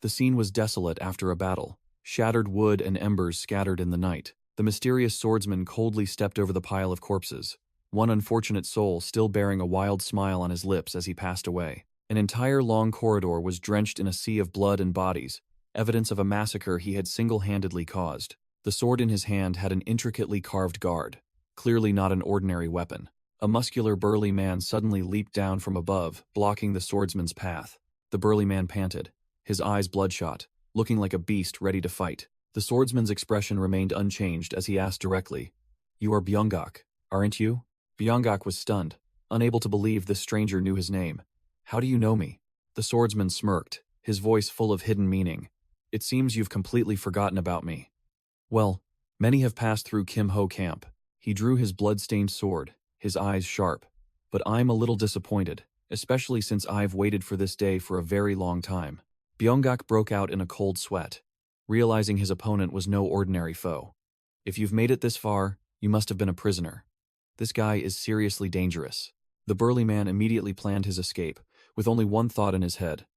The scene was desolate after a battle. Shattered wood and embers scattered in the night. The mysterious swordsman coldly stepped over the pile of corpses, one unfortunate soul still bearing a wild smile on his lips as he passed away. An entire long corridor was drenched in a sea of blood and bodies, evidence of a massacre he had single-handedly caused. The sword in his hand had an intricately carved guard, clearly not an ordinary weapon. A muscular, burly man suddenly leaped down from above, blocking the swordsman's path. The burly man panted, his eyes bloodshot, looking like a beast ready to fight. The swordsman's expression remained unchanged as he asked directly, "You are Byungak, aren't you?" Byungak was stunned, unable to believe this stranger knew his name. "How do you know me?" The swordsman smirked, his voice full of hidden meaning. "It seems you've completely forgotten about me. Well, many have passed through Kim Ho camp." He drew his blood-stained sword, his eyes sharp. "But I'm a little disappointed, especially since I've waited for this day for a very long time." Byungak broke out in a cold sweat, realizing his opponent was no ordinary foe. "If you've made it this far, you must have been a prisoner. This guy is seriously dangerous." The burly man immediately planned his escape, with only one thought in his head: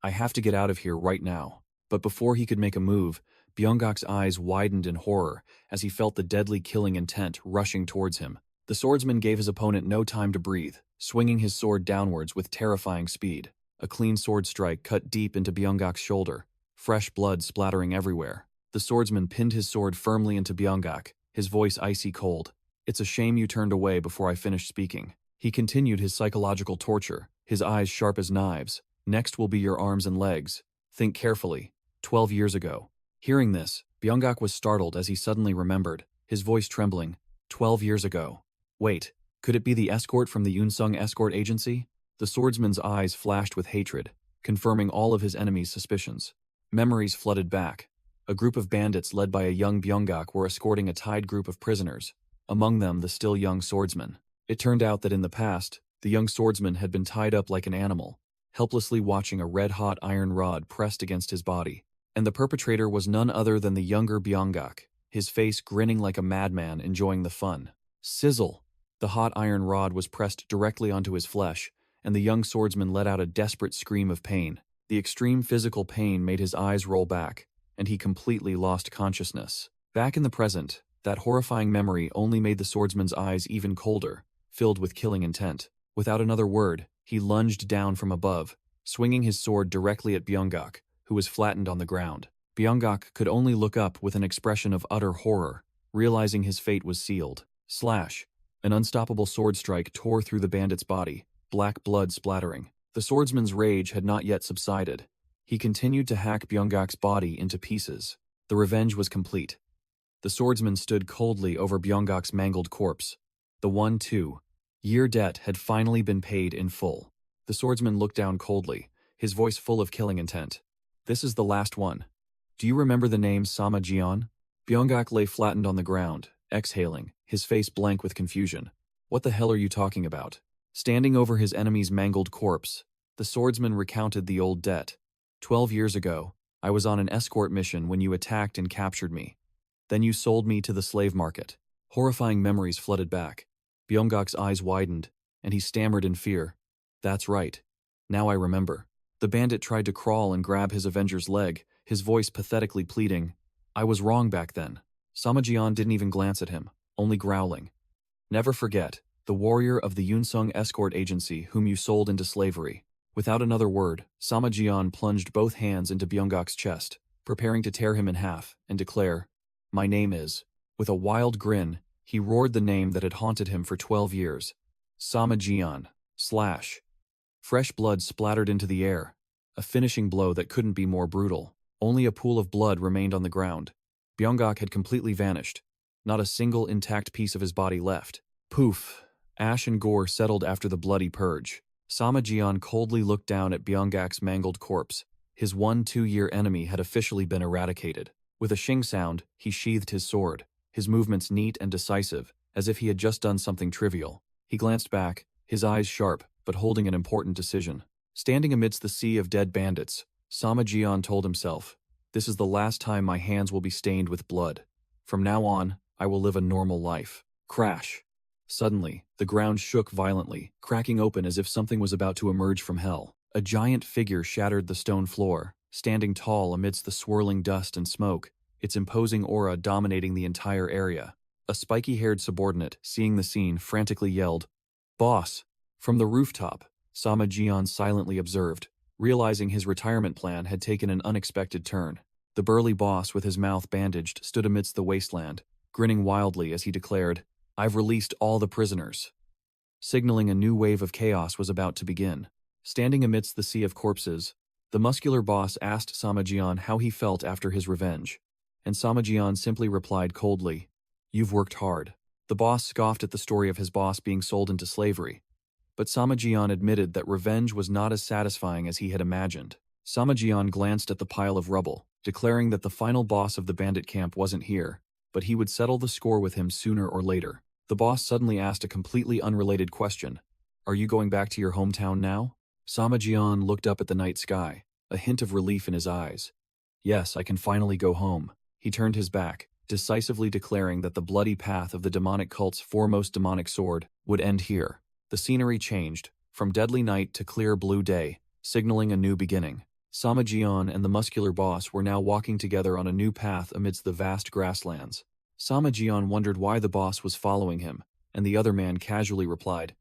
"I have to get out of here right now." But before he could make a move, Byungak's eyes widened in horror as he felt the deadly killing intent rushing towards him. The swordsman gave his opponent no time to breathe, swinging his sword downwards with terrifying speed. A clean sword strike cut deep into Byungak's shoulder, fresh blood splattering everywhere. The swordsman pinned his sword firmly into Byungak, his voice icy cold. "It's a shame you turned away before I finished speaking." He continued his psychological torture, his eyes sharp as knives. "Next will be your arms and legs. Think carefully. 12 years ago." Hearing this, Byungak was startled as he suddenly remembered, his voice trembling. 12 years ago. Wait, could it be the escort from the Yunsung escort agency? The swordsman's eyes flashed with hatred, confirming all of his enemy's suspicions. Memories flooded back. A group of bandits led by a young Byungak were escorting a tied group of prisoners, among them the still young swordsman. It turned out that in the past, the young swordsman had been tied up like an animal, helplessly watching a red-hot iron rod pressed against his body. And the perpetrator was none other than the younger Byungak, his face grinning like a madman enjoying the fun. Sizzle! The hot iron rod was pressed directly onto his flesh, and the young swordsman let out a desperate scream of pain. The extreme physical pain made his eyes roll back, and he completely lost consciousness. Back in the present, that horrifying memory only made the swordsman's eyes even colder, filled with killing intent. Without another word, he lunged down from above, swinging his sword directly at Byungak, who was flattened on the ground. Byungak could only look up with an expression of utter horror, realizing his fate was sealed. Slash! An unstoppable sword strike tore through the bandit's body, black blood splattering. The swordsman's rage had not yet subsided. He continued to hack Byungak's body into pieces. The revenge was complete. The swordsman stood coldly over Byungak's mangled corpse. The 1-2-year debt had finally been paid in full. The swordsman looked down coldly, his voice full of killing intent. "This is the last one. Do you remember the name Sama Jian?" Byungak lay flattened on the ground, exhaling, his face blank with confusion. "What the hell are you talking about?" Standing over his enemy's mangled corpse, the swordsman recounted the old debt. 12 years ago, I was on an escort mission when you attacked and captured me. Then you sold me to the slave market." Horrifying memories flooded back. Byungak's eyes widened, and he stammered in fear. "That's right. Now I remember." The bandit tried to crawl and grab his avenger's leg, his voice pathetically pleading. "I was wrong back then." Samajian didn't even glance at him, only growling. "Never forget, the warrior of the Yunsung escort agency whom you sold into slavery." Without another word, Samajian plunged both hands into Byungak's chest, preparing to tear him in half, and declare, "My name is." With a wild grin, he roared the name that had haunted him for 12 years. Samajian. Slash. Fresh blood splattered into the air, a finishing blow that couldn't be more brutal. Only a pool of blood remained on the ground. Byungak had completely vanished, not a single intact piece of his body left. Poof! Ash and gore settled after the bloody purge. Samajian coldly looked down at Byungak's mangled corpse. His 1-2-year enemy had officially been eradicated. With a shing sound, he sheathed his sword, his movements neat and decisive, as if he had just done something trivial. He glanced back, his eyes sharp, but holding an important decision. Standing amidst the sea of dead bandits, Samajian told himself, "This is the last time my hands will be stained with blood. From now on, I will live a normal life." Crash! Suddenly, the ground shook violently, cracking open as if something was about to emerge from hell. A giant figure shattered the stone floor, standing tall amidst the swirling dust and smoke, its imposing aura dominating the entire area. A spiky-haired subordinate, seeing the scene, frantically yelled, "Boss!" From the rooftop, Sama Jian silently observed, realizing his retirement plan had taken an unexpected turn. The burly boss, with his mouth bandaged, stood amidst the wasteland, grinning wildly as he declared, "I've released all the prisoners," signaling a new wave of chaos was about to begin. Standing amidst the sea of corpses, the muscular boss asked Sama Jian how he felt after his revenge, and Sama Jian simply replied coldly, "You've worked hard." The boss scoffed at the story of his boss being sold into slavery, but Sama Jian admitted that revenge was not as satisfying as he had imagined. Sama Jian glanced at the pile of rubble, declaring that the final boss of the bandit camp wasn't here, but he would settle the score with him sooner or later. The boss suddenly asked a completely unrelated question. "Are you going back to your hometown now?" Sama Jian looked up at the night sky, a hint of relief in his eyes. "Yes, I can finally go home." He turned his back, decisively declaring that the bloody path of the demonic cult's foremost demonic sword would end here. The scenery changed, from deadly night to clear blue day, signaling a new beginning. Sama Jian and the muscular boss were now walking together on a new path amidst the vast grasslands. Sama Jian wondered why the boss was following him, and the other man casually replied,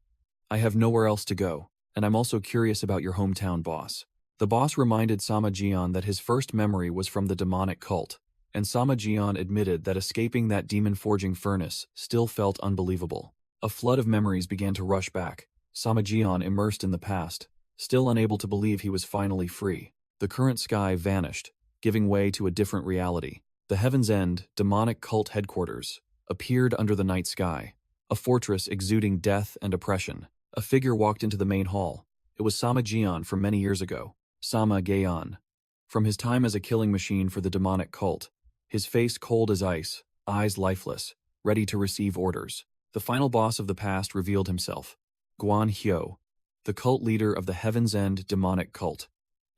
"I have nowhere else to go, and I'm also curious about your hometown, boss." The boss reminded Sama Jian that his first memory was from the demonic cult, and Sama Jian admitted that escaping that demon-forging furnace still felt unbelievable. A flood of memories began to rush back, Sama Jian immersed in the past, still unable to believe he was finally free. The current sky vanished, giving way to a different reality. The Heaven's End, demonic cult headquarters, appeared under the night sky, a fortress exuding death and oppression. A figure walked into the main hall. It was Sama Jian from many years ago, Sama Gayan. From his time as a killing machine for the demonic cult, his face cold as ice, eyes lifeless, ready to receive orders. The final boss of the past revealed himself, Guan Hyo, the cult leader of the Heaven's End demonic cult.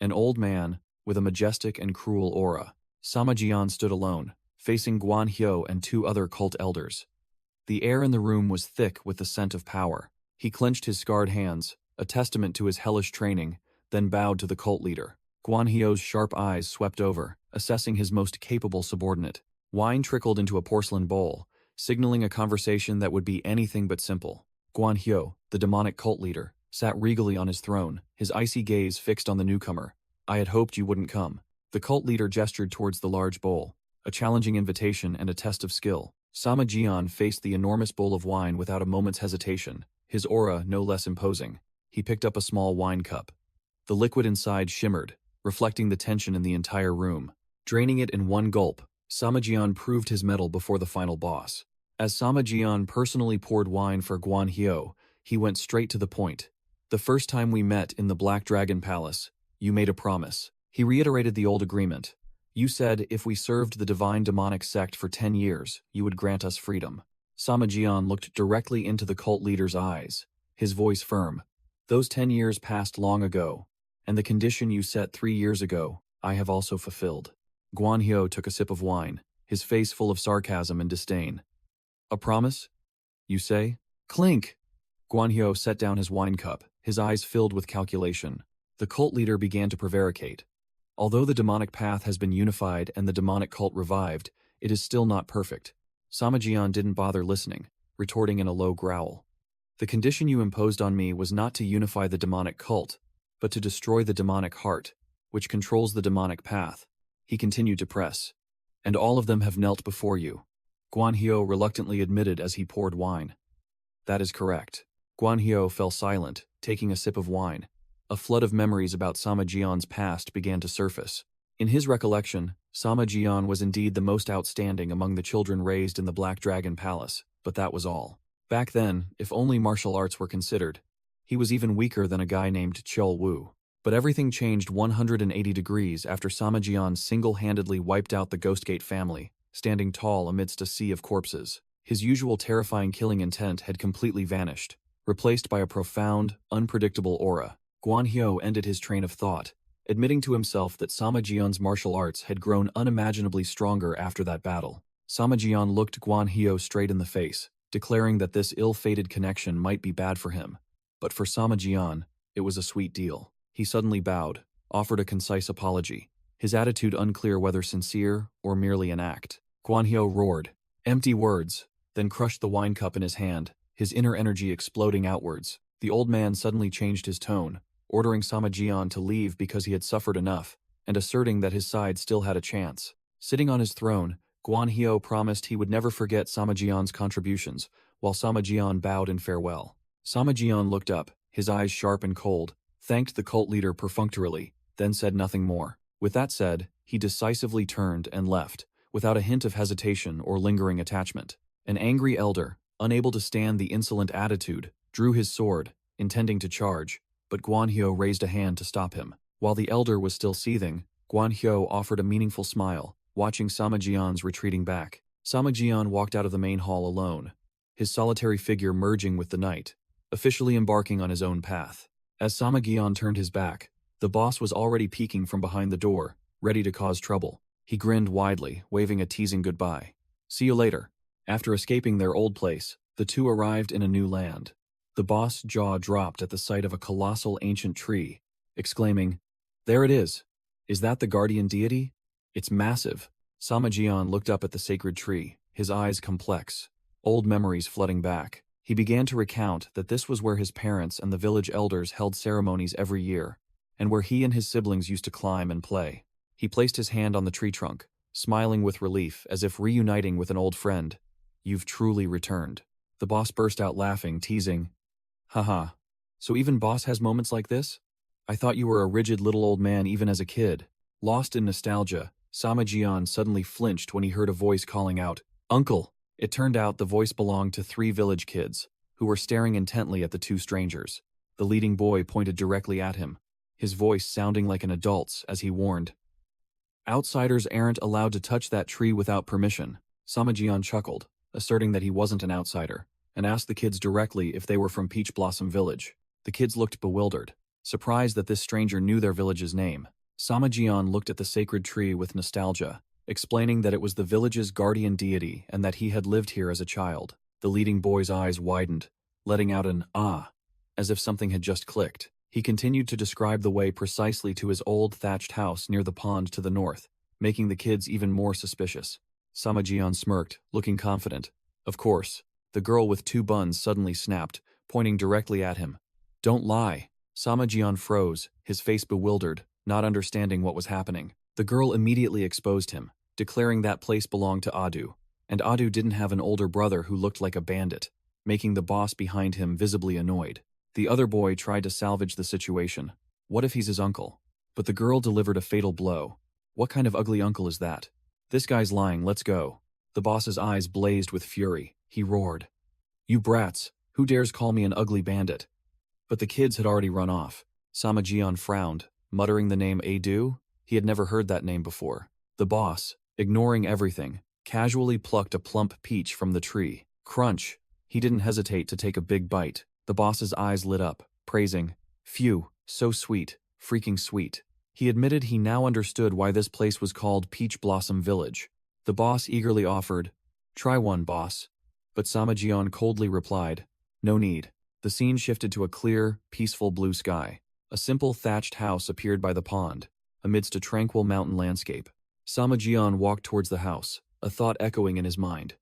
An old man, with a majestic and cruel aura. Sama Jian stood alone, facing Guan Hyo and two other cult elders. The air in the room was thick with the scent of power. He clenched his scarred hands, a testament to his hellish training, then bowed to the cult leader. Guan Hyo's sharp eyes swept over, assessing his most capable subordinate. Wine trickled into a porcelain bowl, signaling a conversation that would be anything but simple. Guan Hyo, the demonic cult leader, sat regally on his throne, his icy gaze fixed on the newcomer. "I had hoped you wouldn't come." The cult leader gestured towards the large bowl, a challenging invitation and a test of skill. Sama Jian faced the enormous bowl of wine without a moment's hesitation, his aura no less imposing. He picked up a small wine cup. The liquid inside shimmered, reflecting the tension in the entire room. Draining it in one gulp, Sama Jian proved his mettle before the final boss. As Sama Jian personally poured wine for Guan Hyo, he went straight to the point. "The first time we met in the Black Dragon Palace, you made a promise." He reiterated the old agreement. "You said if we served the divine demonic sect for 10 years, you would grant us freedom." Sama Jian looked directly into the cult leader's eyes, his voice firm. "Those 10 years passed long ago, and the condition you set 3 years ago, I have also fulfilled." Guan Hyo took a sip of wine, his face full of sarcasm and disdain. "A promise? You say?" Clink! Guan Hyo set down his wine cup, his eyes filled with calculation. The cult leader began to prevaricate. Although the demonic path has been unified and the demonic cult revived, it is still not perfect. Sama Jian didn't bother listening, retorting in a low growl. "The condition you imposed on me was not to unify the demonic cult, but to destroy the demonic heart, which controls the demonic path." He continued to press. "And all of them have knelt before you." Guan Hyo reluctantly admitted as he poured wine. "That is correct." Guan Hyo fell silent, taking a sip of wine. A flood of memories about Sama Jian's past began to surface. In his recollection, Sama Jian was indeed the most outstanding among the children raised in the Black Dragon Palace, but that was all. Back then, if only martial arts were considered, he was even weaker than a guy named Chul Wu. But everything changed 180 degrees after Sama Jian single-handedly wiped out the Ghostgate family, standing tall amidst a sea of corpses. His usual terrifying killing intent had completely vanished, replaced by a profound, unpredictable aura. Guan Hyo ended his train of thought, admitting to himself that Sama Jian's martial arts had grown unimaginably stronger after that battle. Sama Jian looked Guan Hyo straight in the face, declaring that this ill-fated connection might be bad for him. But for Sama Jian, it was a sweet deal. He suddenly bowed, offered a concise apology, his attitude unclear whether sincere or merely an act. Guanhyo roared. Empty words, then crushed the wine cup in his hand, his inner energy exploding outwards. The old man suddenly changed his tone, ordering Samajian to leave because he had suffered enough, and asserting that his side still had a chance. Sitting on his throne, Guanhyo promised he would never forget Samajian's contributions, while Samajian bowed in farewell. Samajian looked up, his eyes sharp and cold, thanked the cult leader perfunctorily, then said nothing more. With that said, he decisively turned and left, without a hint of hesitation or lingering attachment. An angry elder, unable to stand the insolent attitude, drew his sword, intending to charge, but Guanhyo raised a hand to stop him. While the elder was still seething, Guanhyo offered a meaningful smile, watching Samajian's retreating back. Samajian walked out of the main hall alone, his solitary figure merging with the night, officially embarking on his own path. As Samajian turned his back, the boss was already peeking from behind the door, ready to cause trouble. He grinned widely, waving a teasing goodbye. See you later. After escaping their old place, the two arrived in a new land. The boss' jaw dropped at the sight of a colossal ancient tree, exclaiming, "There it is! Is that the guardian deity? It's massive." Samajian looked up at the sacred tree, his eyes complex, old memories flooding back. He began to recount that this was where his parents and the village elders held ceremonies every year, and where he and his siblings used to climb and play. He placed his hand on the tree trunk, smiling with relief as if reuniting with an old friend. "You've truly returned." The boss burst out laughing, teasing, "Haha, so even boss has moments like this? I thought you were a rigid little old man even as a kid." Lost in nostalgia, Samajian suddenly flinched when he heard a voice calling out, "Uncle!" It turned out the voice belonged to three village kids, who were staring intently at the two strangers. The leading boy pointed directly at him, his voice sounding like an adult's as he warned, "Outsiders aren't allowed to touch that tree without permission." Samajian chuckled, asserting that he wasn't an outsider, and asked the kids directly if they were from Peach Blossom Village. The kids looked bewildered, surprised that this stranger knew their village's name. Samajian looked at the sacred tree with nostalgia, explaining that it was the village's guardian deity and that he had lived here as a child. The leading boy's eyes widened, letting out an "ah," as if something had just clicked. He continued to describe the way precisely to his old thatched house near the pond to the north, making the kids even more suspicious. Samajian smirked, looking confident. Of course, the girl with two buns suddenly snapped, pointing directly at him. "Don't lie." Samajian froze, his face bewildered, not understanding what was happening. The girl immediately exposed him, declaring that place belonged to Adu, and Adu didn't have an older brother who looked like a bandit, making the boss behind him visibly annoyed. The other boy tried to salvage the situation. What if he's his uncle? But the girl delivered a fatal blow. What kind of ugly uncle is that? "This guy's lying, let's go." The boss's eyes blazed with fury. He roared, "You brats, who dares call me an ugly bandit?" But the kids had already run off. Samajian frowned, muttering the name Adu. He had never heard that name before. The boss, ignoring everything, casually plucked a plump peach from the tree. Crunch! He didn't hesitate to take a big bite. The boss's eyes lit up, praising, "Phew, so sweet, freaking sweet." He admitted he now understood why this place was called Peach Blossom Village. The boss eagerly offered, "Try one, boss." But Samajian coldly replied, "No need." The scene shifted to a clear, peaceful blue sky. A simple thatched house appeared by the pond, amidst a tranquil mountain landscape. Samajian walked towards the house, a thought echoing in his mind.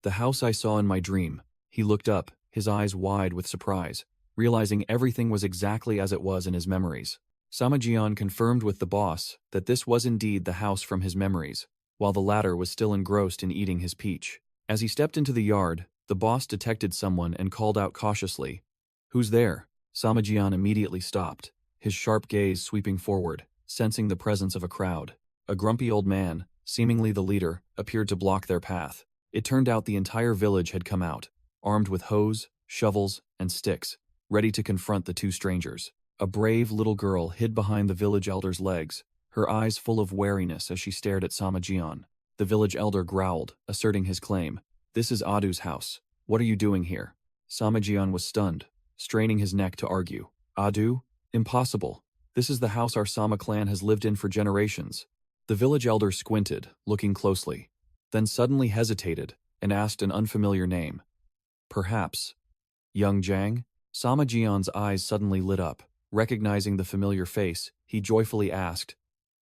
"The house I saw in my dream." He looked up, his eyes wide with surprise, realizing everything was exactly as it was in his memories. Samajian confirmed with the boss that this was indeed the house from his memories, while the latter was still engrossed in eating his peach. As he stepped into the yard, the boss detected someone and called out cautiously, "Who's there?" Samajian immediately stopped, his sharp gaze sweeping forward, sensing the presence of a crowd. A grumpy old man, seemingly the leader, appeared to block their path. It turned out the entire village had come out, armed with hoes, shovels, and sticks, ready to confront the two strangers. A brave little girl hid behind the village elder's legs, her eyes full of wariness as she stared at Samajian. The village elder growled, asserting his claim. "This is Adu's house. What are you doing here?" Samajian was stunned, straining his neck to argue. "Adu? Impossible. This is the house our Sama clan has lived in for generations." The village elder squinted, looking closely, then suddenly hesitated and asked an unfamiliar name. "Perhaps Young Jang?" Samajian's eyes suddenly lit up. Recognizing the familiar face, he joyfully asked,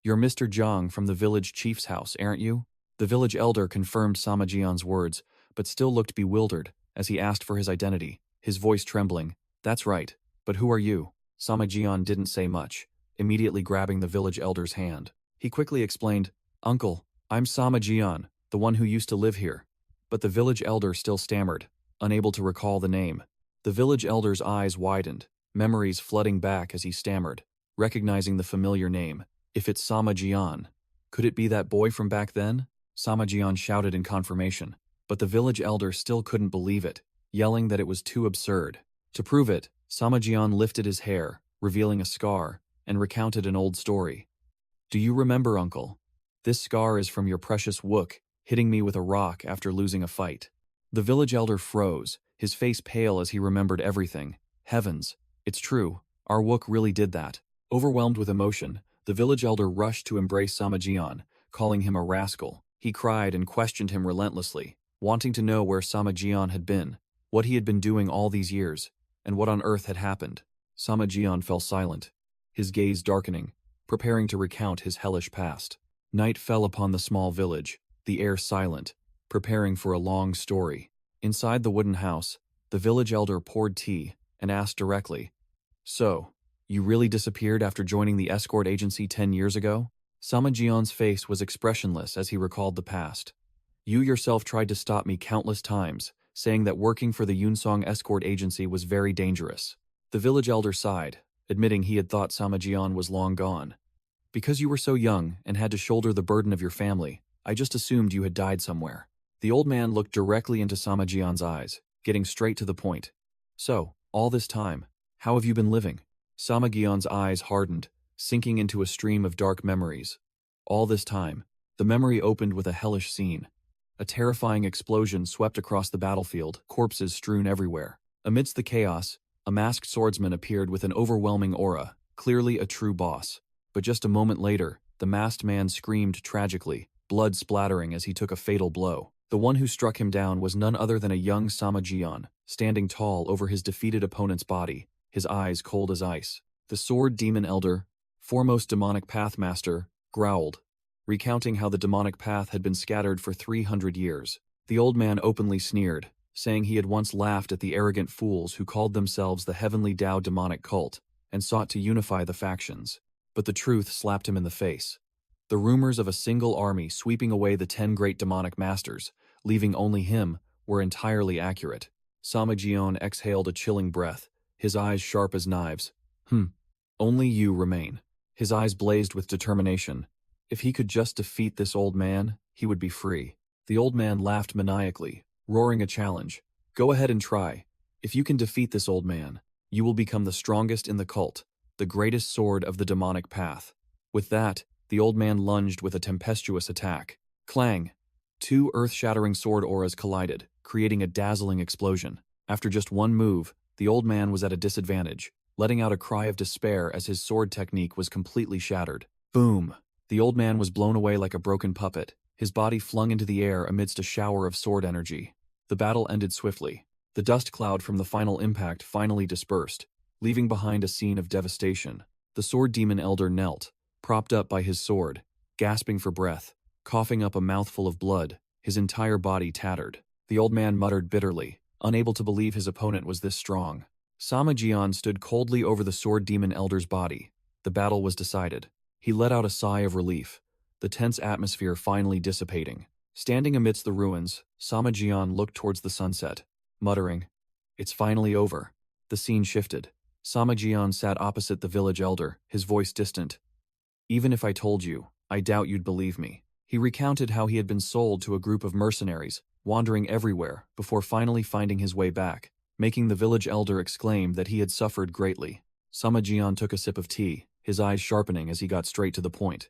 You're Mr. Jiang from the village chief's house, aren't you? The village elder confirmed Sama Jian's words, but still looked bewildered as he asked for his identity, his voice trembling. That's right, but who are you? Sama Jian didn't say much, immediately grabbing the village elder's hand. He quickly explained, Uncle, I'm Sama Jian, the one who used to live here. But the village elder still stammered, unable to recall the name. The village elder's eyes widened, memories flooding back as he stammered, recognizing the familiar name. If it's Sama Jian, could it be that boy from back then? Sama Jian shouted in confirmation, but the village elder still couldn't believe it, yelling that it was too absurd. To prove it, Sama Jian lifted his hair, revealing a scar, and recounted an old story. Do you remember, Uncle? This scar is from your precious wook, hitting me with a rock after losing a fight. The village elder froze, his face pale as he remembered everything. Heavens, it's true, our wook really did that. Overwhelmed with emotion, the village elder rushed to embrace Sama Jian, calling him a rascal. He cried and questioned him relentlessly, wanting to know where Sama Jian had been, what he had been doing all these years, and what on earth had happened. Sama Jian fell silent, his gaze darkening, preparing to recount his hellish past. Night fell upon the small village, the air silent, preparing for a long story. Inside the wooden house, the village elder poured tea and asked directly, So, you really disappeared after joining the escort agency 10 years ago? Sama Jian's face was expressionless as he recalled the past. You yourself tried to stop me countless times, saying that working for the Yunsong escort agency was very dangerous. The village elder sighed, admitting he had thought Sama Jian was long gone. Because you were so young and had to shoulder the burden of your family, I just assumed you had died somewhere. The old man looked directly into Sama Jian's eyes, getting straight to the point. So, all this time, how have you been living? Sama Jian's eyes hardened, sinking into a stream of dark memories. All this time, the memory opened with a hellish scene. A terrifying explosion swept across the battlefield, corpses strewn everywhere. Amidst the chaos, a masked swordsman appeared with an overwhelming aura, clearly a true boss. But just a moment later, the masked man screamed tragically, blood splattering as he took a fatal blow. The one who struck him down was none other than a young Sama Jian, standing tall over his defeated opponent's body, his eyes cold as ice. The sword demon elder, foremost demonic pathmaster, growled, recounting how the demonic path had been scattered for 300 years. The old man openly sneered, saying he had once laughed at the arrogant fools who called themselves the Heavenly Tao demonic cult and sought to unify the factions. But the truth slapped him in the face. The rumors of a single army sweeping away the 10 great demonic masters, leaving only him, were entirely accurate. Sama Jian exhaled a chilling breath, his eyes sharp as knives. Only you remain. His eyes blazed with determination. If he could just defeat this old man, he would be free. The old man laughed maniacally, roaring a challenge. Go ahead and try. If you can defeat this old man, you will become the strongest in the cult, the greatest sword of the demonic path. With that, the old man lunged with a tempestuous attack. Clang! 2 earth-shattering sword auras collided, creating a dazzling explosion. After just one move, the old man was at a disadvantage, letting out a cry of despair as his sword technique was completely shattered. Boom! The old man was blown away like a broken puppet, his body flung into the air amidst a shower of sword energy. The battle ended swiftly. The dust cloud from the final impact finally dispersed, leaving behind a scene of devastation. The sword demon elder knelt, propped up by his sword, gasping for breath, coughing up a mouthful of blood, his entire body tattered. The old man muttered bitterly, unable to believe his opponent was this strong. Sama Jian stood coldly over the sword demon elder's body. The battle was decided. He let out a sigh of relief, the tense atmosphere finally dissipating. Standing amidst the ruins, Sama Jian looked towards the sunset, muttering, "It's finally over." The scene shifted. Sama Jian sat opposite the village elder, his voice distant. "Even if I told you, I doubt you'd believe me." He recounted how he had been sold to a group of mercenaries, wandering everywhere before finally finding his way back, making the village elder exclaim that he had suffered greatly. Sama Jian took a sip of tea, his eyes sharpening as he got straight to the point.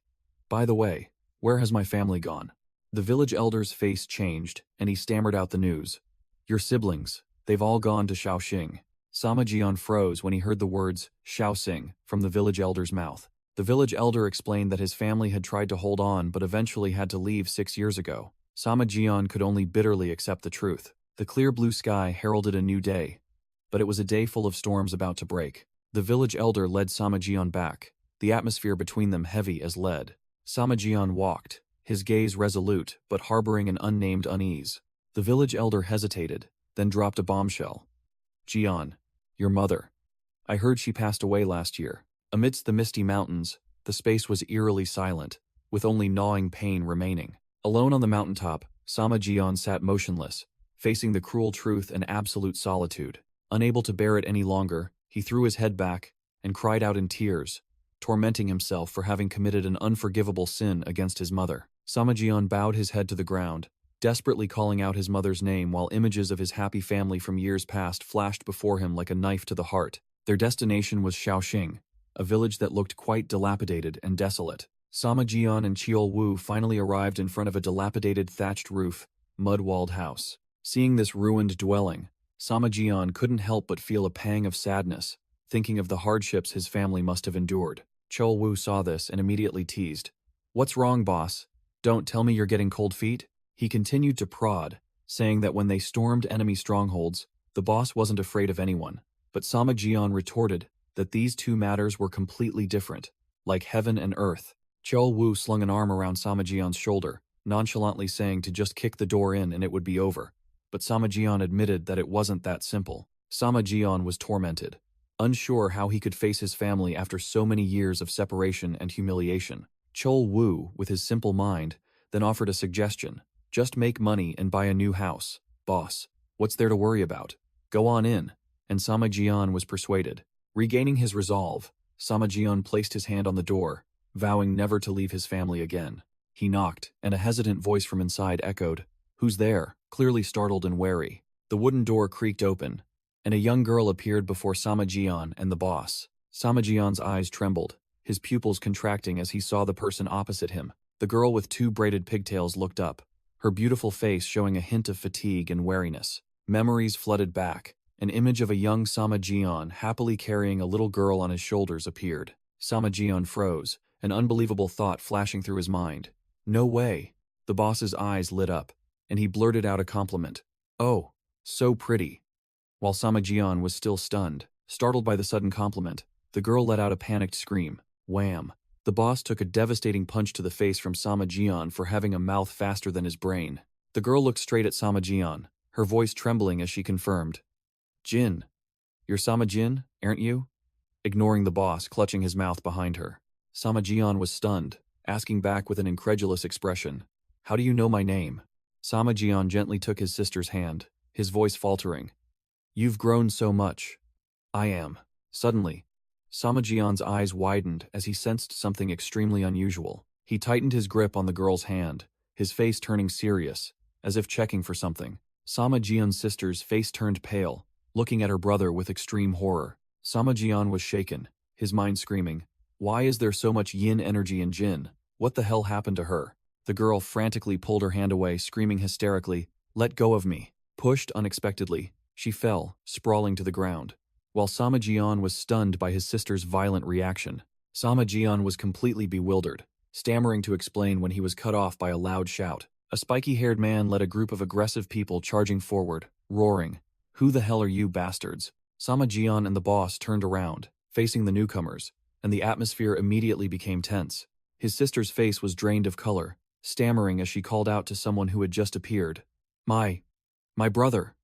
"By the way, where has my family gone?" The village elder's face changed, and he stammered out the news. "Your siblings, they've all gone to Shaoxing." Sama Jian froze when he heard the words Shaoxing from the village elder's mouth. The village elder explained that his family had tried to hold on but eventually had to leave 6 years ago. Sama Jian could only bitterly accept the truth. The clear blue sky heralded a new day, but it was a day full of storms about to break. The village elder led Sama Jian back, the atmosphere between them heavy as lead. Samajian walked, his gaze resolute but harboring an unnamed unease. The village elder hesitated, then dropped a bombshell. Jian, your mother. I heard she passed away last year. Amidst the misty mountains, the space was eerily silent, with only gnawing pain remaining. Alone on the mountaintop, Samajian sat motionless, facing the cruel truth and absolute solitude. Unable to bear it any longer, he threw his head back and cried out in tears, tormenting himself for having committed an unforgivable sin against his mother. Samajian bowed his head to the ground, desperately calling out his mother's name while images of his happy family from years past flashed before him like a knife to the heart. Their destination was Shaoxing, a village that looked quite dilapidated and desolate. Samajian and Chiol Wu finally arrived in front of a dilapidated thatched roof, mud-walled house. Seeing this ruined dwelling, Samajian couldn't help but feel a pang of sadness, thinking of the hardships his family must have endured. Chiol Wu saw this and immediately teased. "What's wrong, boss? Don't tell me you're getting cold feet?" He continued to prod, saying that when they stormed enemy strongholds, the boss wasn't afraid of anyone. But Samajian retorted that these two matters were completely different, like heaven and earth. Chiol Wu slung an arm around Samajian's shoulder, nonchalantly saying to just kick the door in and it would be over. But Samajian admitted that it wasn't that simple. Samajian was tormented, unsure how he could face his family after so many years of separation and humiliation. Chiol Wu, with his simple mind, then offered a suggestion. Just make money and buy a new house. Boss, what's there to worry about? Go on in. And Samajian was persuaded. Regaining his resolve, Samajian placed his hand on the door, vowing never to leave his family again. He knocked, and a hesitant voice from inside echoed, "Who's there?" clearly startled and wary. The wooden door creaked open, and a young girl appeared before Samajian and the boss. Samajian's eyes trembled, his pupils contracting as he saw the person opposite him. The girl with two braided pigtails looked up, her beautiful face showing a hint of fatigue and wariness. Memories flooded back. An image of a young Samajian happily carrying a little girl on his shoulders appeared. Samajian froze, an unbelievable thought flashing through his mind. "No way." The boss's eyes lit up, and he blurted out a compliment. "Oh, so pretty." While Samajian was still stunned, startled by the sudden compliment, the girl let out a panicked scream. Wham! The boss took a devastating punch to the face from Samajian for having a mouth faster than his brain. The girl looked straight at Samajian, her voice trembling as she confirmed. "Jin. You're Samajin, aren't you?" Ignoring the boss, clutching his mouth behind her. Samajian was stunned, asking back with an incredulous expression. "How do you know my name?" Samajian gently took his sister's hand, his voice faltering. "You've grown so much." "I am." Suddenly, Samajian's eyes widened as he sensed something extremely unusual. He tightened his grip on the girl's hand, his face turning serious, as if checking for something. Samajian's sister's face turned pale, looking at her brother with extreme horror. Samajian was shaken, his mind screaming, "Why is there so much yin energy in Jin? What the hell happened to her?" The girl frantically pulled her hand away, screaming hysterically, "Let go of me." Pushed unexpectedly, she fell, sprawling to the ground. While Samajian was stunned by his sister's violent reaction, Samajian was completely bewildered, stammering to explain when he was cut off by a loud shout. A spiky-haired man led a group of aggressive people charging forward, roaring, "Who the hell are you bastards?" Samajian and the boss turned around, facing the newcomers, and the atmosphere immediately became tense. His sister's face was drained of color, stammering as she called out to someone who had just appeared. My brother."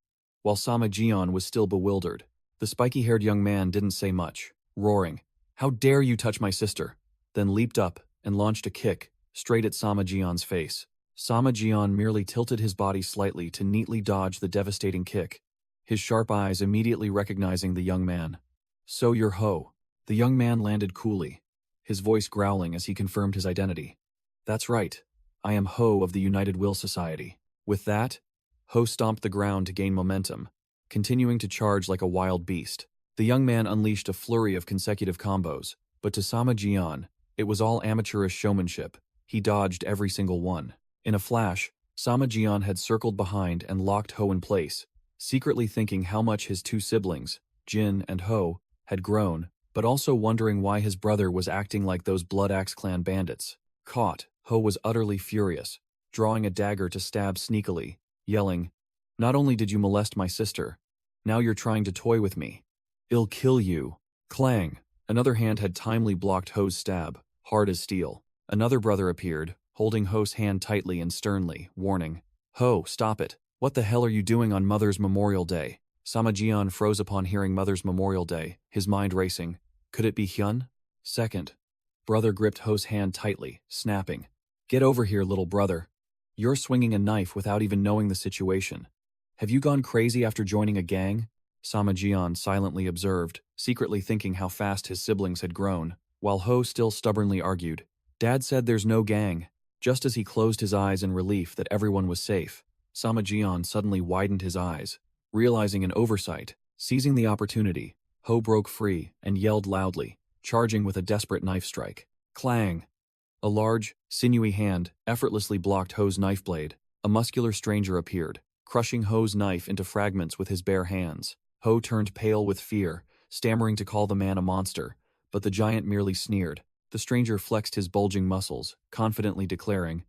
While Samajian was still bewildered, the spiky-haired young man didn't say much, roaring, "How dare you touch my sister?" then leaped up and launched a kick, straight at Samajian's face. Samajian merely tilted his body slightly to neatly dodge the devastating kick, his sharp eyes immediately recognizing the young man. "So you're Ho." The young man landed coolly, his voice growling as he confirmed his identity. "That's right. I am Ho of the United Will Society." With that, Ho stomped the ground to gain momentum, continuing to charge like a wild beast. The young man unleashed a flurry of consecutive combos, but to Samajian, it was all amateurish showmanship. He dodged every single one. In a flash, Samajian had circled behind and locked Ho in place, secretly thinking how much his two siblings, Jin and Ho, had grown, but also wondering why his brother was acting like those Blood Axe Clan bandits. Caught, Ho was utterly furious, drawing a dagger to stab sneakily, yelling, "Not only did you molest my sister, now you're trying to toy with me. I'll kill you." Clang! Another hand had timely blocked Ho's stab, hard as steel. Another brother appeared, holding Ho's hand tightly and sternly, warning, Ho, stop it. What the hell are you doing on Mother's Memorial Day? Samajian froze upon hearing Mother's Memorial Day, his mind racing. Could it be Hyun? Second brother gripped Ho's hand tightly, snapping, Get over here, little brother. You're swinging a knife without even knowing the situation. Have you gone crazy after joining a gang? Samajian silently observed, secretly thinking how fast his siblings had grown, while Ho still stubbornly argued. Dad said there's no gang. Just as he closed his eyes in relief that everyone was safe, Samajian suddenly widened his eyes, realizing an oversight. Seizing the opportunity, Ho broke free and yelled loudly, charging with a desperate knife strike. Clang! A large, sinewy hand effortlessly blocked Ho's knife blade. A muscular stranger appeared, crushing Ho's knife into fragments with his bare hands. Ho turned pale with fear, stammering to call the man a monster, but the giant merely sneered. The stranger flexed his bulging muscles, confidently declaring,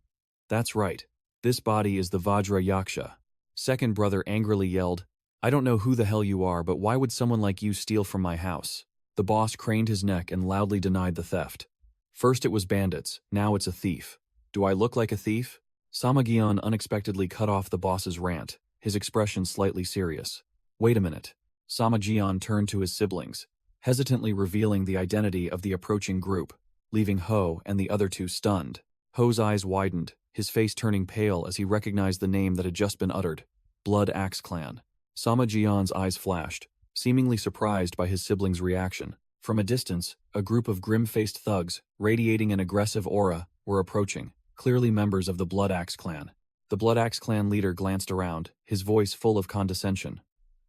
That's right. This body is the Vajra Yaksha. Second brother angrily yelled, I don't know who the hell you are, but why would someone like you steal from my house? The boss craned his neck and loudly denied the theft. First it was bandits, now it's a thief. Do I look like a thief? Samagian unexpectedly cut off the boss's rant, his expression slightly serious. Wait a minute. Samajian turned to his siblings, hesitantly revealing the identity of the approaching group, leaving Ho and the other two stunned. Ho's eyes widened, his face turning pale as he recognized the name that had just been uttered. Blood Axe Clan. Samajian's eyes flashed, seemingly surprised by his siblings' reaction. From a distance, a group of grim-faced thugs, radiating an aggressive aura, were approaching, clearly members of the Blood Axe Clan. The Blood Axe Clan leader glanced around, his voice full of condescension.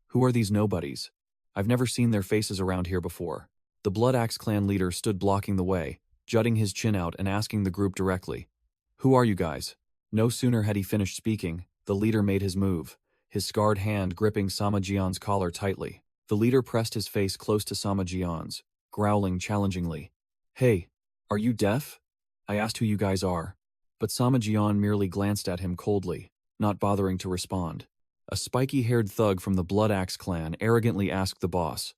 Who are these nobodies? I've never seen their faces around here before. The Blood Axe Clan leader stood blocking the way, jutting his chin out and asking the group directly, Who are you guys? No sooner had he finished speaking, the leader made his move, his scarred hand gripping Samajian's collar tightly. The leader pressed his face close to Samajian's, growling challengingly. Hey, are you deaf? I asked who you guys are. But Samajian merely glanced at him coldly, not bothering to respond. A spiky-haired thug from the Blood Axe Clan arrogantly asked the boss,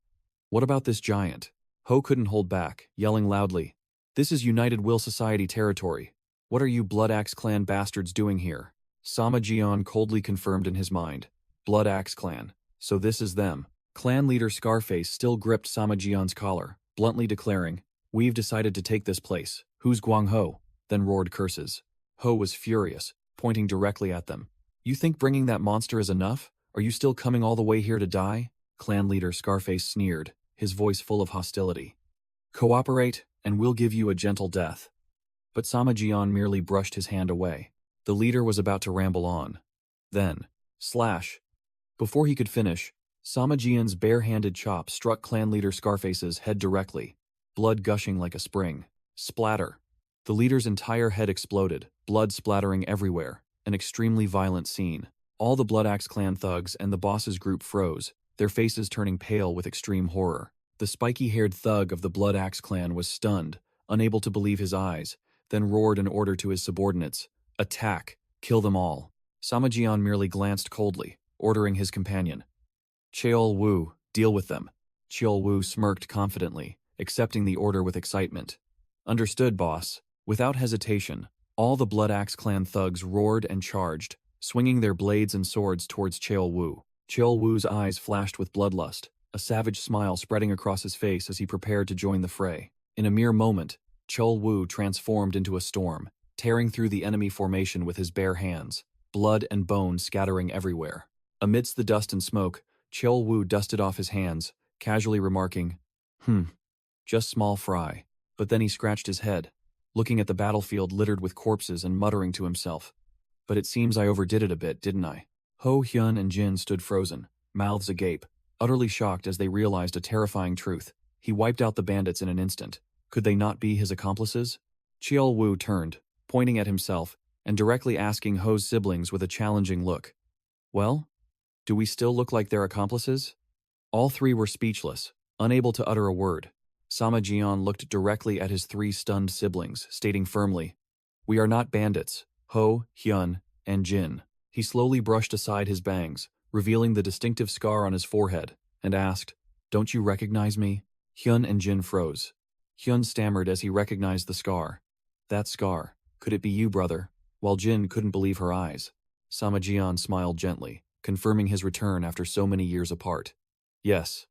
What about this giant? Ho couldn't hold back, yelling loudly, This is United Will Society territory. What are you Blood Axe Clan bastards doing here? Samajian coldly confirmed in his mind. Blood Axe Clan. So this is them. Clan leader Scarface still gripped Samajian's collar, bluntly declaring, We've decided to take this place. Who's Guang Ho? Then roared curses. Ho was furious, pointing directly at them. You think bringing that monster is enough? Are you still coming all the way here to die? Clan leader Scarface sneered, his voice full of hostility. Cooperate, and we'll give you a gentle death. But Samajian merely brushed his hand away. The leader was about to ramble on. Then, slash. Before he could finish, Samajian's bare-handed chop struck clan leader Scarface's head directly, blood gushing like a spring. Splatter. The leader's entire head exploded, blood splattering everywhere, an extremely violent scene. All the Blood Axe Clan thugs and the boss's group froze, their faces turning pale with extreme horror. The spiky-haired thug of the Blood Axe Clan was stunned, unable to believe his eyes, then roared an order to his subordinates, Attack! Kill them all. Samajian merely glanced coldly, ordering his companion, Cheol Wu, deal with them. Cheol Wu smirked confidently, accepting the order with excitement. Understood, boss. Without hesitation, all the Blood Axe Clan thugs roared and charged, swinging their blades and swords towards Cheol Wu. Cheol Wu's eyes flashed with bloodlust, a savage smile spreading across his face as he prepared to join the fray. In a mere moment, Cheol Wu transformed into a storm, tearing through the enemy formation with his bare hands, blood and bone scattering everywhere. Amidst the dust and smoke, Cheol Wu dusted off his hands, casually remarking, just small fry. But then he scratched his head, looking at the battlefield littered with corpses and muttering to himself. But it seems I overdid it a bit, didn't I? Ho, Hyun, and Jin stood frozen, mouths agape, utterly shocked as they realized a terrifying truth. He wiped out the bandits in an instant. Could they not be his accomplices? Cheol Wu turned, pointing at himself, and directly asking Ho's siblings with a challenging look. Well? Do we still look like their accomplices? All three were speechless, unable to utter a word. Samajian looked directly at his three stunned siblings, stating firmly, We are not bandits, Ho, Hyun, and Jin. He slowly brushed aside his bangs, revealing the distinctive scar on his forehead, and asked, Don't you recognize me? Hyun and Jin froze. Hyun stammered as he recognized the scar. That scar. Could it be you, brother? While Jin couldn't believe her eyes, Samajian smiled gently, confirming his return after so many years apart. Yes,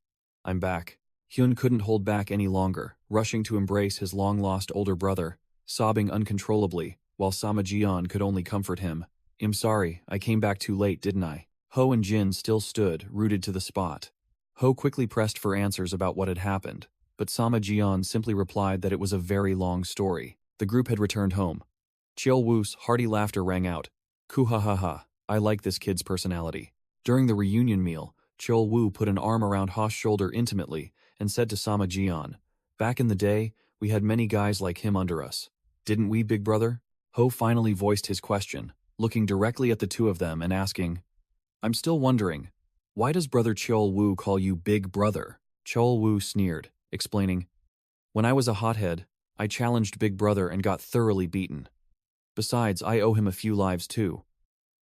I'm back. Hyun couldn't hold back any longer, rushing to embrace his long-lost older brother, sobbing uncontrollably, while Samajian could only comfort him. I'm sorry, I came back too late, didn't I? Ho and Jin still stood, rooted to the spot. Ho quickly pressed for answers about what had happened, but Samajian simply replied that it was a very long story. The group had returned home. Cheol Woo's hearty laughter rang out. Kuhahaha, I like this kid's personality. During the reunion meal, Cheol Woo put an arm around Ha's shoulder intimately and said to Samajian, back in the day, we had many guys like him under us. Didn't we, big brother? Ho finally voiced his question, looking directly at the two of them and asking, I'm still wondering, why does brother Cheol Woo call you big brother? Cheol Woo sneered, explaining, when I was a hothead, I challenged big brother and got thoroughly beaten. Besides, I owe him a few lives too.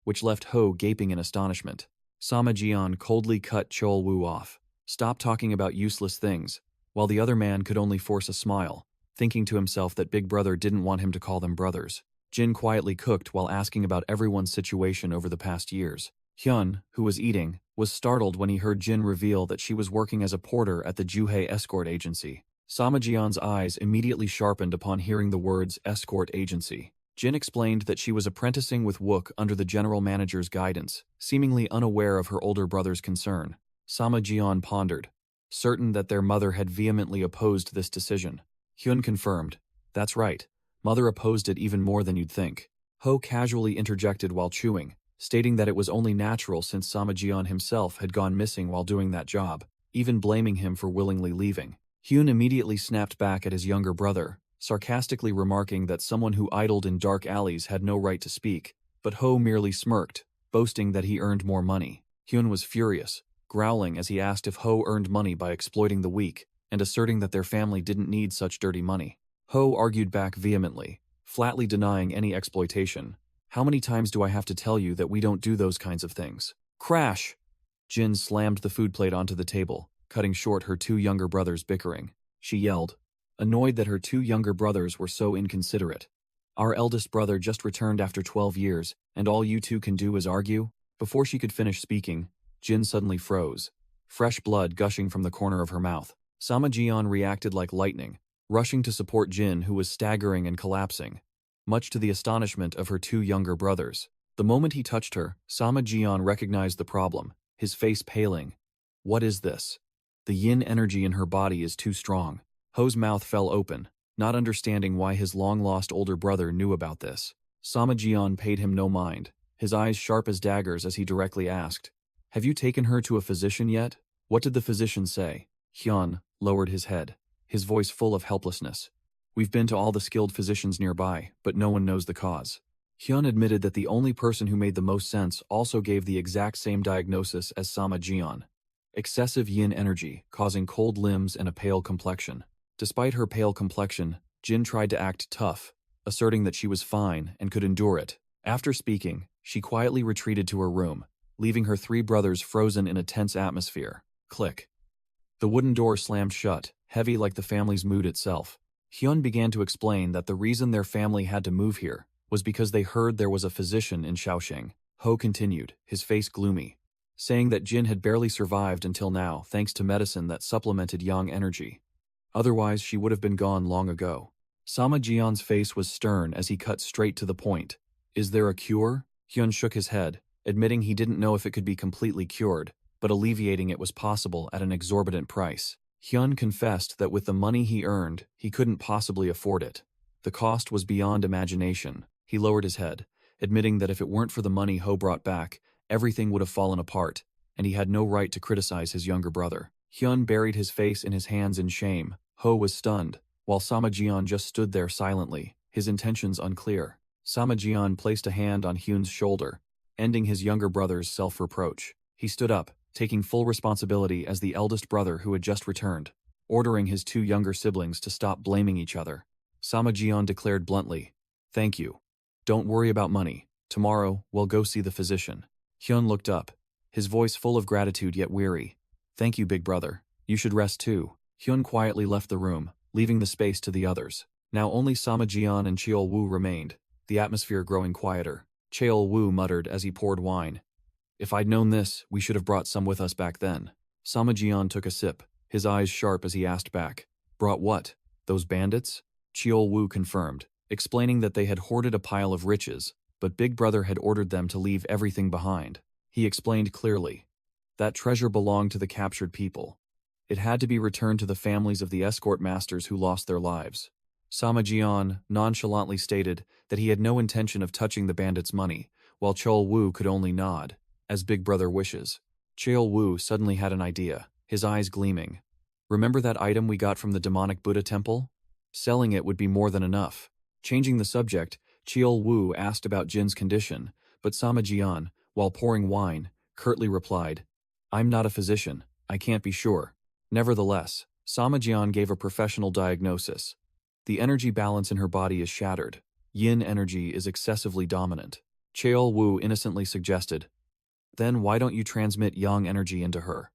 Which left Ho gaping in astonishment. Samajian coldly cut Cheol Woo off. Stop talking about useless things, while the other man could only force a smile, thinking to himself that big brother didn't want him to call them brothers. Jin quietly cooked while asking about everyone's situation over the past years. Hyun, who was eating, was startled when he heard Jin reveal that she was working as a porter at the Juhae escort agency. Samajian's eyes immediately sharpened upon hearing the words escort agency. Jin explained that she was apprenticing with Wook under the general manager's guidance, seemingly unaware of her older brother's concern. Samajian pondered, certain that their mother had vehemently opposed this decision. Hyun confirmed, that's right, mother opposed it even more than you'd think. Ho casually interjected while chewing, stating that it was only natural since Samajian himself had gone missing while doing that job, even blaming him for willingly leaving. Hyun immediately snapped back at his younger brother, sarcastically remarking that someone who idled in dark alleys had no right to speak, but Ho merely smirked, boasting that he earned more money. Hyun was furious, growling as he asked if Ho earned money by exploiting the weak, and asserting that their family didn't need such dirty money. Ho argued back vehemently, flatly denying any exploitation. How many times do I have to tell you that we don't do those kinds of things? Crash! Jin slammed the food plate onto the table, cutting short her two younger brothers' bickering. She yelled, annoyed that her two younger brothers were so inconsiderate. Our eldest brother just returned after 12 years, and all you two can do is argue? Before she could finish speaking, Jin suddenly froze, fresh blood gushing from the corner of her mouth. Samajian reacted like lightning, rushing to support Jin, who was staggering and collapsing, much to the astonishment of her two younger brothers. The moment he touched her, Samajian recognized the problem, his face paling. What is this? The yin energy in her body is too strong. Ho's mouth fell open, not understanding why his long-lost older brother knew about this. Samajian paid him no mind, his eyes sharp as daggers as he directly asked, have you taken her to a physician yet? What did the physician say? Hyun lowered his head, his voice full of helplessness. We've been to all the skilled physicians nearby, but no one knows the cause. Hyun admitted that the only person who made the most sense also gave the exact same diagnosis as Samajian. Excessive yin energy, causing cold limbs and a pale complexion. Despite her pale complexion, Jin tried to act tough, asserting that she was fine and could endure it. After speaking, she quietly retreated to her room, leaving her three brothers frozen in a tense atmosphere. Click. The wooden door slammed shut, heavy like the family's mood itself. Hyun began to explain that the reason their family had to move here was because they heard there was a physician in Shaoxing. Ho continued, his face gloomy, saying that Jin had barely survived until now thanks to medicine that supplemented yang energy. Otherwise, she would have been gone long ago. Samajian's face was stern as he cut straight to the point. Is there a cure? Hyun shook his head, admitting he didn't know if it could be completely cured, but alleviating it was possible at an exorbitant price. Hyun confessed that with the money he earned, he couldn't possibly afford it. The cost was beyond imagination. He lowered his head, admitting that if it weren't for the money Ho brought back, everything would have fallen apart, and he had no right to criticize his younger brother. Hyun buried his face in his hands in shame. Ho was stunned, while Samajian just stood there silently, his intentions unclear. Samajian placed a hand on Hyun's shoulder, ending his younger brother's self-reproach. He stood up, taking full responsibility as the eldest brother who had just returned, ordering his two younger siblings to stop blaming each other. Samajian declared bluntly, thank you. Don't worry about money. Tomorrow, we'll go see the physician. Hyun looked up, his voice full of gratitude yet weary. Thank you, big brother. You should rest too. Hyun quietly left the room, leaving the space to the others. Now only Samajian and Cheol Wu remained, the atmosphere growing quieter. Cheol Wu muttered as he poured wine. If I'd known this, we should have brought some with us back then. Samajian took a sip, his eyes sharp as he asked back. Brought what? Those bandits? Cheol Wu confirmed, explaining that they had hoarded a pile of riches, but Big Brother had ordered them to leave everything behind. He explained clearly. That treasure belonged to the captured people. It had to be returned to the families of the escort masters who lost their lives. Samajian nonchalantly stated that he had no intention of touching the bandits' money, while Cheol Wu could only nod, as Big Brother wishes. Cheol Wu suddenly had an idea, his eyes gleaming. Remember that item we got from the demonic Buddha temple? Selling it would be more than enough. Changing the subject, Cheol Wu asked about Jin's condition, but Samajian, while pouring wine, curtly replied, I'm not a physician, I can't be sure. Nevertheless, Samajian gave a professional diagnosis. The energy balance in her body is shattered. Yin energy is excessively dominant. Cheol Wu innocently suggested, then why don't you transmit yang energy into her?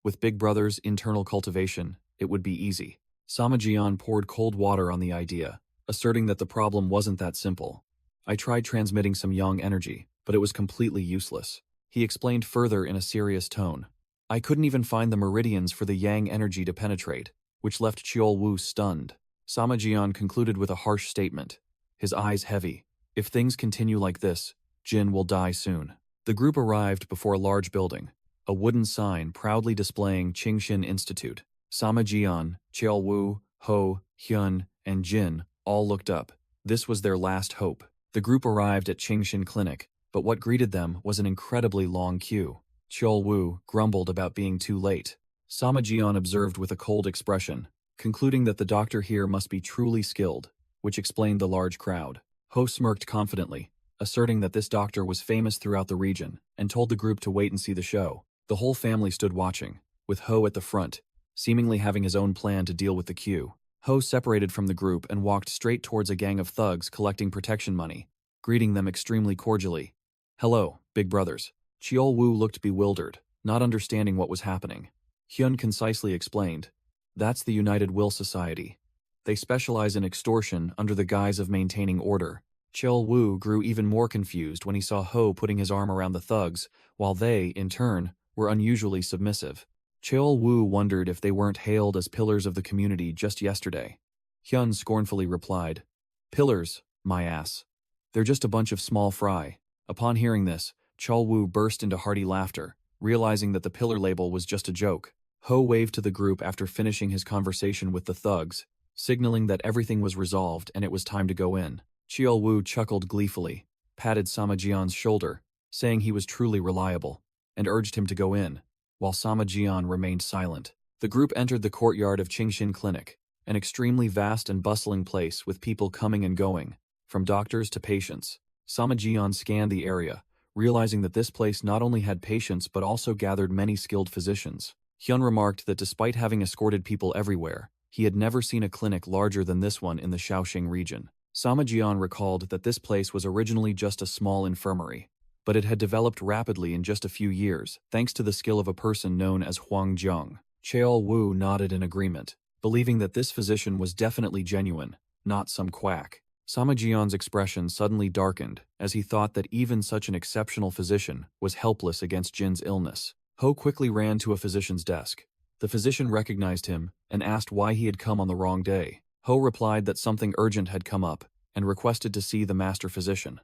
With Big Brother's internal cultivation, it would be easy. Samajian poured cold water on the idea, asserting that the problem wasn't that simple. I tried transmitting some yang energy, but it was completely useless. He explained further in a serious tone. I couldn't even find the meridians for the yang energy to penetrate, which left Cheol Wu stunned. Samajian concluded with a harsh statement, his eyes heavy. If things continue like this, Jin will die soon. The group arrived before a large building, a wooden sign proudly displaying Qingshin Institute. Samajian, Cheol Wu, Ho, Hyun, and Jin all looked up. This was their last hope. The group arrived at Qingshin Clinic, but what greeted them was an incredibly long queue. Cheol Wu grumbled about being too late. Samajian observed with a cold expression, concluding that the doctor here must be truly skilled, which explained the large crowd. Ho smirked confidently, asserting that this doctor was famous throughout the region, and told the group to wait and see the show. The whole family stood watching, with Ho at the front, seemingly having his own plan to deal with the queue. Ho separated from the group and walked straight towards a gang of thugs collecting protection money, greeting them extremely cordially. Hello, big brothers. Cheol Wu looked bewildered, not understanding what was happening. Hyun concisely explained, that's the United Will Society. They specialize in extortion under the guise of maintaining order. Cheol Wu grew even more confused when he saw Ho putting his arm around the thugs, while they, in turn, were unusually submissive. Cheol Wu wondered if they weren't hailed as pillars of the community just yesterday. Hyun scornfully replied, Pillars, my ass. They're just a bunch of small fry. Upon hearing this, Cheol Wu burst into hearty laughter, realizing that the pillar label was just a joke. Ho waved to the group after finishing his conversation with the thugs, signaling that everything was resolved and it was time to go in. Cheol Wu chuckled gleefully, patted Samajian's shoulder, saying he was truly reliable, and urged him to go in, while Samajian remained silent. The group entered the courtyard of Qingshin Clinic, an extremely vast and bustling place with people coming and going, from doctors to patients. Samajian scanned the area, realizing that this place not only had patients but also gathered many skilled physicians. Hyun remarked that despite having escorted people everywhere, he had never seen a clinic larger than this one in the Shaoxing region. Samajian recalled that this place was originally just a small infirmary, but it had developed rapidly in just a few years, thanks to the skill of a person known as Huang Zheng. Cheol Wu nodded in agreement, believing that this physician was definitely genuine, not some quack. Samajian's expression suddenly darkened as he thought that even such an exceptional physician was helpless against Jin's illness. Ho quickly ran to a physician's desk. The physician recognized him and asked why he had come on the wrong day. Ho replied that something urgent had come up and requested to see the master physician.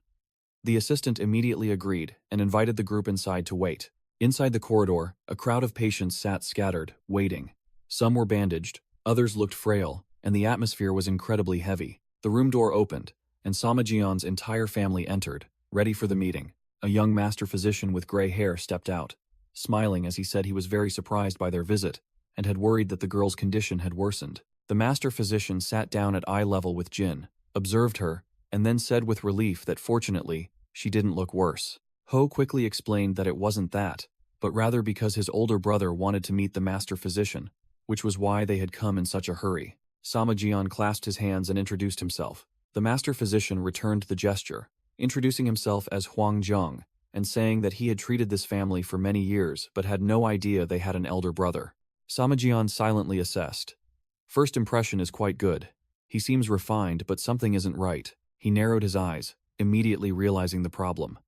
The assistant immediately agreed and invited the group inside to wait. Inside the corridor, a crowd of patients sat scattered, waiting. Some were bandaged, others looked frail, and the atmosphere was incredibly heavy. The room door opened, and Samajian's entire family entered, ready for the meeting. A young master physician with gray hair stepped out, smiling as he said he was very surprised by their visit and had worried that the girl's condition had worsened. The master physician sat down at eye level with Jin, observed her, and then said with relief that fortunately, she didn't look worse. Ho quickly explained that it wasn't that, but rather because his older brother wanted to meet the master physician, which was why they had come in such a hurry. Samajian clasped his hands and introduced himself. The master physician returned the gesture, introducing himself as Huang Zheng, and saying that he had treated this family for many years but had no idea they had an elder brother. Samajian silently assessed. First impression is quite good. He seems refined, but something isn't right. He narrowed his eyes, immediately realizing the problem.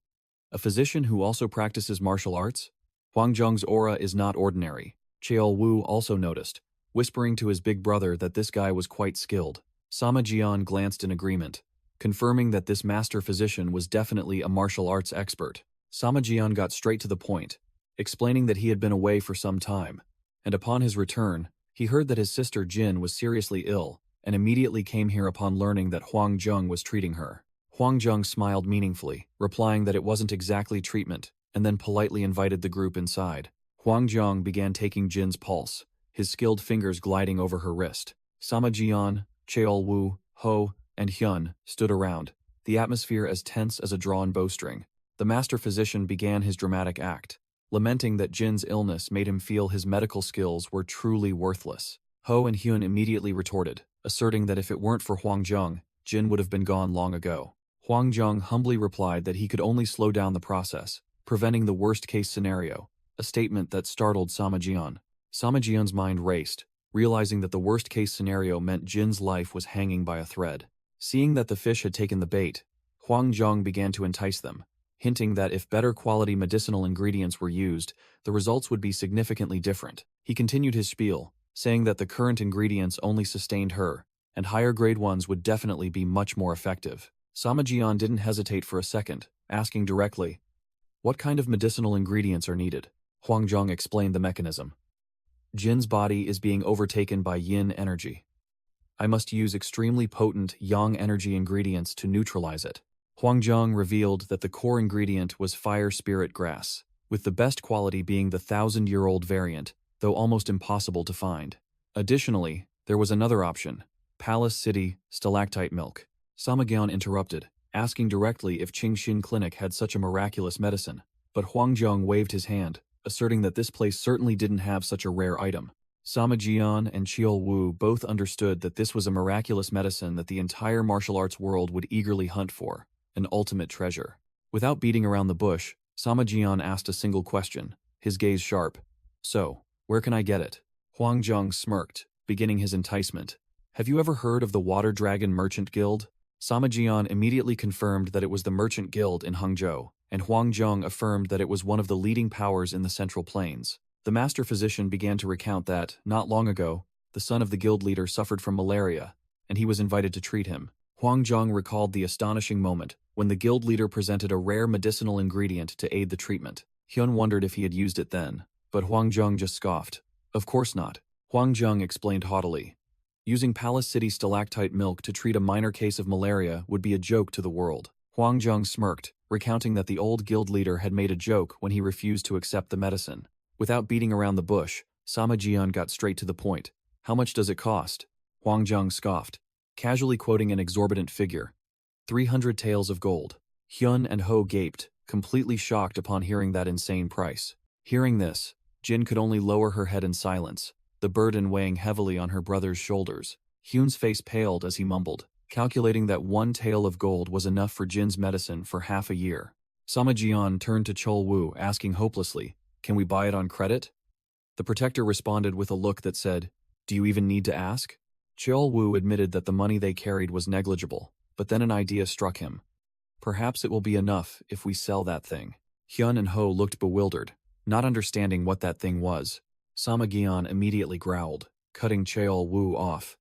A physician who also practices martial arts? Huang Zhong's aura is not ordinary. Cheol Wu also noticed, whispering to his big brother that this guy was quite skilled. Sama Jian glanced in agreement, confirming that this master physician was definitely a martial arts expert. Sama Jian got straight to the point, explaining that he had been away for some time, and upon his return, he heard that his sister Jin was seriously ill, and immediately came here upon learning that Huang Zhong was treating her. Huang Zhong smiled meaningfully, replying that it wasn't exactly treatment, and then politely invited the group inside. Huang Zhong began taking Jin's pulse, his skilled fingers gliding over her wrist. Sama Jian, Cheol Wu, Ho, and Hyun stood around, the atmosphere as tense as a drawn bowstring. The master physician began his dramatic act, lamenting that Jin's illness made him feel his medical skills were truly worthless. Ho and Hyun immediately retorted, asserting that if it weren't for Huang Zhong, Jin would have been gone long ago. Huang Zhong humbly replied that he could only slow down the process, preventing the worst-case scenario, a statement that startled Sama Jian. Sama Jian's mind raced, realizing that the worst-case scenario meant Jin's life was hanging by a thread. Seeing that the fish had taken the bait, Huang Zhong began to entice them, hinting that if better quality medicinal ingredients were used, the results would be significantly different. He continued his spiel, saying that the current ingredients only sustained her, and higher-grade ones would definitely be much more effective. Sama Jian didn't hesitate for a second, asking directly, "What kind of medicinal ingredients are needed?" Huang Zhong explained the mechanism. "Jin's body is being overtaken by yin energy. I must use extremely potent yang energy ingredients to neutralize it." Huang Zhong revealed that the core ingredient was fire spirit grass, with the best quality being the 1,000-year-old variant, though almost impossible to find. Additionally, there was another option, Palace City stalactite milk. Sama Jian interrupted, asking directly if Qingxin Clinic had such a miraculous medicine, but Huang Zhong waved his hand, asserting that this place certainly didn't have such a rare item. Sama Jian and Cheol Wu both understood that this was a miraculous medicine that the entire martial arts world would eagerly hunt for, an ultimate treasure. Without beating around the bush, Sama Jian asked a single question, his gaze sharp. "So, where can I get it?" Huang Zhong smirked, beginning his enticement. "Have you ever heard of the Water Dragon Merchant Guild?" Sama Jian immediately confirmed that it was the Merchant Guild in Hangzhou, and Huang Zhong affirmed that it was one of the leading powers in the Central Plains. The master physician began to recount that, not long ago, the son of the guild leader suffered from malaria, and he was invited to treat him. Huang Zhong recalled the astonishing moment when the guild leader presented a rare medicinal ingredient to aid the treatment. Hyun wondered if he had used it then, but Huang Zhong just scoffed. "Of course not." Huang Zhong explained haughtily. Using Palace City stalactite milk to treat a minor case of malaria would be a joke to the world. Huang Zhong smirked, recounting that the old guild leader had made a joke when he refused to accept the medicine. Without beating around the bush, Sama Jian got straight to the point. "How much does it cost?" Huang Zhong scoffed, casually quoting an exorbitant figure. 300 taels of gold. Hyun and Ho gaped, completely shocked upon hearing that insane price. Hearing this, Jin could only lower her head in silence, the burden weighing heavily on her brother's shoulders. Hyun's face paled as he mumbled, calculating that 1 tael of gold was enough for Jin's medicine for half a year. Sama Jian turned to Cheol Wu, asking hopelessly, "Can we buy it on credit?" The protector responded with a look that said, "Do you even need to ask?" Cheol Wu admitted that the money they carried was negligible, but then an idea struck him. "Perhaps it will be enough if we sell that thing." Hyun and Ho looked bewildered, not understanding what that thing was. Sama Jian immediately growled, cutting Cheol Wu off.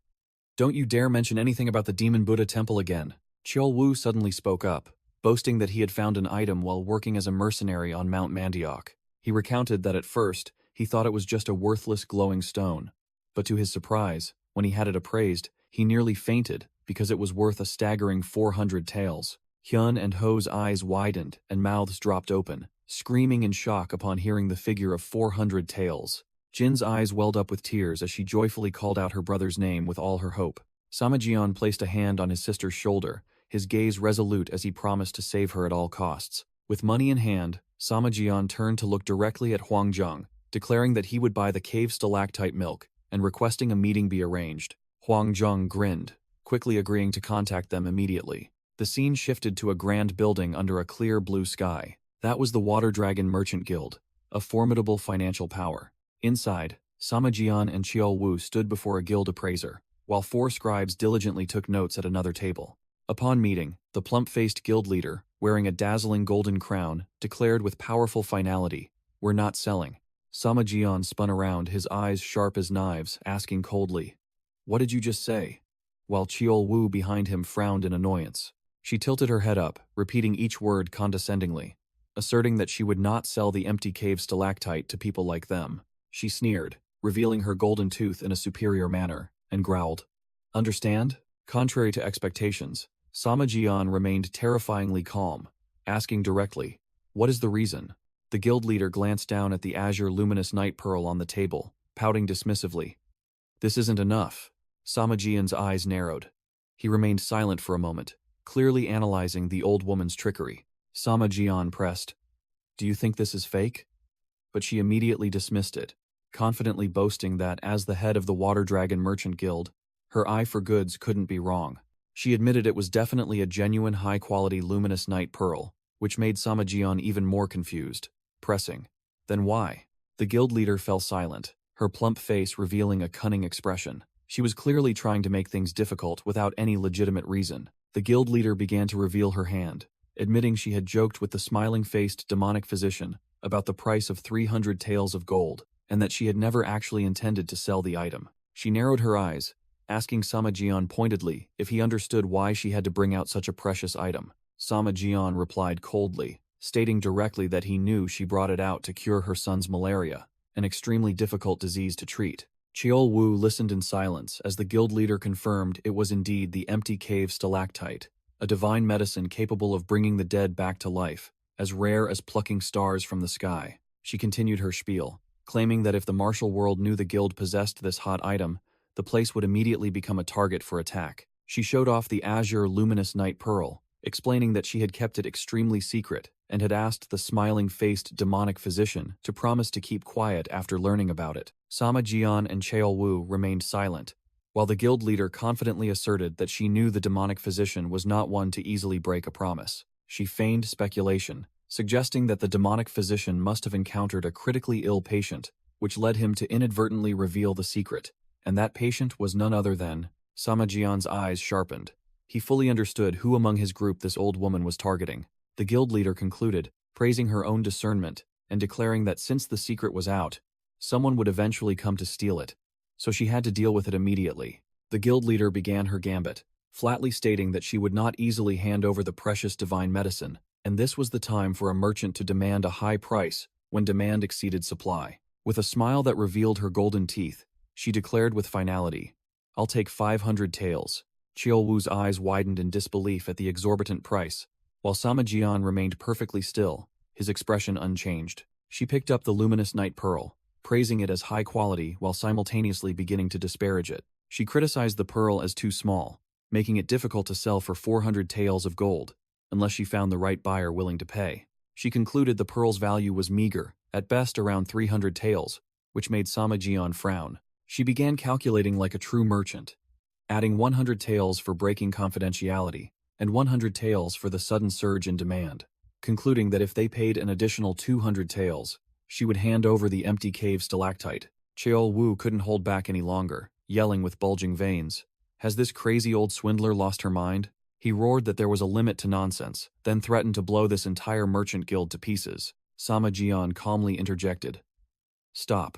"Don't you dare mention anything about the Demon Buddha Temple again." Cheol Wu suddenly spoke up, boasting that he had found an item while working as a mercenary on Mount Mandioc. He recounted that at first, he thought it was just a worthless glowing stone, but to his surprise, when he had it appraised, he nearly fainted because it was worth a staggering 400 taels. Hyun and Ho's eyes widened and mouths dropped open, screaming in shock upon hearing the figure of 400 taels. Jin's eyes welled up with tears as she joyfully called out her brother's name with all her hope. Sama Jian placed a hand on his sister's shoulder, his gaze resolute as he promised to save her at all costs. With money in hand, Sama Jian turned to look directly at Huang Zhong, declaring that he would buy the cave stalactite milk and requesting a meeting be arranged. Huang Zhong grinned, quickly agreeing to contact them immediately. The scene shifted to a grand building under a clear blue sky. That was the Water Dragon Merchant Guild, a formidable financial power. Inside, Sama Jian and Cheol Wu stood before a guild appraiser, while 4 scribes diligently took notes at another table. Upon meeting, the plump-faced guild leader, wearing a dazzling golden crown, declared with powerful finality, "We're not selling." Samajian spun around, his eyes sharp as knives, asking coldly, "What did you just say?" While Cheol Wu behind him frowned in annoyance. She tilted her head up, repeating each word condescendingly, asserting that she would not sell the empty cave stalactite to people like them. She sneered, revealing her golden tooth in a superior manner, and growled, "Understand?" Contrary to expectations, Samajian remained terrifyingly calm, asking directly, "What is the reason?" The guild leader glanced down at the azure luminous night pearl on the table, pouting dismissively. "This isn't enough." Samajian's eyes narrowed. He remained silent for a moment, clearly analyzing the old woman's trickery. Samajian pressed, "Do you think this is fake?" But she immediately dismissed it, confidently boasting that, as the head of the Water Dragon Merchant Guild, her eye for goods couldn't be wrong. She admitted it was definitely a genuine high-quality luminous night pearl, which made Samajian even more confused, pressing, "Then why?" The guild leader fell silent, her plump face revealing a cunning expression. She was clearly trying to make things difficult without any legitimate reason. The guild leader began to reveal her hand, admitting she had joked with the smiling-faced demonic physician about the price of 300 taels of gold, and that she had never actually intended to sell the item. She narrowed her eyes, asking Samajian pointedly if he understood why she had to bring out such a precious item. Samajian replied coldly, stating directly that he knew she brought it out to cure her son's malaria, an extremely difficult disease to treat. Cheol Wu listened in silence as the guild leader confirmed it was indeed the empty cave stalactite, a divine medicine capable of bringing the dead back to life, as rare as plucking stars from the sky. She continued her spiel, claiming that if the martial world knew the guild possessed this hot item, the place would immediately become a target for attack. She showed off the azure luminous night pearl, explaining that she had kept it extremely secret and had asked the smiling-faced demonic physician to promise to keep quiet after learning about it. Samajian and Cheol Wu remained silent, while the guild leader confidently asserted that she knew the demonic physician was not one to easily break a promise. She feigned speculation, suggesting that the demonic physician must have encountered a critically ill patient, which led him to inadvertently reveal the secret, and that patient was none other than— Samajian's eyes sharpened. He fully understood who among his group this old woman was targeting. The guild leader concluded, praising her own discernment and declaring that since the secret was out, someone would eventually come to steal it, so she had to deal with it immediately. The guild leader began her gambit, flatly stating that she would not easily hand over the precious divine medicine, and this was the time for a merchant to demand a high price when demand exceeded supply. With a smile that revealed her golden teeth, she declared with finality, "I'll take 500 taels." Cheol Wu's eyes widened in disbelief at the exorbitant price, while Samajian remained perfectly still, his expression unchanged. She picked up the luminous night pearl, praising it as high quality while simultaneously beginning to disparage it. She criticized the pearl as too small, making it difficult to sell for 400 taels of gold, unless she found the right buyer willing to pay. She concluded the pearl's value was meager, at best around 300 taels, which made Samajian frown. She began calculating like a true merchant, adding 100 taels for breaking confidentiality, and 100 taels for the sudden surge in demand, concluding that if they paid an additional 200 taels, she would hand over the empty cave stalactite. Cheol Wu couldn't hold back any longer, yelling with bulging veins, "Has this crazy old swindler lost her mind?" He roared that there was a limit to nonsense, then threatened to blow this entire merchant guild to pieces. Samajian calmly interjected, "Stop.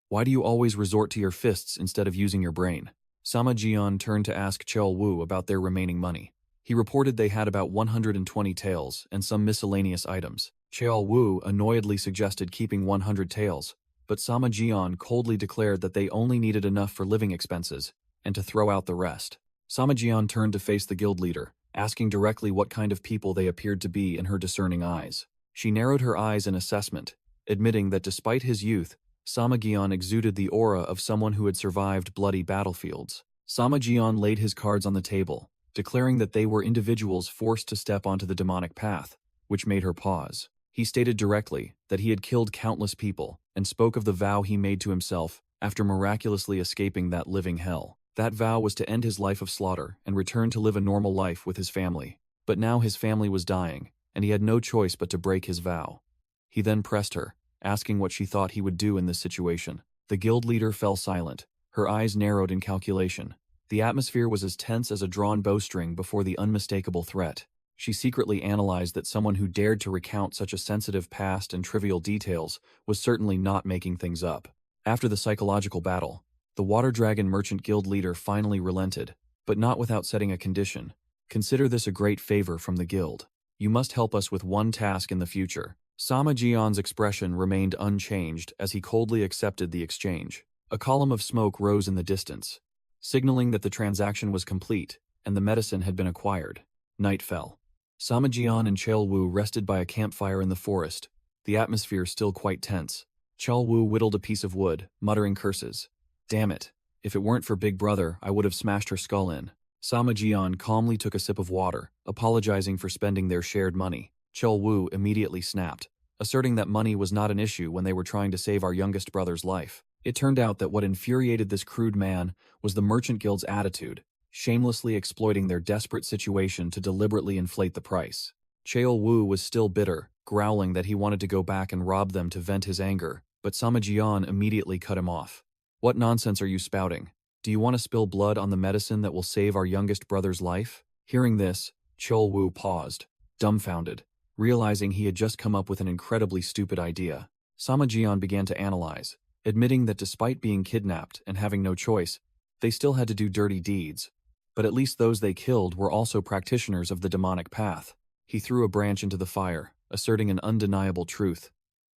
Why do you always resort to your fists instead of using your brain?" Samajian turned to ask Cheol Wu about their remaining money. He reported they had about 120 taels and some miscellaneous items. Cheol Wu annoyedly suggested keeping 100 taels, but Samajian coldly declared that they only needed enough for living expenses and to throw out the rest. Samajian turned to face the guild leader, asking directly what kind of people they appeared to be in her discerning eyes. She narrowed her eyes in assessment, admitting that despite his youth, Samajian exuded the aura of someone who had survived bloody battlefields. Samajian laid his cards on the table, declaring that they were individuals forced to step onto the demonic path, which made her pause. He stated directly that he had killed countless people and spoke of the vow he made to himself after miraculously escaping that living hell. That vow was to end his life of slaughter and return to live a normal life with his family. But now his family was dying, and he had no choice but to break his vow. He then pressed her, asking what she thought he would do in this situation. The guild leader fell silent, her eyes narrowed in calculation, The atmosphere was as tense as a drawn bowstring before the unmistakable threat. She secretly analyzed that someone who dared to recount such a sensitive past and trivial details was certainly not making things up. After the psychological battle, the Water Dragon Merchant Guild leader finally relented, but not without setting a condition. Consider this a great favor from the guild. You must help us with one task in the future. Sama Jian's expression remained unchanged as he coldly accepted the exchange. A column of smoke rose in the distance, signaling that the transaction was complete and the medicine had been acquired. Night fell. Sama Jian and Chao Wu rested by a campfire in the forest, the atmosphere still quite tense. Chao Wu whittled a piece of wood, muttering curses. Damn it. If it weren't for Big Brother, I would have smashed her skull in. Sama Jian calmly took a sip of water, apologizing for spending their shared money. Chao Wu immediately snapped, asserting that money was not an issue when they were trying to save our youngest brother's life. It turned out that what infuriated this crude man was the Merchant Guild's attitude, shamelessly exploiting their desperate situation to deliberately inflate the price. Chao Wu was still bitter, growling that he wanted to go back and rob them to vent his anger, but Sama Jian immediately cut him off. What nonsense are you spouting? Do you want to spill blood on the medicine that will save our youngest brother's life? Hearing this, Chao Wu paused, dumbfounded, realizing he had just come up with an incredibly stupid idea. Sama Jian began to analyze, admitting that despite being kidnapped and having no choice, they still had to do dirty deeds. But at least those they killed were also practitioners of the demonic path. He threw a branch into the fire, asserting an undeniable truth.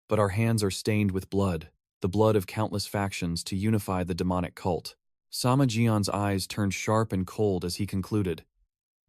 But our hands are stained with blood, the blood of countless factions to unify the demonic cult. Sama Jian's eyes turned sharp and cold as he concluded.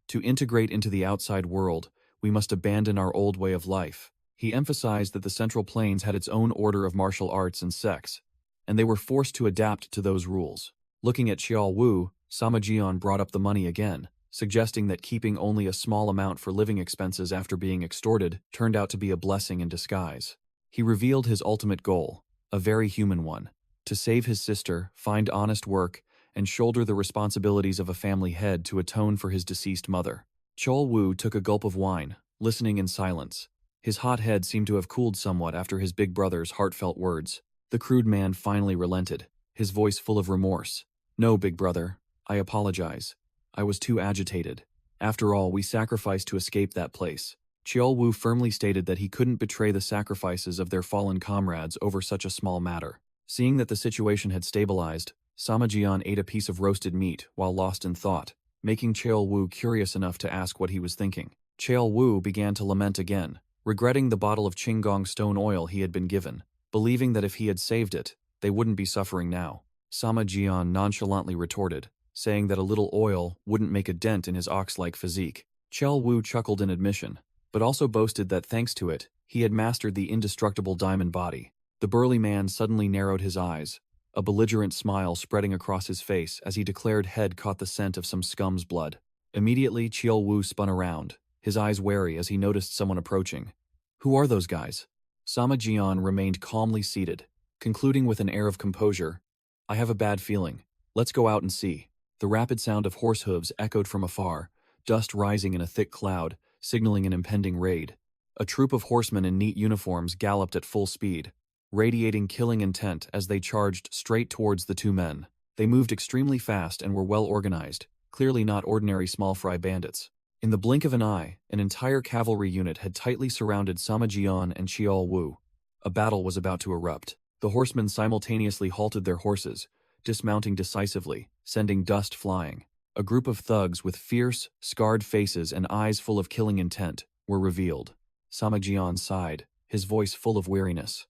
To integrate into the outside world, we must abandon our old way of life. He emphasized that the Central Plains had its own order of martial arts and sects, and they were forced to adapt to those rules. Looking at Chao Wu, Sama Jian brought up the money again, suggesting that keeping only a small amount for living expenses after being extorted turned out to be a blessing in disguise. He revealed his ultimate goal, a very human one: to save his sister, find honest work, and shoulder the responsibilities of a family head to atone for his deceased mother. Chao Wu took a gulp of wine, listening in silence. His hot head seemed to have cooled somewhat after his big brother's heartfelt words. The crude man finally relented, his voice full of remorse. No, big brother, I apologize. I was too agitated. After all, we sacrificed to escape that place. Chao Wu firmly stated that he couldn't betray the sacrifices of their fallen comrades over such a small matter. Seeing that the situation had stabilized, Sama Jian ate a piece of roasted meat while lost in thought, making Chao Wu curious enough to ask what he was thinking. Chao Wu began to lament again, regretting the bottle of Qinggong stone oil he had been given, believing that if he had saved it, they wouldn't be suffering now. Sama Jian nonchalantly retorted, saying that a little oil wouldn't make a dent in his ox-like physique. Chao Wu chuckled in admission, but also boasted that thanks to it, he had mastered the indestructible diamond body. The burly man suddenly narrowed his eyes, a belligerent smile spreading across his face as he declared head caught the scent of some scum's blood. Immediately, Chao Wu spun around, his eyes wary as he noticed someone approaching. Who are those guys? Sama Jian remained calmly seated, concluding with an air of composure, I have a bad feeling. Let's go out and see. The rapid sound of horse hooves echoed from afar, dust rising in a thick cloud, signaling an impending raid. A troop of horsemen in neat uniforms galloped at full speed, radiating killing intent as they charged straight towards the two men. They moved extremely fast and were well organized, clearly not ordinary small fry bandits. In the blink of an eye, an entire cavalry unit had tightly surrounded Sama Jian and Chao Wu. A battle was about to erupt. The horsemen simultaneously halted their horses, dismounting decisively, sending dust flying. A group of thugs with fierce, scarred faces and eyes full of killing intent were revealed. Sama Jian sighed, his voice full of weariness.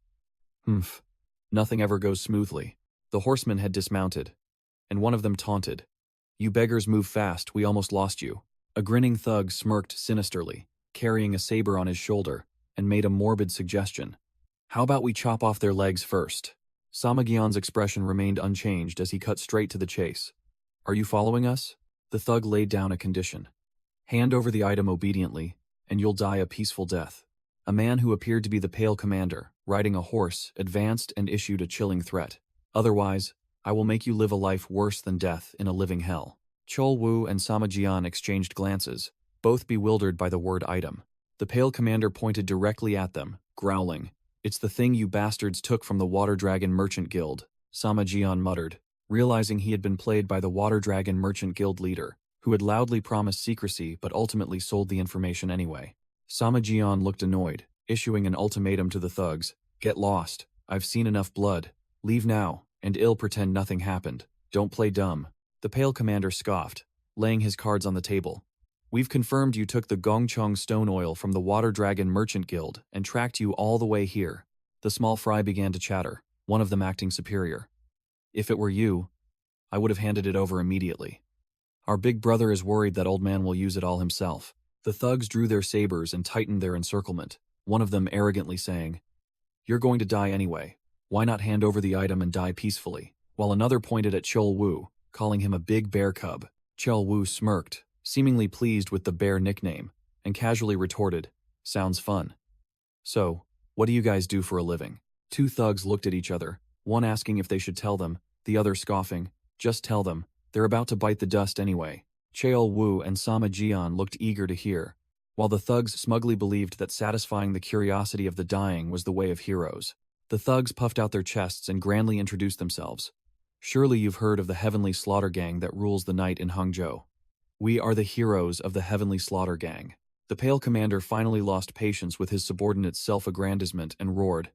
Humph. Nothing ever goes smoothly. The horsemen had dismounted, and one of them taunted. You beggars move fast, we almost lost you. A grinning thug smirked sinisterly, carrying a saber on his shoulder, and made a morbid suggestion. How about we chop off their legs first? Sama Jian's expression remained unchanged as he cut straight to the chase. Are you following us? The thug laid down a condition. Hand over the item obediently, and you'll die a peaceful death. A man who appeared to be the Pale Commander, riding a horse, advanced and issued a chilling threat. Otherwise, I will make you live a life worse than death in a living hell. Chao Wu and Sama Jian exchanged glances, both bewildered by the word item. The Pale Commander pointed directly at them, growling. It's the thing you bastards took from the Water Dragon Merchant Guild, Sama Jian muttered. realizing he had been played by the Water Dragon Merchant Guild leader, who had loudly promised secrecy but ultimately sold the information anyway. Samajian looked annoyed, issuing an ultimatum to the thugs. Get lost. I've seen enough blood. Leave now, and ill pretend nothing happened. Don't play dumb. The Pale Commander scoffed, laying his cards on the table. We've confirmed you took the Gongchong stone oil from the Water Dragon Merchant Guild and tracked you all the way here. The small fry began to chatter, one of them acting superior. If it were you, I would have handed it over immediately. Our big brother is worried that old man will use it all himself. The thugs drew their sabers and tightened their encirclement, one of them arrogantly saying, You're going to die anyway. Why not hand over the item and die peacefully? While another pointed at Chol Wu, calling him a big bear cub. Chol Wu smirked, seemingly pleased with the bear nickname, and casually retorted, Sounds fun. So, what do you guys do for a living? Two thugs looked at each other, one asking if they should tell them, the other scoffing, Just tell them, they're about to bite the dust anyway. Cheol Wu and Sama Jian looked eager to hear, while the thugs smugly believed that satisfying the curiosity of the dying was the way of heroes. The thugs puffed out their chests and grandly introduced themselves. Surely you've heard of the Heavenly Slaughter Gang that rules the night in Hangzhou. We are the heroes of the Heavenly Slaughter Gang. The Pale Commander finally lost patience with his subordinate's self-aggrandizement and roared,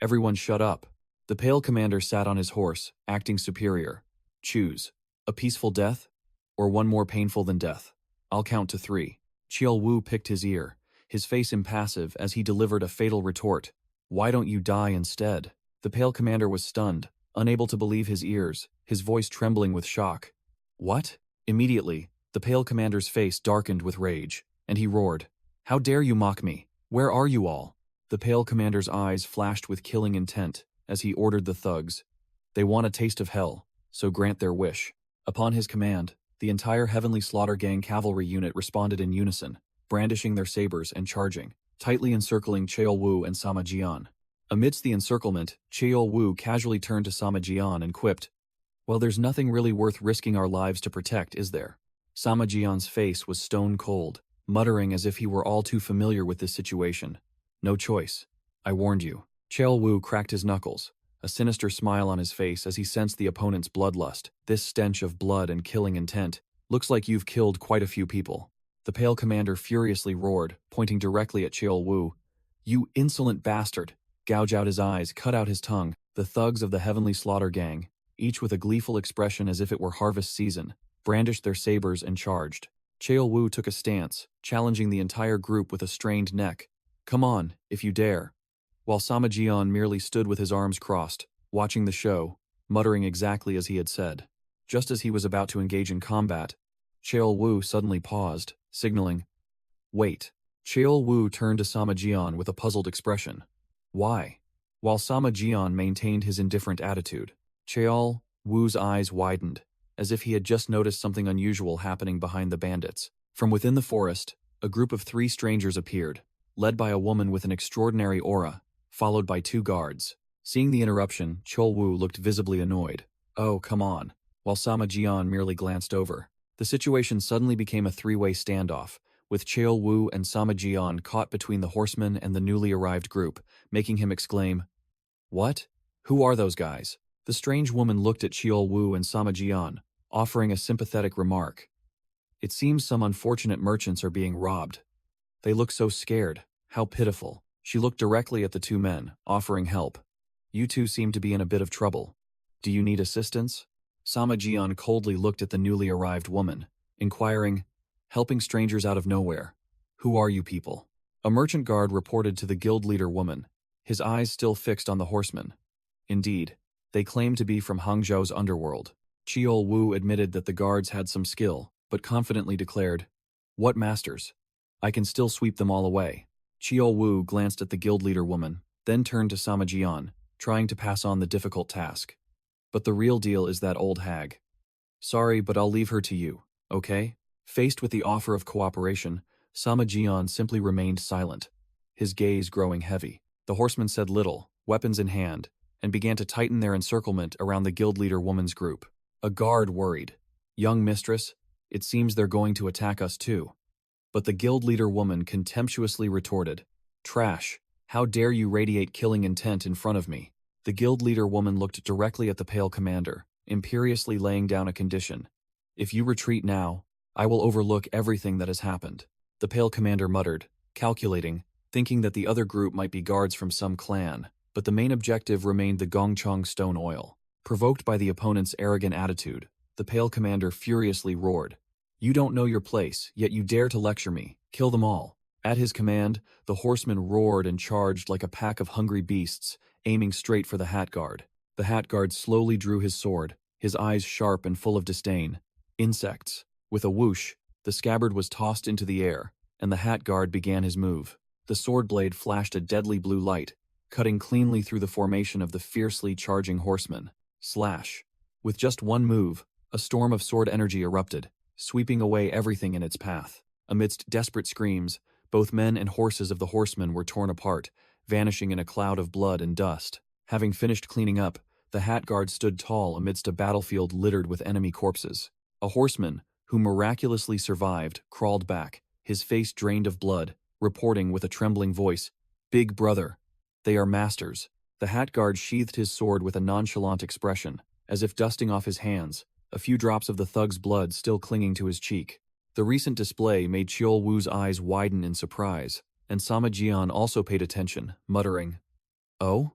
Everyone shut up. The Pale Commander sat on his horse, acting superior. Choose. A peaceful death? Or one more painful than death? I'll count to 3. Cheol Wu picked his ear, his face impassive as he delivered a fatal retort. Why don't you die instead? The Pale Commander was stunned, unable to believe his ears, his voice trembling with shock. What? Immediately, the Pale Commander's face darkened with rage, and he roared, How dare you mock me? Where are you all? The Pale Commander's eyes flashed with killing intent as he ordered the thugs. They want a taste of hell, so grant their wish. Upon his command, the entire Heavenly Slaughter Gang cavalry unit responded in unison, brandishing their sabers and charging, tightly encircling Cheol Wu and Sama Jian. Amidst the encirclement, Cheol Wu casually turned to Sama Jian and quipped, Well, there's nothing really worth risking our lives to protect, is there? Sama Jian's face was stone cold, muttering as if he were all too familiar with this situation. No choice. I warned you. Cheol Wu cracked his knuckles, a sinister smile on his face as he sensed the opponent's bloodlust. This stench of blood and killing intent. Looks like you've killed quite a few people. The Pale Commander furiously roared, pointing directly at Cheol Wu. You insolent bastard! Gouge out his eyes, cut out his tongue. The thugs of the Heavenly Slaughter Gang, each with a gleeful expression as if it were harvest season, brandished their sabers and charged. Cheol Wu took a stance, challenging the entire group with a strained neck. Come on, if you dare. While Sama Jian merely stood with his arms crossed, watching the show, muttering exactly as he had said. Just as he was about to engage in combat, Cheol Wu suddenly paused, signaling, Wait. Cheol Wu turned to Sama Jian with a puzzled expression. Why? While Sama Jian maintained his indifferent attitude, Cheol Wu's eyes widened, as if he had just noticed something unusual happening behind the bandits. From within the forest, a group of 3 strangers appeared, led by a woman with an extraordinary aura, followed by 2 guards. Seeing the interruption, Cheol Wu looked visibly annoyed. Oh, come on. While Sama Jian merely glanced over. The situation suddenly became a 3-way standoff, with Cheol Wu and Sama Jian caught between the horsemen and the newly arrived group, making him exclaim, What? Who are those guys? The strange woman looked at Cheol Wu and Sama Jian, offering a sympathetic remark. It seems some unfortunate merchants are being robbed. They look so scared. How pitiful. She looked directly at the 2 men, offering help. You 2 seem to be in a bit of trouble. Do you need assistance? Sama Jian coldly looked at the newly arrived woman, inquiring, Helping strangers out of nowhere. Who are you people? A merchant guard reported to the guild leader woman, his eyes still fixed on the horsemen. Indeed, they claimed to be from Hangzhou's underworld. Cheol Wu admitted that the guards had some skill, but confidently declared, What masters? I can still sweep them all away. Cheol Wu glanced at the guild leader woman, then turned to Sama Jian, trying to pass on the difficult task. But the real deal is that old hag. Sorry, but I'll leave her to you, okay? Faced with the offer of cooperation, Sama Jian simply remained silent, his gaze growing heavy. The horsemen said little, weapons in hand, and began to tighten their encirclement around the guild leader woman's group. A guard worried. Young mistress, it seems they're going to attack us too. But the guild leader woman contemptuously retorted, Trash, how dare you radiate killing intent in front of me? The guild leader woman looked directly at the Pale Commander, imperiously laying down a condition. If you retreat now, I will overlook everything that has happened. The pale commander muttered, calculating, thinking that the other group might be guards from some clan, but the main objective remained the Gongchang stone oil. Provoked by the opponent's arrogant attitude, the pale commander furiously roared, "You don't know your place, yet you dare to lecture me. Kill them all." At his command, the horsemen roared and charged like a pack of hungry beasts, aiming straight for the hat guard. The hat guard slowly drew his sword, his eyes sharp and full of disdain. Insects. With a whoosh, the scabbard was tossed into the air, and the hat guard began his move. The sword blade flashed a deadly blue light, cutting cleanly through the formation of the fiercely charging horsemen. Slash. With just one move, a storm of sword energy erupted, sweeping away everything in its path. Amidst desperate screams, both men and horses of the horsemen were torn apart, vanishing in a cloud of blood and dust. Having finished cleaning up, the hat guard stood tall amidst a battlefield littered with enemy corpses. A horseman, who miraculously survived, crawled back, his face drained of blood, reporting with a trembling voice, "Big brother, they are masters." The hat guard sheathed his sword with a nonchalant expression, as if dusting off his hands, a few drops of the thug's blood still clinging to his cheek. The recent display made Chiol Wu's eyes widen in surprise, and Sama Jian also paid attention, muttering, "Oh?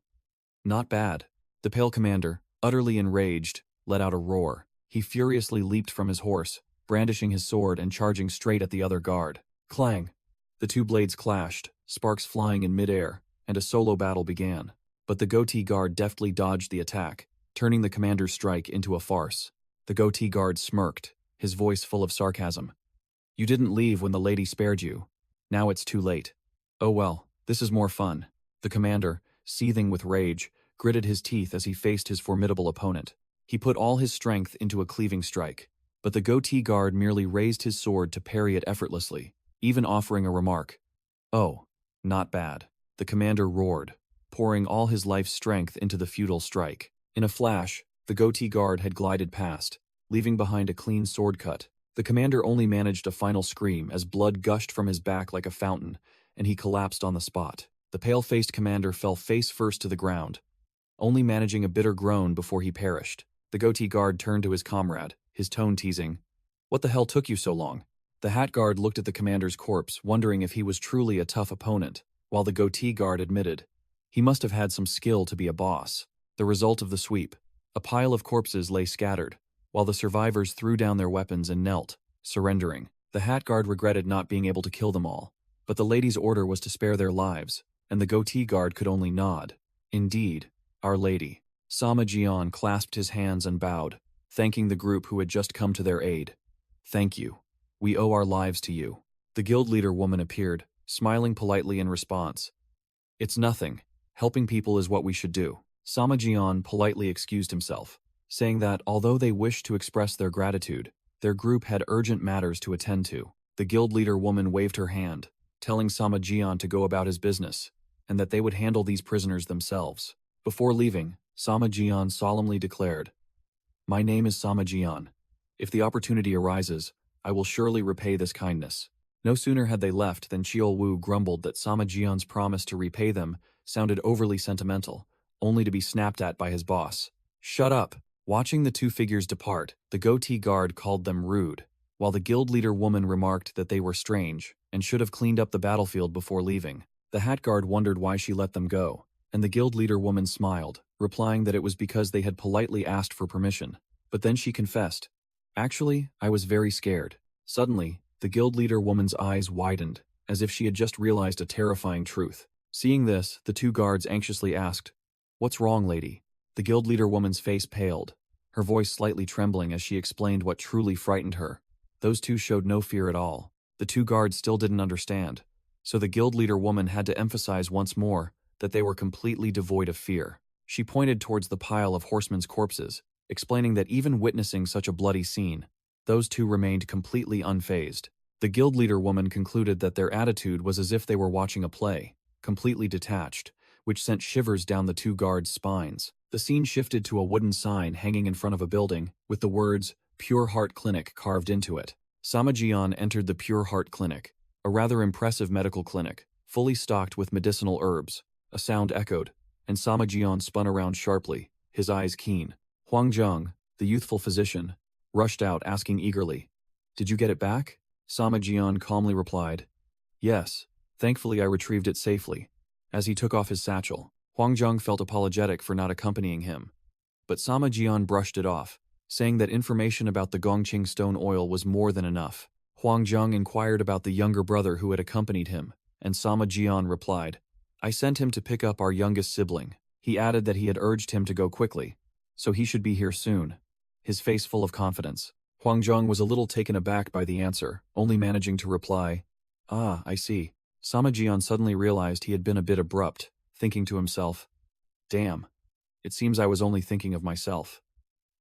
Not bad." The pale commander, utterly enraged, let out a roar. He furiously leaped from his horse, brandishing his sword and charging straight at the other guard. Clang! The two blades clashed, sparks flying in midair, and a solo battle began. But the goatee guard deftly dodged the attack, turning the commander's strike into a farce. The goatee guard smirked, his voice full of sarcasm. "You didn't leave when the lady spared you. Now it's too late. Oh well, this is more fun." The commander, seething with rage, gritted his teeth as he faced his formidable opponent. He put all his strength into a cleaving strike, but the goatee guard merely raised his sword to parry it effortlessly, even offering a remark. "Oh, not bad." The commander roared, pouring all his life's strength into the futile strike. In a flash, the goatee guard had glided past, leaving behind a clean sword cut. The commander only managed a final scream as blood gushed from his back like a fountain, and he collapsed on the spot. The pale-faced commander fell face first to the ground, only managing a bitter groan before he perished. The goatee guard turned to his comrade, his tone teasing, "What the hell took you so long?" The hat guard looked at the commander's corpse, wondering if he was truly a tough opponent, while the goatee guard admitted, he must have had some skill to be a boss. The result of the sweep: a pile of corpses lay scattered, while the survivors threw down their weapons and knelt, surrendering. The hat guard regretted not being able to kill them all, but the lady's order was to spare their lives, and the goatee guard could only nod. "Indeed, Our Lady." Sama Jian clasped his hands and bowed, thanking the group who had just come to their aid. "Thank you. We owe our lives to you." The guild leader woman appeared, smiling politely in response. "It's nothing. Helping people is what we should do." Sama Jian politely excused himself, saying that although they wished to express their gratitude, their group had urgent matters to attend to. The guild leader woman waved her hand, telling Sama Jian to go about his business, and that they would handle these prisoners themselves. Before leaving, Sama Jian solemnly declared, "My name is Sama Jian. If the opportunity arises, I will surely repay this kindness." No sooner had they left than Chiol Wu grumbled that Sama Jian's promise to repay them sounded overly sentimental, only to be snapped at by his boss. "Shut up." Watching the two figures depart, the goatee guard called them rude, while the guild leader woman remarked that they were strange and should have cleaned up the battlefield before leaving. The hat guard wondered why she let them go, and the guild leader woman smiled, replying that it was because they had politely asked for permission. But then she confessed, "Actually, I was very scared." Suddenly, the guild leader woman's eyes widened, as if she had just realized a terrifying truth. Seeing this, the two guards anxiously asked, "What's wrong, lady?" The guild leader woman's face paled, her voice slightly trembling as she explained what truly frightened her. Those two showed no fear at all. The two guards still didn't understand, so the guild leader woman had to emphasize once more that they were completely devoid of fear. She pointed towards the pile of horsemen's corpses, explaining that even witnessing such a bloody scene, those two remained completely unfazed. The guild leader woman concluded that their attitude was as if they were watching a play, completely detached, which sent shivers down the two guards' spines. The scene shifted to a wooden sign hanging in front of a building, with the words, "Pure Heart Clinic" carved into it. Sama Jian entered the Pure Heart Clinic, a rather impressive medical clinic, fully stocked with medicinal herbs. A sound echoed, and Sama Jian spun around sharply, his eyes keen. Huang Zheng, The youthful physician rushed out, asking eagerly, "Did you get it back?" Sama Jian calmly replied, "Yes, thankfully I retrieved it safely." As he took off his satchel, Huang Zhang felt apologetic for not accompanying him. But Sama Jian brushed it off, saying that information about the Gongqing stone oil was more than enough. Huang Zhang inquired about the younger brother who had accompanied him, and Sama Jian replied, "I sent him to pick up our youngest sibling." He added that he had urged him to go quickly, so he should be here soon, his face full of confidence. Huang Zhang was a little taken aback by the answer, only managing to reply, "Ah, I see." Sama Jian suddenly realized he had been a bit abrupt, thinking to himself, "Damn, it seems I was only thinking of myself.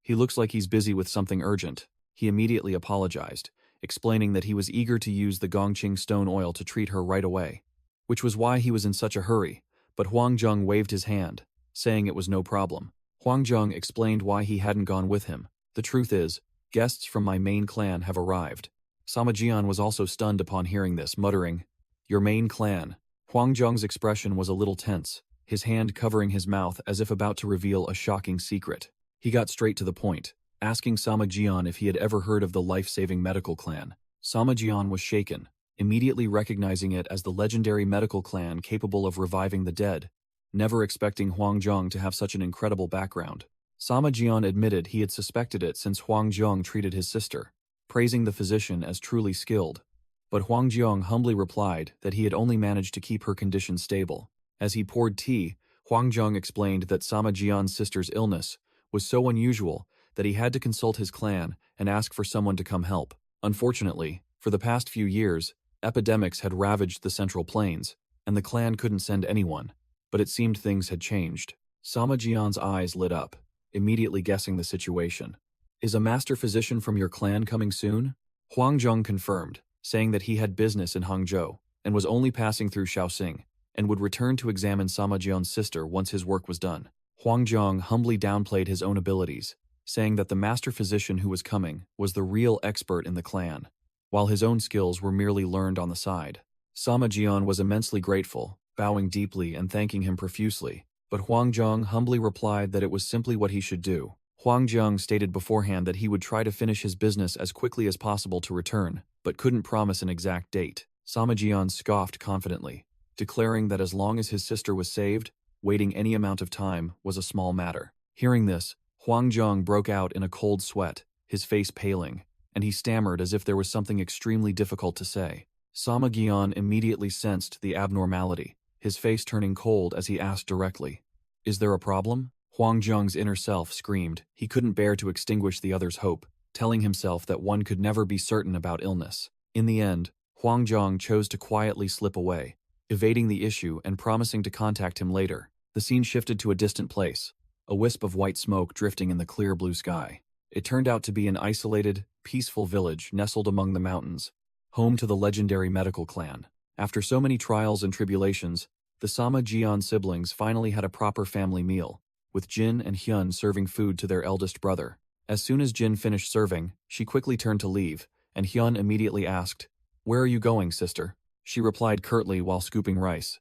He looks like he's busy with something urgent." He immediately apologized, explaining that he was eager to use the Gongqing stone oil to treat her right away, which was why he was in such a hurry, but Huang Zhang waved his hand, saying it was no problem. Huang Zhang explained why he hadn't gone with him. "The truth is, guests from my main clan have arrived." Sama Jian was also stunned upon hearing this, muttering, "Your main clan." Huang Zhang's expression was a little tense, his hand covering his mouth as if about to reveal a shocking secret. He got straight to the point, asking Sama Jian if he had ever heard of the life-saving medical clan. Sama Jian was shaken, immediately recognizing it as the legendary medical clan capable of reviving the dead, never expecting Huang Zhang to have such an incredible background. Sama Jian admitted he had suspected it since Huang Zhang treated his sister, praising the physician as truly skilled. But Huang Zhang humbly replied that he had only managed to keep her condition stable. As he poured tea, Huang Zhang explained that Sama Jian's sister's illness was so unusual that he had to consult his clan and ask for someone to come help. Unfortunately, for the past few years, epidemics had ravaged the Central Plains, and the clan couldn't send anyone. But it seemed things had changed. Sama Jian's eyes lit up, immediately guessing the situation. "Is a master physician from your clan coming soon?" Huang Zhang confirmed, saying that he had business in Hangzhou and was only passing through Shaoxing and would return to examine Sama Jian's sister once his work was done. Huang Zhang humbly downplayed his own abilities, saying that the master physician who was coming was the real expert in the clan, while his own skills were merely learned on the side. Sama Jian was immensely grateful, bowing deeply and thanking him profusely, but Huang Zhang humbly replied that it was simply what he should do. Huang Zhang stated beforehand that he would try to finish his business as quickly as possible to return, but couldn't promise an exact date. Sama Jian scoffed confidently, declaring that as long as his sister was saved, waiting any amount of time was a small matter. Hearing this, Huang Zhang broke out in a cold sweat, his face paling, and he stammered as if there was something extremely difficult to say. Sama Jian immediately sensed the abnormality, his face turning cold as he asked directly, "Is there a problem?" Huang Zhang's inner self screamed. He couldn't bear to extinguish the other's hope, telling himself that one could never be certain about illness. In the end, Huang Zhang chose to quietly slip away, evading the issue and promising to contact him later. The scene shifted to a distant place, a wisp of white smoke drifting in the clear blue sky. It turned out to be an isolated, peaceful village nestled among the mountains, home to the legendary medical clan. After so many trials and tribulations, the Sama Jian siblings finally had a proper family meal, with Jin and Hyun serving food to their eldest brother. As soon as Jin finished serving, she quickly turned to leave, and Hyun immediately asked, "Where are you going, sister?" She replied curtly while scooping rice,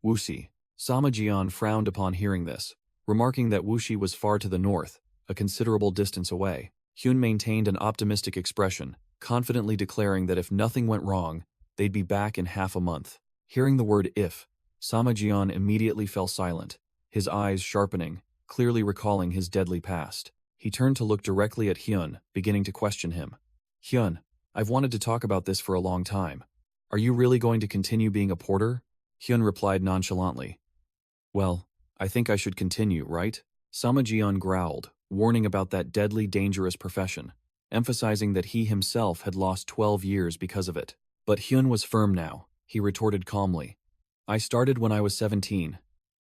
"Wuxi." Sama Jian frowned upon hearing this, remarking that Wuxi was far to the north, a considerable distance away. Hyun maintained an optimistic expression, confidently declaring that if nothing went wrong, they'd be back in half a month. Hearing the word "if," Sama Jian immediately fell silent, his eyes sharpening, clearly recalling his deadly past. He turned to look directly at Hyun, beginning to question him. "Hyun, I've wanted to talk about this for a long time. Are you really going to continue being a porter?" Hyun replied nonchalantly, "Well, I think I should continue, right?" Sama Jian growled, warning about that deadly, dangerous profession, emphasizing that he himself had lost 12 years because of it. But Hyun was firm now. He retorted calmly, "I started when I was 17.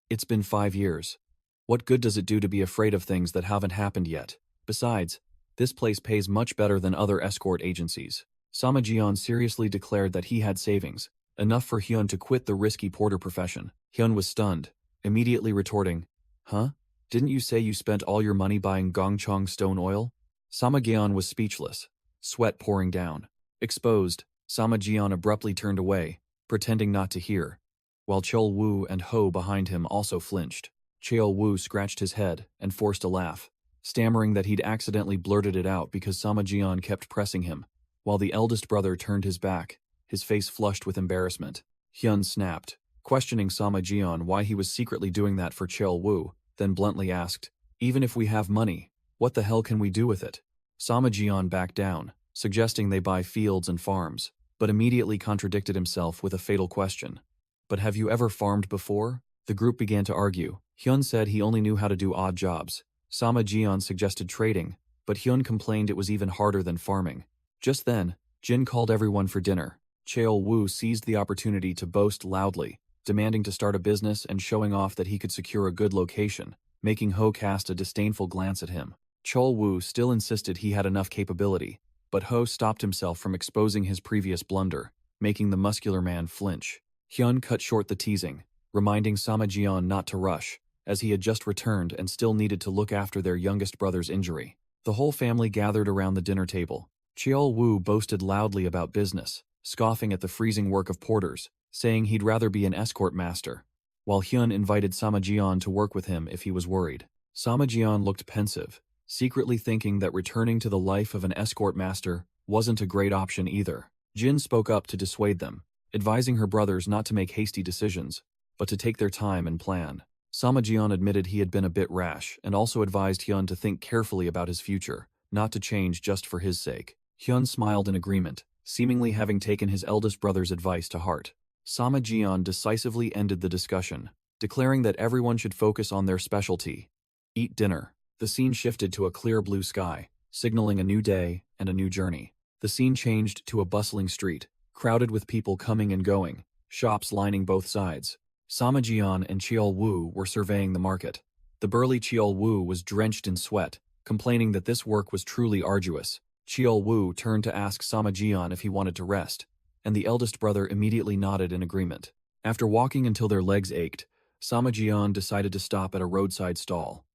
It's been 5 years. What good does it do to be afraid of things that haven't happened yet? Besides, this place pays much better than other escort agencies." Sama Jian seriously declared that he had savings, enough for Hyun to quit the risky porter profession. Hyun was stunned, immediately retorting, "Huh? Didn't you say you spent all your money buying Gongchang stone oil?" Sama Jian was speechless, sweat pouring down. Exposed, Sama Jian abruptly turned away, pretending not to hear, while Chol Wu and Ho behind him also flinched. Chol Wu scratched his head and forced a laugh. stammering that he'd accidentally blurted it out because Samajian kept pressing him, while the eldest brother turned his back, his face flushed with embarrassment. Hyun snapped, questioning Samajian why he was secretly doing that for Cheol-woo, then bluntly asked, "Even if we have money, what the hell can we do with it?" Samajian backed down, suggesting they buy fields and farms, but immediately contradicted himself with a fatal question. "But have you ever farmed before?" The group began to argue. Hyun said he only knew how to do odd jobs. Samajian suggested trading, but Hyun complained it was even harder than farming. Just then, Jin called everyone for dinner. Cheol-woo seized the opportunity to boast loudly, demanding to start a business and showing off that he could secure a good location, making Ho cast a disdainful glance at him. Cheol-woo still insisted he had enough capability, but Ho stopped himself from exposing his previous blunder, making the muscular man flinch. Hyun cut short the teasing, reminding Samajian not to rush, as he had just returned and still needed to look after their youngest brother's injury. The whole family gathered around the dinner table. Cheol-woo boasted loudly about business, scoffing at the freezing work of porters, saying he'd rather be an escort master, while Hyun invited Samajian to work with him if he was worried. Samajian looked pensive, secretly thinking that returning to the life of an escort master wasn't a great option either. Jin spoke up to dissuade them, advising her brothers not to make hasty decisions, but to take their time and plan. Samajian admitted he had been a bit rash and also advised Hyun to think carefully about his future, not to change just for his sake. Hyun smiled in agreement, seemingly having taken his eldest brother's advice to heart. Samajian decisively ended the discussion, declaring that everyone should focus on their specialty: eat dinner. The scene shifted to a clear blue sky, signaling a new day and a new journey. The scene changed to a bustling street, crowded with people coming and going, shops lining both sides. Samajian and Cheol-woo were surveying the market. The burly Cheol-woo was drenched in sweat, complaining that this work was truly arduous. Cheol-woo turned to ask Samajian if he wanted to rest, and the eldest brother immediately nodded in agreement. After walking until their legs ached, Samajian decided to stop at a roadside stall.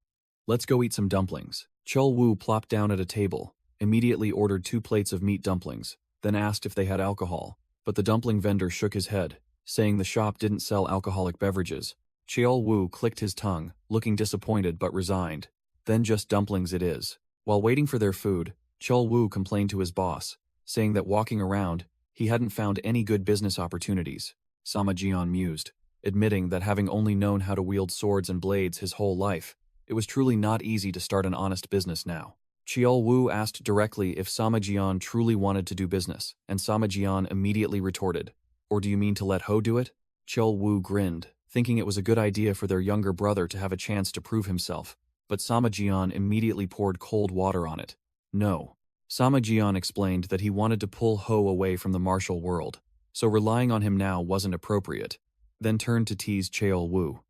"Let's go eat some dumplings." Cheol-woo plopped down at a table, immediately ordered 2 plates of meat dumplings, then asked if they had alcohol, but the dumpling vendor shook his head, saying the shop didn't sell alcoholic beverages. Cheol-woo clicked his tongue, looking disappointed but resigned. "Then just dumplings it is." While waiting for their food, Cheol-woo complained to his boss, saying that walking around, he hadn't found any good business opportunities. Samajian mused, admitting that having only known how to wield swords and blades his whole life, it was truly not easy to start an honest business now. Cheol-woo asked directly if Samajian truly wanted to do business, and Samajian immediately retorted, "Or do you mean to let Ho do it?" Cheol-woo grinned, thinking it was a good idea for their younger brother to have a chance to prove himself, but Samajian immediately poured cold water on it. "No." Samajian explained that he wanted to pull Ho away from the martial world, so relying on him now wasn't appropriate, then turned to tease Cheol-woo.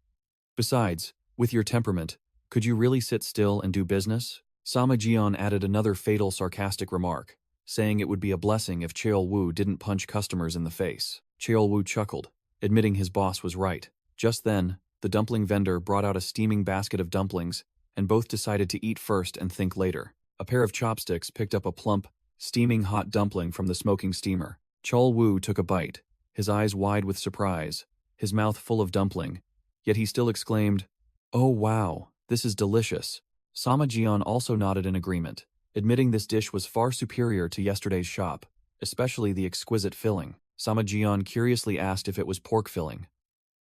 "Besides, with your temperament, could you really sit still and do business?" Samajian added another fatal sarcastic remark, saying it would be a blessing if Cheol-woo didn't punch customers in the face. Cheol-woo chuckled, admitting his boss was right. Just then, the dumpling vendor brought out a steaming basket of dumplings, and both decided to eat first and think later. A pair of chopsticks picked up a plump, steaming hot dumpling from the smoking steamer. Cheol-woo took a bite, his eyes wide with surprise, his mouth full of dumpling, yet he still exclaimed, "Oh wow, this is delicious." Samajian also nodded in agreement, admitting this dish was far superior to yesterday's shop, especially the exquisite filling. Samajian curiously asked if it was pork filling,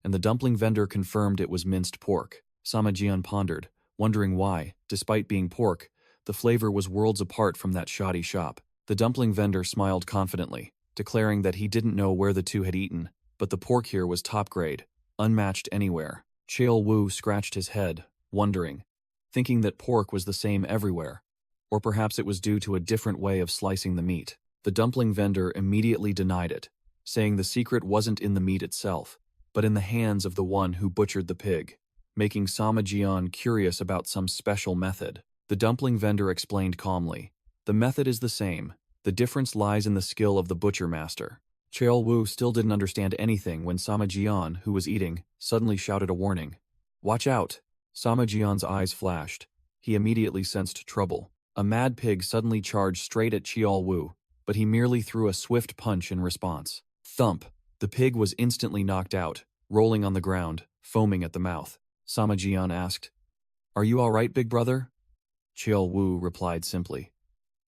and the dumpling vendor confirmed it was minced pork. Samajian pondered, wondering why, despite being pork, the flavor was worlds apart from that shoddy shop. The dumpling vendor smiled confidently, declaring that he didn't know where the two had eaten, but the pork here was top grade, unmatched anywhere. Cheol-woo scratched his head, wondering, thinking that pork was the same everywhere, or perhaps it was due to a different way of slicing the meat. The dumpling vendor immediately denied it, saying the secret wasn't in the meat itself, but in the hands of the one who butchered the pig, making Samajian curious about some special method. The dumpling vendor explained calmly, "The method is the same, the difference lies in the skill of the butcher master." Cheol-woo still didn't understand anything when Samajian, who was eating, suddenly shouted a warning. "Watch out!" Samajian's eyes flashed. He immediately sensed trouble. A mad pig suddenly charged straight at Cheol-woo, but he merely threw a swift punch in response. Thump! The pig was instantly knocked out, rolling on the ground, foaming at the mouth. Samajian asked, "Are you all right, big brother?" Cheol Wu replied simply.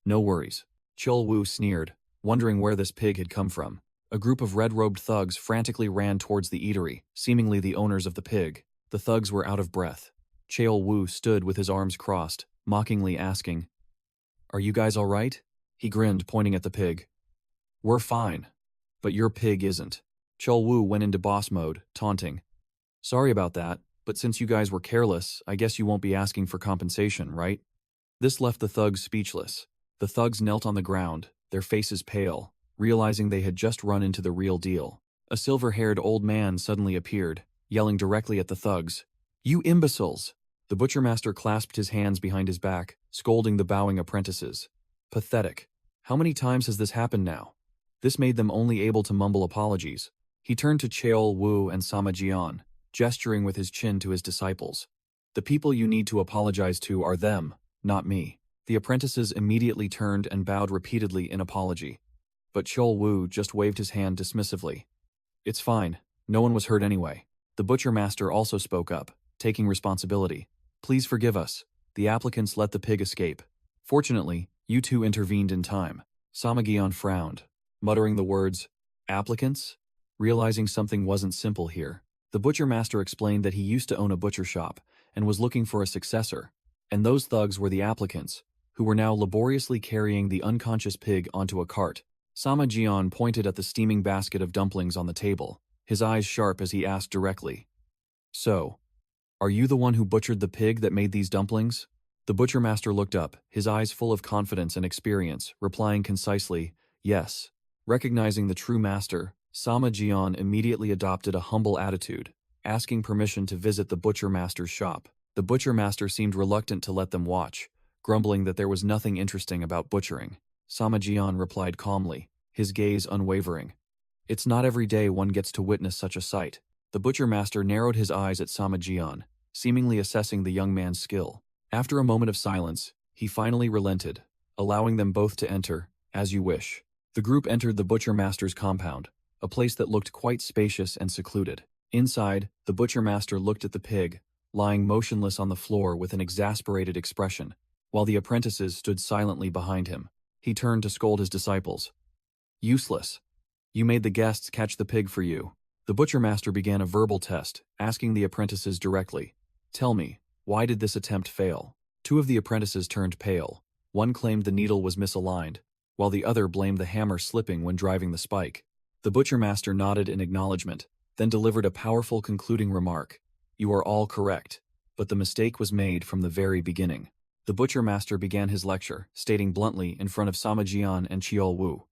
No worries. Cheol Wu sneered, wondering where this pig had come from. A group of red-robed thugs frantically ran towards the eatery, seemingly the owners of the pig. The thugs were out of breath. Cheol Wu stood with his arms crossed, mockingly asking, Are you guys all right? He grinned, pointing at the pig. We're fine. But your pig isn't. Cheol Wu went into boss mode, taunting. Sorry about that, but since you guys were careless, I guess you won't be asking for compensation, right? This left the thugs speechless. The thugs knelt on the ground, their faces pale, realizing they had just run into the real deal. A silver-haired old man suddenly appeared, yelling directly at the thugs. You imbeciles! The butchermaster clasped his hands behind his back, scolding the bowing apprentices. Pathetic. How many times has this happened now? This made them only able to mumble apologies. He turned to Cheol Wu and Sama Jian, gesturing with his chin to his disciples. The people you need to apologize to are them, not me. The apprentices immediately turned and bowed repeatedly in apology. But Cheol Wu just waved his hand dismissively. It's fine. No one was hurt anyway. The butchermaster also spoke up, taking responsibility. Please forgive us. The applicants let the pig escape. Fortunately, you two intervened in time. Sama Jian frowned, muttering the words, applicants? Realizing something wasn't simple here. The butchermaster explained that he used to own a butcher shop and was looking for a successor, and those thugs were the applicants, who were now laboriously carrying the unconscious pig onto a cart. Sama Jian pointed at the steaming basket of dumplings on the table, his eyes sharp as he asked directly. So, are you the one who butchered the pig that made these dumplings? The butchermaster looked up, his eyes full of confidence and experience, replying concisely, yes. Recognizing the true master, Sama Jian immediately adopted a humble attitude, asking permission to visit the butchermaster's shop. The butchermaster seemed reluctant to let them watch, grumbling that there was nothing interesting about butchering. Sama Jian replied calmly, his gaze unwavering. It's not every day one gets to witness such a sight. The butchermaster narrowed his eyes at Sama Jian, seemingly assessing the young man's skill. After a moment of silence, he finally relented, allowing them both to enter, as you wish. The group entered the butchermaster's compound, a place that looked quite spacious and secluded. Inside, the butchermaster looked at the pig, lying motionless on the floor with an exasperated expression, while the apprentices stood silently behind him. He turned to scold his disciples. Useless. You made the guests catch the pig for you. The butchermaster began a verbal test, asking the apprentices directly, Tell me, why did this attempt fail? Two of the apprentices turned pale. One claimed the needle was misaligned, while the other blamed the hammer slipping when driving the spike. The butchermaster nodded in acknowledgement, then delivered a powerful concluding remark. You are all correct, but the mistake was made from the very beginning. The butchermaster began his lecture, stating bluntly in front of Sama Jian and Cheol Wu.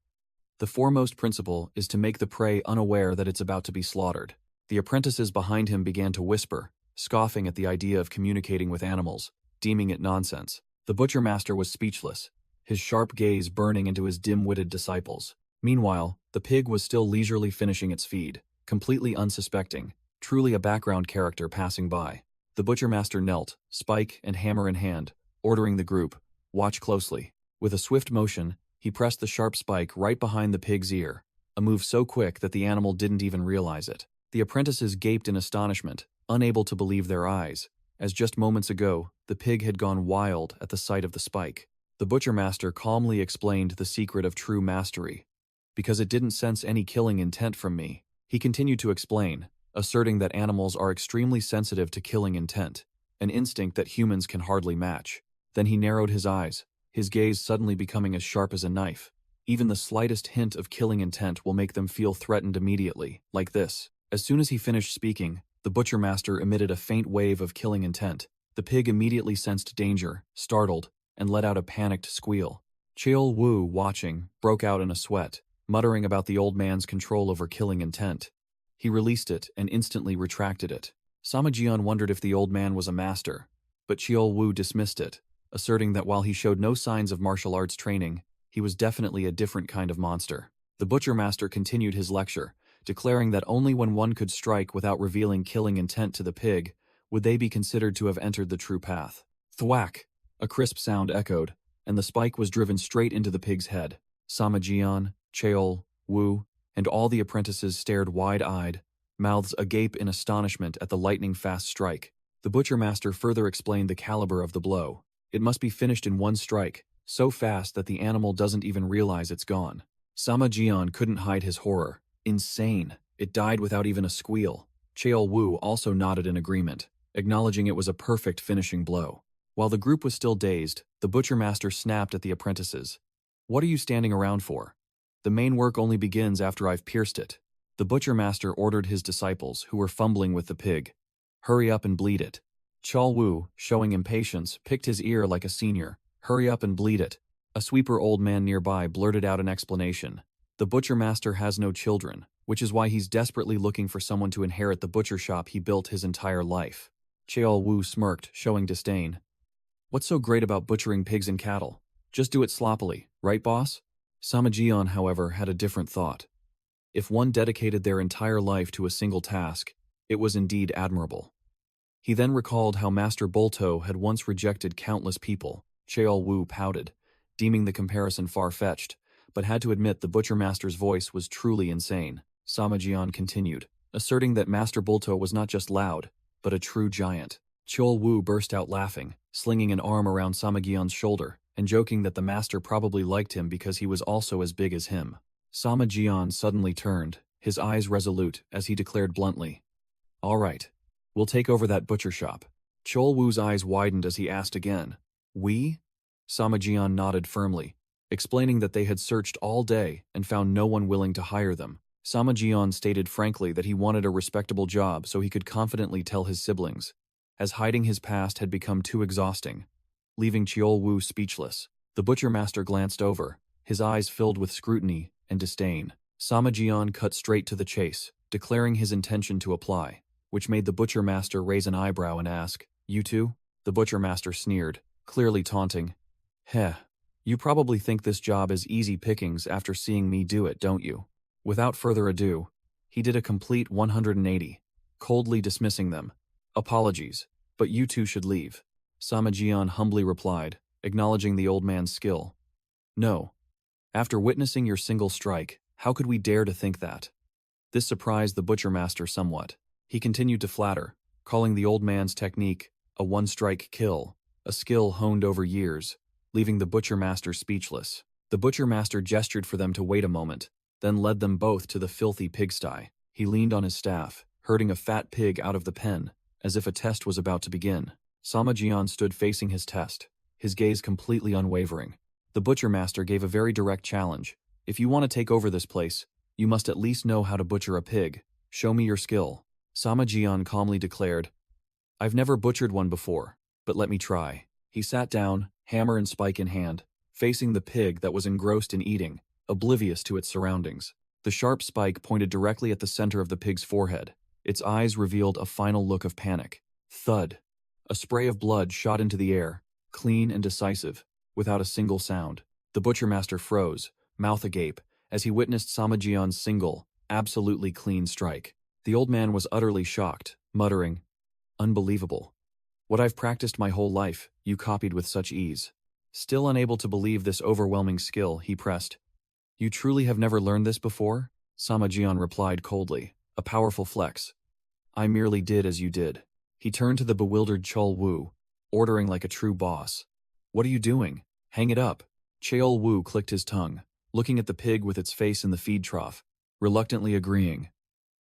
The foremost principle is to make the prey unaware that it's about to be slaughtered. The apprentices behind him began to whisper, scoffing at the idea of communicating with animals, deeming it nonsense. The butchermaster was speechless, his sharp gaze burning into his dim-witted disciples. Meanwhile, the pig was still leisurely finishing its feed, completely unsuspecting, truly a background character passing by. The butchermaster knelt, spike and hammer in hand, ordering the group, watch closely. With a swift motion, he pressed the sharp spike right behind the pig's ear, a move so quick that the animal didn't even realize it. The apprentices gaped in astonishment, unable to believe their eyes, as just moments ago, the pig had gone wild at the sight of the spike. The butchermaster calmly explained the secret of true mastery. Because it didn't sense any killing intent from me, he continued to explain, asserting that animals are extremely sensitive to killing intent, an instinct that humans can hardly match. Then he narrowed his eyes, his gaze suddenly becoming as sharp as a knife. Even the slightest hint of killing intent will make them feel threatened immediately, like this. As soon as he finished speaking, the butchermaster emitted a faint wave of killing intent. The pig immediately sensed danger, startled, and let out a panicked squeal. Cheol Wu, watching, broke out in a sweat, muttering about the old man's control over killing intent. He released it and instantly retracted it. Sama Jian wondered if the old man was a master, but Cheol Wu dismissed it, asserting that while he showed no signs of martial arts training, he was definitely a different kind of monster. The butchermaster continued his lecture, declaring that only when one could strike without revealing killing intent to the pig would they be considered to have entered the true path. Thwack! A crisp sound echoed, and the spike was driven straight into the pig's head. Sama Jian, Cheol Wu, and all the apprentices stared wide-eyed, mouths agape in astonishment at the lightning-fast strike. The butchermaster further explained the caliber of the blow. It must be finished in one strike, so fast that the animal doesn't even realize it's gone. Sama Jian couldn't hide his horror. Insane. It died without even a squeal. Cheol Wu also nodded in agreement, acknowledging it was a perfect finishing blow. While the group was still dazed, the butcher master snapped at the apprentices. What are you standing around for? The main work only begins after I've pierced it. The butcher master ordered his disciples, who were fumbling with the pig. Hurry up and bleed it. Cheol Wu, showing impatience, picked his ear like a senior. Hurry up and bleed it. A sweeper old man nearby blurted out an explanation. The butcher master has no children, which is why he's desperately looking for someone to inherit the butcher shop he built his entire life. Cheol Wu smirked, showing disdain. What's so great about butchering pigs and cattle? Just do it sloppily, right, boss? Sama Jian, however, had a different thought. If one dedicated their entire life to a single task, it was indeed admirable. He then recalled how Master Bolto had once rejected countless people. Cheol Wu pouted, deeming the comparison far-fetched, but had to admit the butcher master's voice was truly insane. Sama Jian continued, asserting that Master Bolto was not just loud, but a true giant. Cheol Wu burst out laughing, slinging an arm around Sama Jian's shoulder, and joking that the master probably liked him because he was also as big as him. Sama Jian suddenly turned, his eyes resolute, as he declared bluntly, "All right, we'll take over that butcher shop." Cheol Wu's eyes widened as he asked again, "We?" Sama Jian nodded firmly, explaining that they had searched all day and found no one willing to hire them. Sama Jian stated frankly that he wanted a respectable job so he could confidently tell his siblings, as hiding his past had become too exhausting, leaving Cheol Wu speechless. The butcher master glanced over, his eyes filled with scrutiny and disdain. Sama Jian cut straight to the chase, declaring his intention to apply, which made the butcher master raise an eyebrow and ask, "You too?" The butcher master sneered, clearly taunting. "Heh, you probably think this job is easy pickings after seeing me do it, don't you?" Without further ado, he did a complete 180, coldly dismissing them. "Apologies, but you two should leave," Sama Jian humbly replied, acknowledging the old man's skill. "No. After witnessing your single strike, how could we dare to think that?" This surprised the butcher master somewhat. He continued to flatter, calling the old man's technique a one-strike kill, a skill honed over years, leaving the butcher master speechless. The butcher master gestured for them to wait a moment, then led them both to the filthy pigsty. He leaned on his staff, herding a fat pig out of the pen, as if a test was about to begin. Sama Jian stood facing his test, his gaze completely unwavering. The butcher master gave a very direct challenge. "If you want to take over this place, you must at least know how to butcher a pig. Show me your skill." Sama Jian calmly declared, "I've never butchered one before, but let me try." He sat down, hammer and spike in hand, facing the pig that was engrossed in eating, oblivious to its surroundings. The sharp spike pointed directly at the center of the pig's forehead. Its eyes revealed a final look of panic. Thud. A spray of blood shot into the air, clean and decisive, without a single sound. The butcher master froze, mouth agape, as he witnessed Sama Jian's single, absolutely clean strike. The old man was utterly shocked, muttering, "Unbelievable. What I've practiced my whole life, you copied with such ease." Still unable to believe this overwhelming skill, he pressed, "You truly have never learned this before?" Sama Jian replied coldly, a powerful flex. "I merely did as you did." He turned to the bewildered Cheol Wu, ordering like a true boss. "What are you doing? Hang it up." Cheol Wu clicked his tongue, looking at the pig with its face in the feed trough, reluctantly agreeing.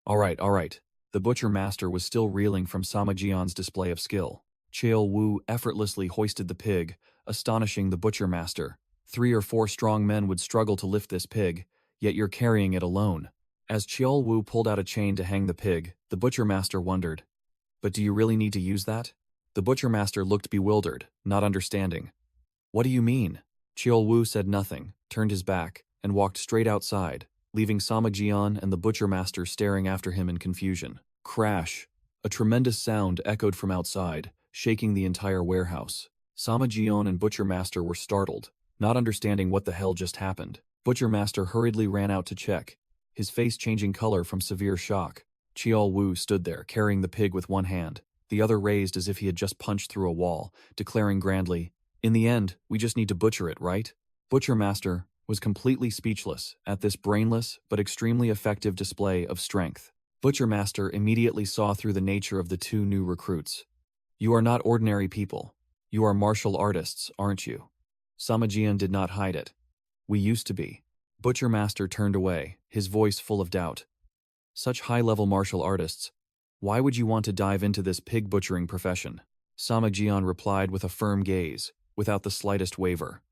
All right. The butcher master was still reeling from Sama Jian's display of skill. Cheol Wu effortlessly hoisted the pig, astonishing the butcher master. 3 or 4 strong men would struggle to lift this pig, yet you're carrying it alone. As Cheol Wu pulled out a chain to hang the pig, the butcher master wondered, "But do you really need to use that?" The butcher master looked bewildered, not understanding. "What do you mean?" Cheol Wu said nothing, turned his back, and walked straight outside, leaving Sama Jian and the butcher master staring after him in confusion. Crash! A tremendous sound echoed from outside, shaking the entire warehouse. Sama Jian and butcher master were startled, not understanding what the hell just happened. Butcher master hurriedly ran out to check, his face changing color from severe shock. Cheol Wu stood there, carrying the pig with one hand, the other raised as if he had just punched through a wall, declaring grandly, "In the end, we just need to butcher it, right?" Butcher master was completely speechless at this brainless but extremely effective display of strength. Butcher master immediately saw through the nature of the 2 new recruits. "You are not ordinary people. You are martial artists, aren't you? Samajian did not hide it. We used to be. Butcher Master turned away, his voice full of doubt. Such high-level martial artists. Why would you want to dive into this pig butchering profession? Samajian replied with a firm gaze, without the slightest waver.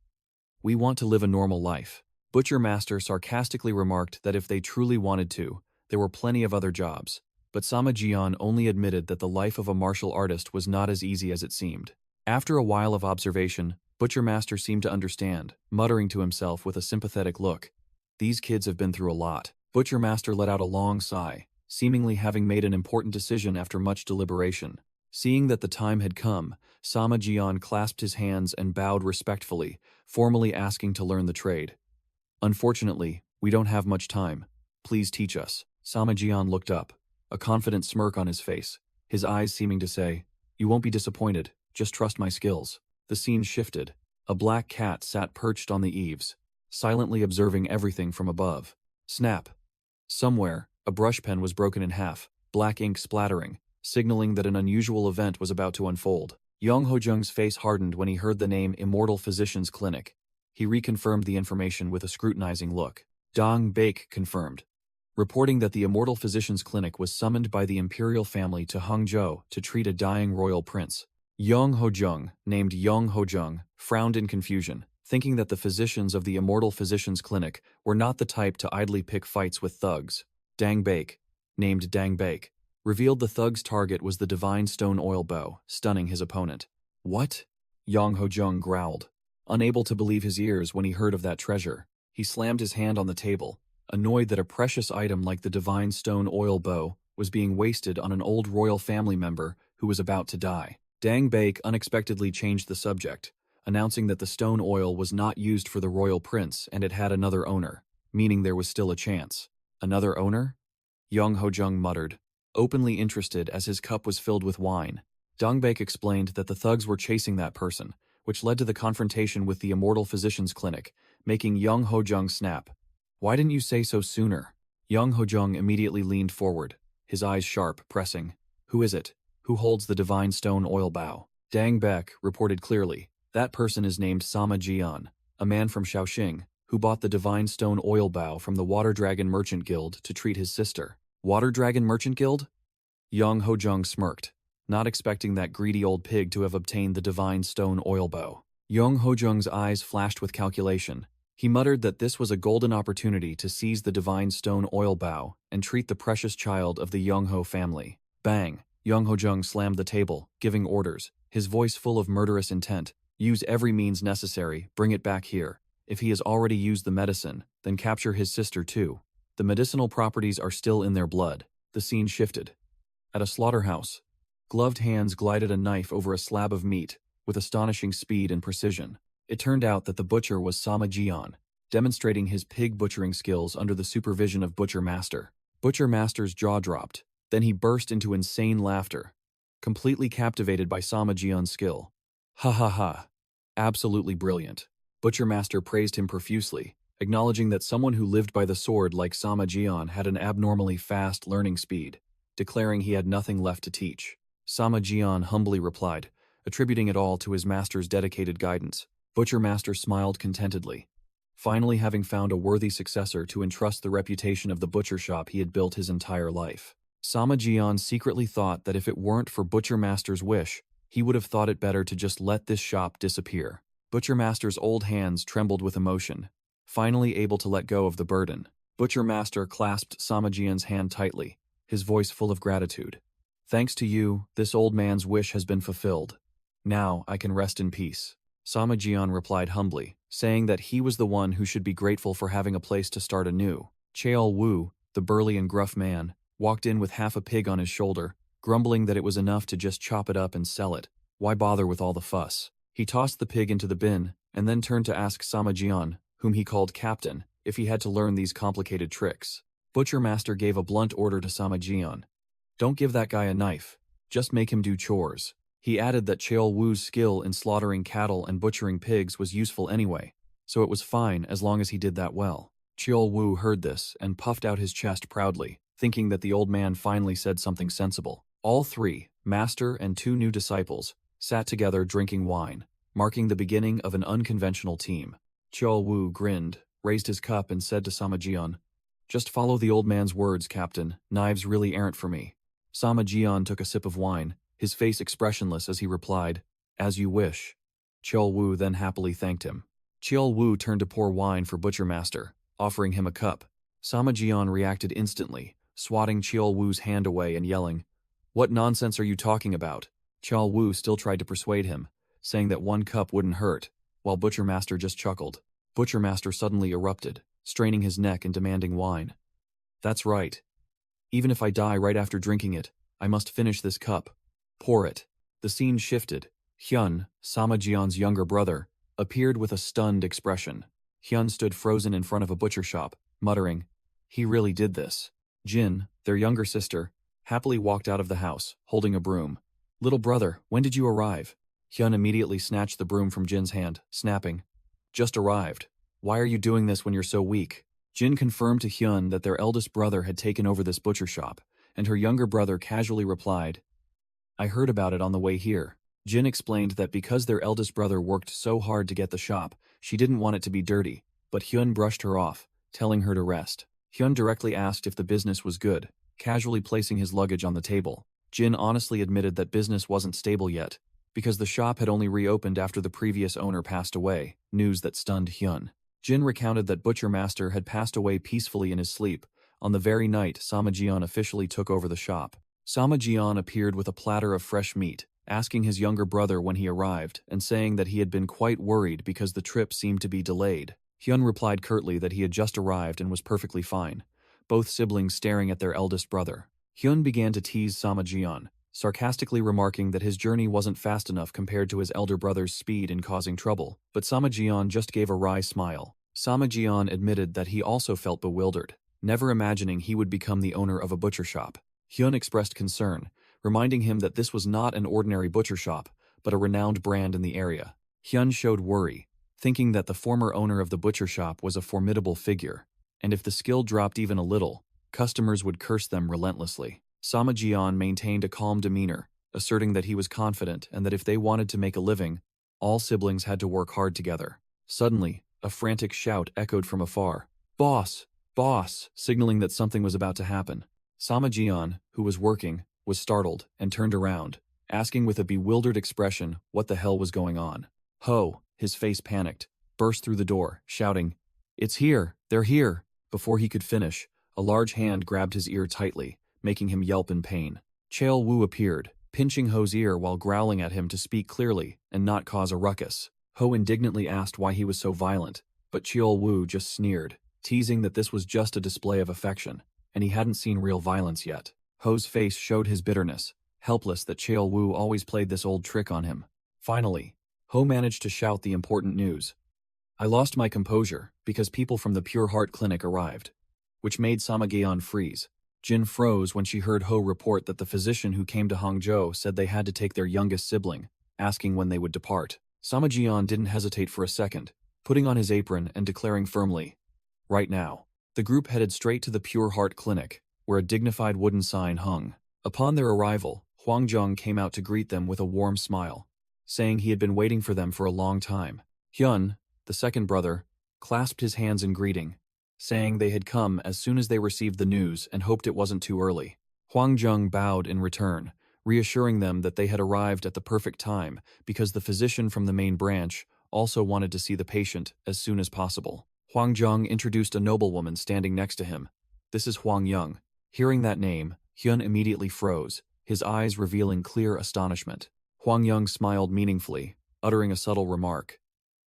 We want to live a normal life. Butcher Master sarcastically remarked that if they truly wanted to, there were plenty of other jobs. But Samajian only admitted that the life of a martial artist was not as easy as it seemed. After a while of observation, Butcher Master seemed to understand, muttering to himself with a sympathetic look. These kids have been through a lot. Butcher Master let out a long sigh, seemingly having made an important decision after much deliberation. Seeing that the time had come, Samajian clasped his hands and bowed respectfully, formally asking to learn the trade. Unfortunately, we don't have much time. Please teach us. Samajian looked up, a confident smirk on his face, his eyes seeming to say, You won't be disappointed, just trust my skills. The scene shifted. A black cat sat perched on the eaves, silently observing everything from above. Snap. Somewhere, a brush pen was broken in half, black ink splattering, signaling that an unusual event was about to unfold. Young Hojung's face hardened when he heard the name Immortal Physicians Clinic. He reconfirmed the information with a scrutinizing look. Dong Baek confirmed, reporting that the Immortal Physicians Clinic was summoned by the imperial family to Hangzhou to treat a dying royal prince. Young Hojung, named Young Hojung, frowned in confusion, thinking that the physicians of the Immortal Physicians Clinic were not the type to idly pick fights with thugs. Dang Baek, named Dang Baek, revealed the thug's target was the divine stone oil bow, stunning his opponent. What? Yang Hojung growled, unable to believe his ears when he heard of that treasure. He slammed his hand on the table, annoyed that a precious item like the divine stone oil bow was being wasted on an old royal family member who was about to die. Dang Baek unexpectedly changed the subject, announcing that the stone oil was not used for the royal prince and it had another owner, meaning there was still a chance. Another owner? Young Hojung muttered, openly interested as his cup was filled with wine. Dang Baek explained that the thugs were chasing that person, which led to the confrontation with the Immortal Physicians Clinic, making Young Hojung snap. Why didn't you say so sooner? Young Hojung immediately leaned forward, his eyes sharp, pressing. Who is it? Who holds the divine stone oil bow? Dang Baek reported clearly. That person is named Sama Jian, a man from Shaoxing, who bought the divine stone oil bow from the Water Dragon Merchant Guild to treat his sister. Water Dragon Merchant Guild? Young Hojung smirked, not expecting that greedy old pig to have obtained the divine stone oil bow. Young Hojung's eyes flashed with calculation. He muttered that this was a golden opportunity to seize the divine stone oil bow and treat the precious child of the Youngho family. Bang! Young Hojung slammed the table, giving orders, his voice full of murderous intent. Use every means necessary, bring it back here. If he has already used the medicine, then capture his sister too. The medicinal properties are still in their blood. The scene shifted. At a slaughterhouse, gloved hands glided a knife over a slab of meat, with astonishing speed and precision. It turned out that the butcher was Sama Jian, demonstrating his pig butchering skills under the supervision of Butcher Master. Butcher Master's jaw dropped. Then he burst into insane laughter, completely captivated by Sama Jian's skill. Ha ha ha. Absolutely brilliant. Butcher Master praised him profusely, acknowledging that someone who lived by the sword like Sama Jian had an abnormally fast learning speed, declaring he had nothing left to teach. Sama Jian humbly replied, attributing it all to his master's dedicated guidance. Butcher Master smiled contentedly, finally having found a worthy successor to entrust the reputation of the butcher shop he had built his entire life. Sama Jian secretly thought that if it weren't for Butcher Master's wish, he would have thought it better to just let this shop disappear. Butcher Master's old hands trembled with emotion, finally able to let go of the burden. Butcher Master clasped Sama Jian's hand tightly, his voice full of gratitude. Thanks to you, this old man's wish has been fulfilled. Now I can rest in peace. Sama Jian replied humbly, saying that he was the one who should be grateful for having a place to start anew. Cheol Wu, the burly and gruff man, walked in with half a pig on his shoulder, grumbling that it was enough to just chop it up and sell it. Why bother with all the fuss? He tossed the pig into the bin, and then turned to ask Sama Jian, whom he called Captain, if he had to learn these complicated tricks. Butcher Master gave a blunt order to Sama Jian. Don't give that guy a knife, just make him do chores. He added that Cheol Wu's skill in slaughtering cattle and butchering pigs was useful anyway, so it was fine as long as he did that well. Cheol Wu heard this and puffed out his chest proudly, thinking that the old man finally said something sensible. All three, Master and two new disciples, sat together drinking wine, marking the beginning of an unconventional team. Cheol Woo grinned, raised his cup and said to Samajian, "Just follow the old man's words, Captain. Knives really aren't for me." Samajian took a sip of wine, his face expressionless as he replied, "As you wish." Cheol Woo then happily thanked him. Cheol Woo turned to pour wine for Butcher Master, offering him a cup. Samajian reacted instantly, swatting Cheol Woo's hand away and yelling, "What nonsense are you talking about?" Cheol Woo still tried to persuade him, saying that one cup wouldn't hurt, while Butcher Master just chuckled. Butcher Master suddenly erupted, straining his neck and demanding wine. "That's right. Even if I die right after drinking it, I must finish this cup. Pour it." The scene shifted. Hyun, Samajian's younger brother, appeared with a stunned expression. Hyun stood frozen in front of a butcher shop, muttering, "He really did this." Jin, their younger sister, happily walked out of the house, holding a broom. "Little brother, when did you arrive?" Hyun immediately snatched the broom from Jin's hand, snapping, "Just arrived. Why are you doing this when you're so weak?" Jin confirmed to Hyun that their eldest brother had taken over this butcher shop, and her younger brother casually replied, "I heard about it on the way here." Jin explained that because their eldest brother worked so hard to get the shop, she didn't want it to be dirty, but Hyun brushed her off, telling her to rest. Hyun directly asked if the business was good, casually placing his luggage on the table. Jin honestly admitted that business wasn't stable yet, because the shop had only reopened after the previous owner passed away, news that stunned Hyun. Jin recounted that Butcher Master had passed away peacefully in his sleep, on the very night Samajian officially took over the shop. Samajian appeared with a platter of fresh meat, asking his younger brother when he arrived and saying that he had been quite worried because the trip seemed to be delayed. Hyun replied curtly that he had just arrived and was perfectly fine, both siblings staring at their eldest brother. Hyun began to tease Samajian, sarcastically remarking that his journey wasn't fast enough compared to his elder brother's speed in causing trouble, but Samajian just gave a wry smile. Samajian admitted that he also felt bewildered, never imagining he would become the owner of a butcher shop. Hyun expressed concern, reminding him that this was not an ordinary butcher shop, but a renowned brand in the area. Hyun showed worry, thinking that the former owner of the butcher shop was a formidable figure, and if the skill dropped even a little, customers would curse them relentlessly. Samajian maintained a calm demeanor, asserting that he was confident and that if they wanted to make a living, all siblings had to work hard together. Suddenly, a frantic shout echoed from afar. "Boss! Boss!" signaling that something was about to happen. Samajian, who was working, was startled and turned around, asking with a bewildered expression what the hell was going on. Ho, his face panicked, burst through the door, shouting, "It's here! They're here!" Before he could finish, a large hand grabbed his ear tightly, making him yelp in pain. Cheol Woo appeared, pinching Ho's ear while growling at him to speak clearly and not cause a ruckus. Ho indignantly asked why he was so violent, but Cheol Woo just sneered, teasing that this was just a display of affection, and he hadn't seen real violence yet. Ho's face showed his bitterness, helpless that Cheol Woo always played this old trick on him. Finally, Ho managed to shout the important news. "I lost my composure because people from the Pure Heart Clinic arrived," which made Samageon freeze. Jin froze when she heard Ho report that the physician who came to Hangzhou said they had to take their youngest sibling, asking when they would depart. Samajian didn't hesitate for a second, putting on his apron and declaring firmly, "Right now." The group headed straight to the Pure Heart Clinic, where a dignified wooden sign hung. Upon their arrival, Huangjung came out to greet them with a warm smile, saying he had been waiting for them for a long time. Hyun, the second brother, clasped his hands in greeting, saying they had come as soon as they received the news and hoped it wasn't too early. Huangjung bowed in return, reassuring them that they had arrived at the perfect time because the physician from the main branch also wanted to see the patient as soon as possible. Huangjung introduced a noblewoman standing next to him. "This is Huang Yung." Hearing that name, Hyun immediately froze, his eyes revealing clear astonishment. Huang Yung smiled meaningfully, uttering a subtle remark.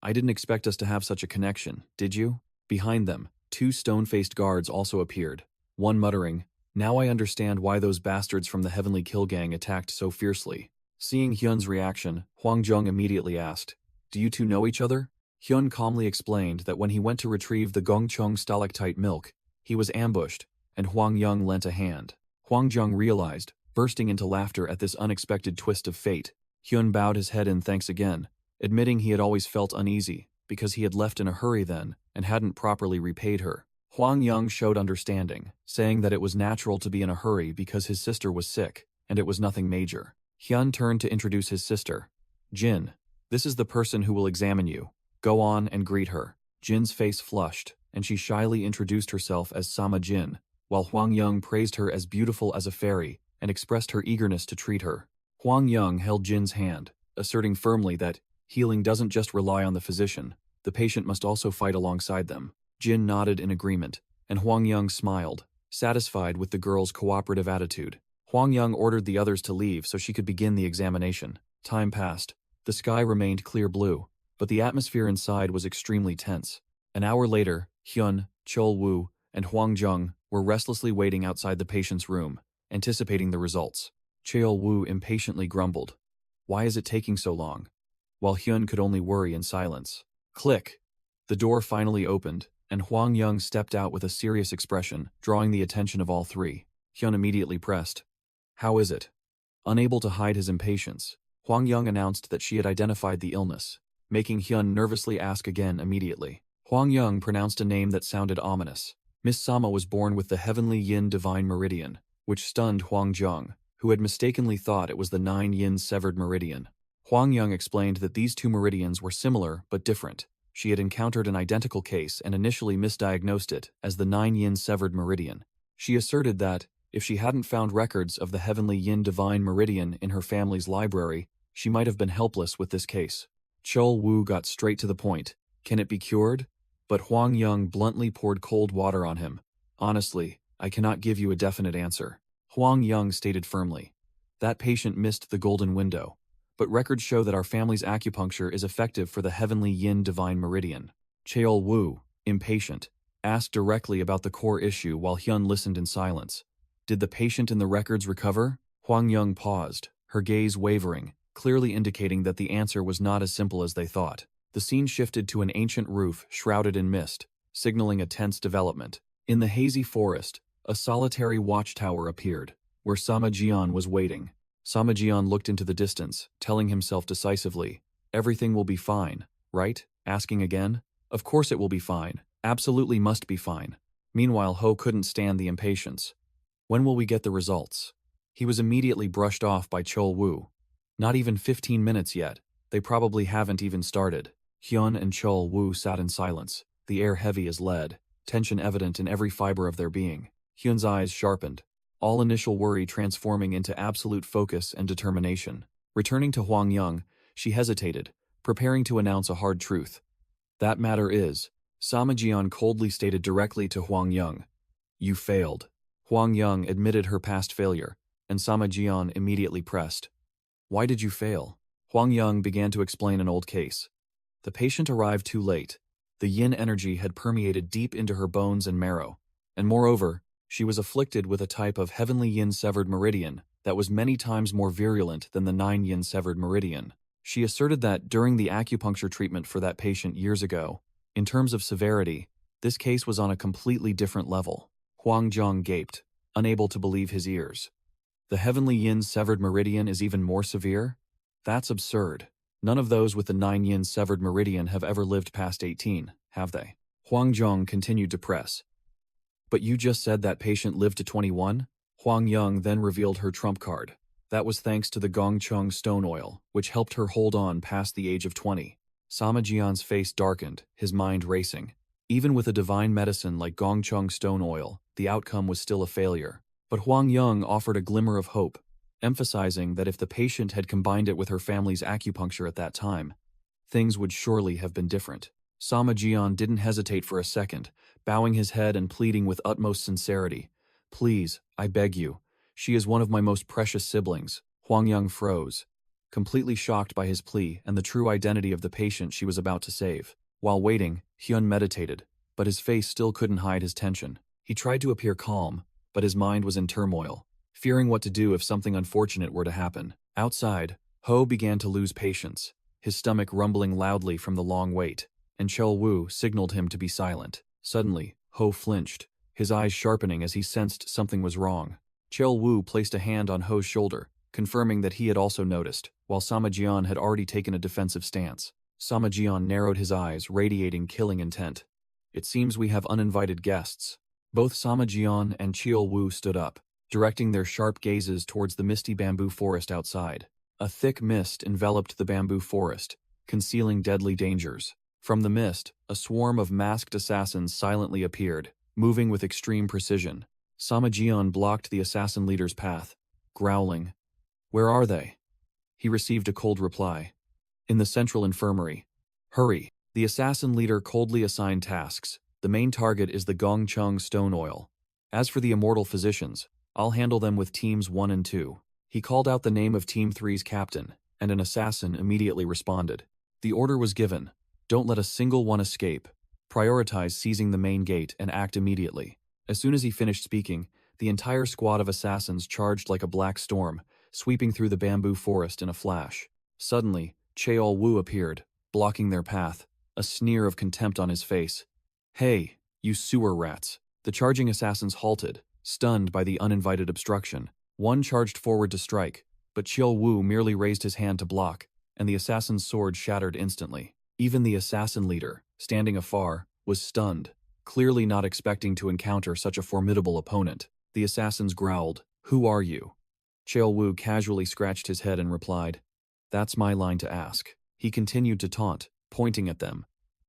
"I didn't expect us to have such a connection, did you?" Behind them, two stone-faced guards also appeared, one muttering, "Now I understand why those bastards from the Heavenly Kill Gang attacked so fiercely." Seeing Hyun's reaction, Huangjung immediately asked, "Do you two know each other?" Hyun calmly explained that when he went to retrieve the Gongcheng stalactite milk, he was ambushed, and Huang Yung lent a hand. Huangjung realized, bursting into laughter at this unexpected twist of fate. Hyun bowed his head in thanks again, admitting he had always felt uneasy because he had left in a hurry then and hadn't properly repaid her. Huang Yung showed understanding, saying that it was natural to be in a hurry because his sister was sick, and it was nothing major. Hyun turned to introduce his sister, Jin, this is the person who will examine you. Go on and greet her. Jin's face flushed, and she shyly introduced herself as Sama Jin, while Huang Yang praised her as beautiful as a fairy and expressed her eagerness to treat her. Huang Yang held Jin's hand, asserting firmly that healing doesn't just rely on the physician, the patient must also fight alongside them. Jin nodded in agreement, and Huang Yang smiled, satisfied with the girl's cooperative attitude. Huang Yang ordered the others to leave so she could begin the examination. Time passed. The sky remained clear blue, but the atmosphere inside was extremely tense. An hour later, Hyun, Chol Woo, and Huang Zheng were restlessly waiting outside the patient's room, anticipating the results. Chol Woo impatiently grumbled, "Why is it taking so long?" While Hyun could only worry in silence. Click! The door finally opened, and Huang Yang stepped out with a serious expression, drawing the attention of all three. Hyun immediately pressed, "How is it?" Unable to hide his impatience, Huang Yang announced that she had identified the illness, making Hyun nervously ask again immediately. Huang Yang pronounced a name that sounded ominous. Miss Sama was born with the heavenly yin divine meridian, which stunned Huang Zheng, who had mistakenly thought it was the 9 yin severed meridian. Huang Yang explained that these two meridians were similar but different. She had encountered an identical case and initially misdiagnosed it as the 9 yin severed meridian. She asserted that, if she hadn't found records of the heavenly yin divine meridian in her family's library, she might have been helpless with this case. Chol Woo got straight to the point. Can it be cured? But Huang Yang bluntly poured cold water on him. Honestly, I cannot give you a definite answer. Huang Yang stated firmly. That patient missed the golden window. But records show that our family's acupuncture is effective for the heavenly yin divine meridian. Cheol Woo, impatient, asked directly about the core issue while Hyun listened in silence. Did the patient in the records recover? Huang Yang paused, her gaze wavering, clearly indicating that the answer was not as simple as they thought. The scene shifted to an ancient roof shrouded in mist, signaling a tense development. In the hazy forest, a solitary watchtower appeared, where Sama Jian was waiting. Sama Jian looked into the distance, telling himself decisively, "Everything will be fine, right?" Asking again, "Of course it will be fine, absolutely must be fine." Meanwhile, Ho couldn't stand the impatience. "When will we get the results?" He was immediately brushed off by Chol Woo. "Not even 15 minutes yet, they probably haven't even started." Hyun and Chol Woo sat in silence, the air heavy as lead, tension evident in every fiber of their being. Hyun's eyes sharpened, all initial worry transforming into absolute focus and determination. Returning to Huang Yang, she hesitated, preparing to announce a hard truth. "That matter is," Sama Jian coldly stated directly to Huang Yang. "You failed." Huang Yang admitted her past failure, and Sama Jian immediately pressed. "Why did you fail?" Huang Yang began to explain an old case. The patient arrived too late. The yin energy had permeated deep into her bones and marrow, and moreover, she was afflicted with a type of heavenly yin severed meridian that was many times more virulent than the 9 yin severed meridian. She asserted that during the acupuncture treatment for that patient years ago, in terms of severity, this case was on a completely different level. Huang Zheng gaped, unable to believe his ears. The heavenly yin severed meridian is even more severe? That's absurd. None of those with the 9 yin severed meridian have ever lived past 18, have they? Huang Zheng continued to press. "But you just said that patient lived to 21? Huang Yang then revealed her trump card. That was thanks to the Gongcheng stone oil, which helped her hold on past the age of 20. Sama Jian's face darkened, his mind racing. Even with a divine medicine like Gongcheng stone oil, the outcome was still a failure. But Huang Yang offered a glimmer of hope, emphasizing that if the patient had combined it with her family's acupuncture at that time, things would surely have been different. Sama Jian didn't hesitate for a second, bowing his head and pleading with utmost sincerity. "Please, I beg you. She is one of my most precious siblings." Huang Yang froze, completely shocked by his plea and the true identity of the patient she was about to save. While waiting, Hyun meditated, but his face still couldn't hide his tension. He tried to appear calm, but his mind was in turmoil, fearing what to do if something unfortunate were to happen. Outside, Ho began to lose patience, his stomach rumbling loudly from the long wait, and Chol Woo signaled him to be silent. Suddenly, Ho flinched, his eyes sharpening as he sensed something was wrong. Chol Woo placed a hand on Ho's shoulder, confirming that he had also noticed, while Sama Jian had already taken a defensive stance. Sama Jian narrowed his eyes, radiating killing intent. "It seems we have uninvited guests." Both Sama Jian and Chol Woo stood up, directing their sharp gazes towards the misty bamboo forest outside. A thick mist enveloped the bamboo forest, concealing deadly dangers. From the mist, a swarm of masked assassins silently appeared, moving with extreme precision. Samajian blocked the assassin leader's path, growling. "Where are they?" He received a cold reply. "In the central infirmary. Hurry." The assassin leader coldly assigned tasks. The main target is the Gongcheng stone oil. As for the immortal physicians, I'll handle them with teams 1 and 2. He called out the name of Team 3's captain, and an assassin immediately responded. The order was given. Don't let a single one escape. Prioritize seizing the main gate and act immediately. As soon as he finished speaking, the entire squad of assassins charged like a black storm, sweeping through the bamboo forest in a flash. Suddenly, Cheol Wu appeared, blocking their path, a sneer of contempt on his face. "Hey, you sewer rats." The charging assassins halted, stunned by the uninvited obstruction. One charged forward to strike, but Cheol Wu merely raised his hand to block, and the assassin's sword shattered instantly. Even the assassin leader, standing afar, was stunned, clearly not expecting to encounter such a formidable opponent. The assassins growled, "Who are you?" Cheol Wu casually scratched his head and replied, "That's my line to ask." He continued to taunt, pointing at them.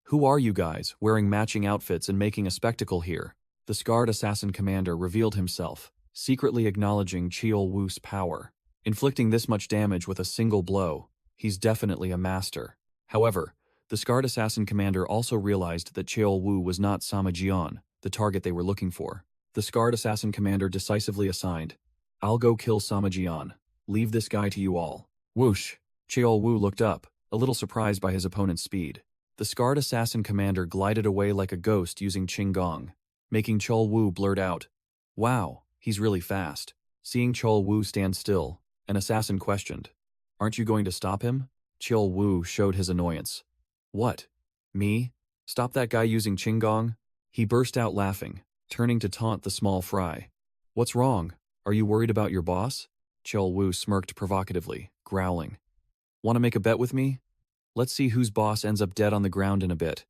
"Who are you guys, wearing matching outfits and making a spectacle here?" The scarred assassin commander revealed himself, secretly acknowledging Cheol Wu's power. Inflicting this much damage with a single blow, he's definitely a master. However, the scarred assassin commander also realized that Cheol Wu was not Samajian, the target they were looking for. The scarred assassin commander decisively assigned, "I'll go kill Samajian. Leave this guy to you all." Whoosh! Cheol Wu looked up, a little surprised by his opponent's speed. The scarred assassin commander glided away like a ghost using Qinggong, making Cheol Wu blurt out, "Wow, he's really fast." Seeing Cheol Wu stand still, an assassin questioned, "Aren't you going to stop him?" Cheol Wu showed his annoyance. "What? Me? Stop that guy using Qinggong?" He burst out laughing, turning to taunt the small fry. "What's wrong? Are you worried about your boss?" Cheol Wu smirked provocatively, growling. "Want to make a bet with me? Let's see whose boss ends up dead on the ground in a bit.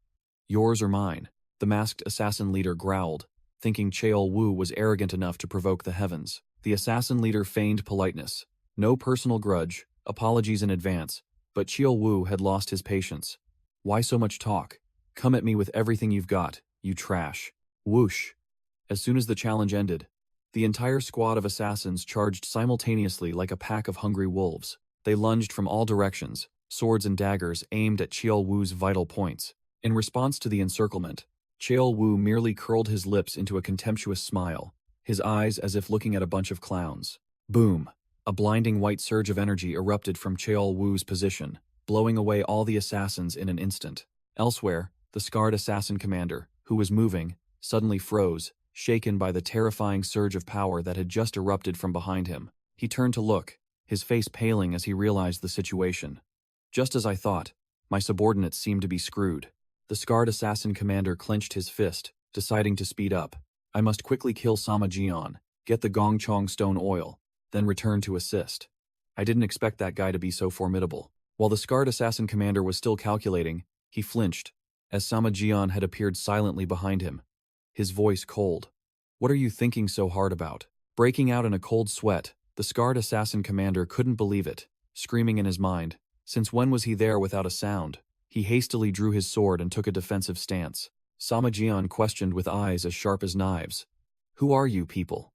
Yours or mine?" The masked assassin leader growled, thinking Cheol Wu was arrogant enough to provoke the heavens. The assassin leader feigned politeness. No personal grudge, apologies in advance, but Cheol Wu had lost his patience. "Why so much talk? Come at me with everything you've got, you trash." Whoosh! As soon as the challenge ended, the entire squad of assassins charged simultaneously like a pack of hungry wolves. They lunged from all directions, swords and daggers aimed at Cheol Wu's vital points. In response to the encirclement, Cheol Wu merely curled his lips into a contemptuous smile, his eyes as if looking at a bunch of clowns. Boom! A blinding white surge of energy erupted from Cheol Wu's position, blowing away all the assassins in an instant. Elsewhere, the scarred assassin commander, who was moving, suddenly froze, shaken by the terrifying surge of power that had just erupted from behind him. He turned to look, his face paling as he realized the situation. "Just as I thought, my subordinates seem to be screwed." The scarred assassin commander clenched his fist, deciding to speed up. "I must quickly kill Samajian, get the Gongcheng stone oil, then return to assist." I didn't expect that guy to be so formidable. While the scarred assassin commander was still calculating, he flinched, as Samajian had appeared silently behind him, his voice cold. "What are you thinking so hard about?" Breaking out in a cold sweat, the scarred assassin commander couldn't believe it, screaming in his mind, since when was he there without a sound? He hastily drew his sword and took a defensive stance. Samajian questioned with eyes as sharp as knives. "Who are you people?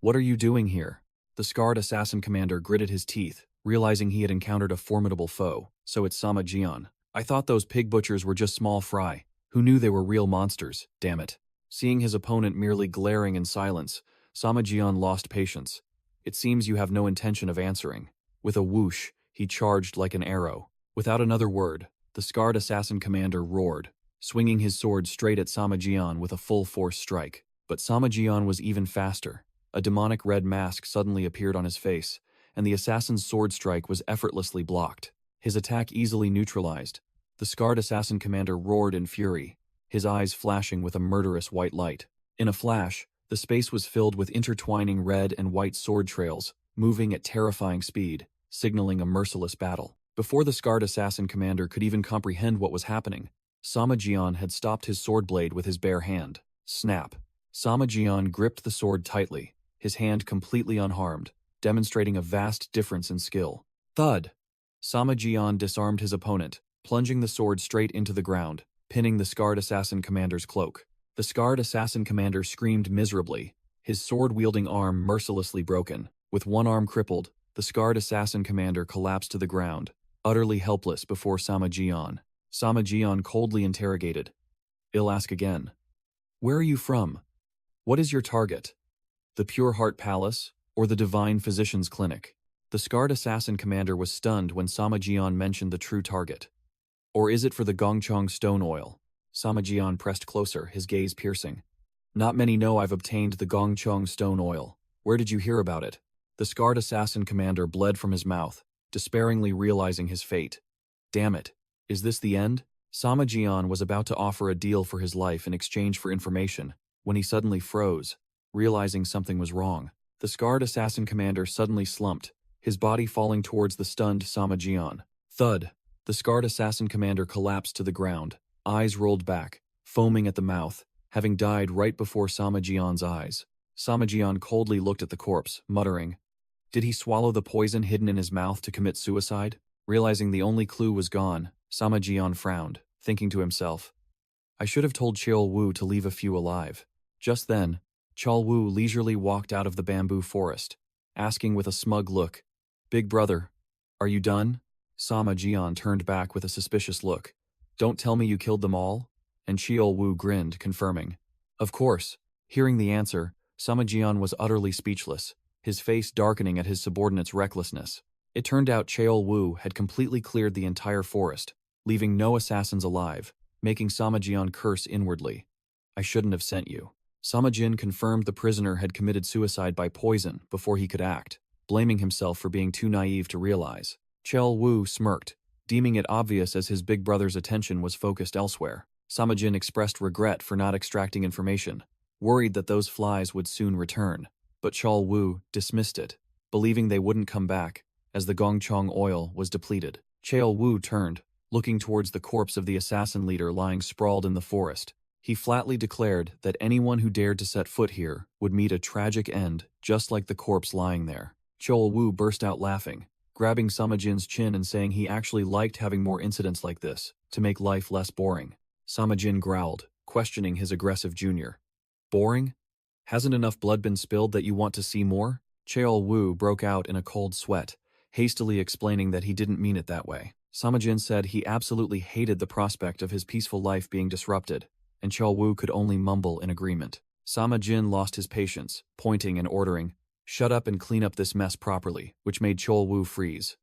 What are you doing here?" The scarred assassin commander gritted his teeth, realizing he had encountered a formidable foe. "So it's Samajian. I thought those pig butchers were just small fry. Who knew they were real monsters, damn it." Seeing his opponent merely glaring in silence, Samajian lost patience. "It seems you have no intention of answering." With a whoosh, he charged like an arrow. Without another word, the scarred assassin commander roared, swinging his sword straight at Samajian with a full-force strike. But Samajian was even faster. A demonic red mask suddenly appeared on his face, and the assassin's sword strike was effortlessly blocked. His attack easily neutralized. The scarred assassin commander roared in fury, his eyes flashing with a murderous white light. In a flash, the space was filled with intertwining red and white sword trails, moving at terrifying speed, signaling a merciless battle. Before the scarred assassin commander could even comprehend what was happening, Samajian had stopped his sword blade with his bare hand. Snap! Samajian gripped the sword tightly, his hand completely unharmed, demonstrating a vast difference in skill. Thud! Sama Jian disarmed his opponent, plunging the sword straight into the ground, pinning the scarred assassin commander's cloak. The scarred assassin commander screamed miserably, his sword-wielding arm mercilessly broken. With one arm crippled, the scarred assassin commander collapsed to the ground, utterly helpless before Sama Jian. Sama Jian coldly interrogated. "I'll ask again. Where are you from? What is your target? The Pure Heart Palace, or the Divine Physician's Clinic?" The scarred assassin commander was stunned when Sama Jian mentioned the true target. "Or is it for the Gongchong stone oil?" Sama Jian pressed closer, his gaze piercing. "Not many know I've obtained the Gongchong stone oil. Where did you hear about it?" The scarred assassin commander bled from his mouth, despairingly realizing his fate. Damn it, is this the end? Sama Jian was about to offer a deal for his life in exchange for information, when he suddenly froze, realizing something was wrong. The scarred assassin commander suddenly slumped, his body falling towards the stunned Sama Jian. Thud! The scarred assassin commander collapsed to the ground, eyes rolled back, foaming at the mouth, having died right before Sama Jian's eyes. Sama Jian coldly looked at the corpse, muttering, "Did he swallow the poison hidden in his mouth to commit suicide?" Realizing the only clue was gone, Sama Jian frowned, thinking to himself, "I should have told Cheol Wu to leave a few alive." Just then, Cheol Wu leisurely walked out of the bamboo forest, asking with a smug look, "Big brother, are you done?" Sama Jian turned back with a suspicious look. "Don't tell me you killed them all?" And Cheol Wu grinned, confirming, "Of course." Hearing the answer, Sama Jian was utterly speechless, his face darkening at his subordinate's recklessness. It turned out Cheol Wu had completely cleared the entire forest, leaving no assassins alive, making Sama Jian curse inwardly. "I shouldn't have sent you." Sama Jin confirmed the prisoner had committed suicide by poison before he could act, blaming himself for being too naive to realize. Cheol Wu smirked, deeming it obvious as his big brother's attention was focused elsewhere. Sama Jin expressed regret for not extracting information, worried that those flies would soon return. But Cheol Wu dismissed it, believing they wouldn't come back, as the Gongchong oil was depleted. Cheol Wu turned, looking towards the corpse of the assassin leader lying sprawled in the forest. He flatly declared that anyone who dared to set foot here would meet a tragic end, just like the corpse lying there. Cheol Wu burst out laughing, grabbing Sama Jin's chin and saying he actually liked having more incidents like this, to make life less boring. Sama Jin growled, questioning his aggressive junior. "Boring? Hasn't enough blood been spilled that you want to see more?" Cheol Wu broke out in a cold sweat, hastily explaining that he didn't mean it that way. Sama Jin said he absolutely hated the prospect of his peaceful life being disrupted, and Cheol Wu could only mumble in agreement. Sama Jin lost his patience, pointing and ordering, "Shut up and clean up this mess properly," which made Cheol Wu freeze.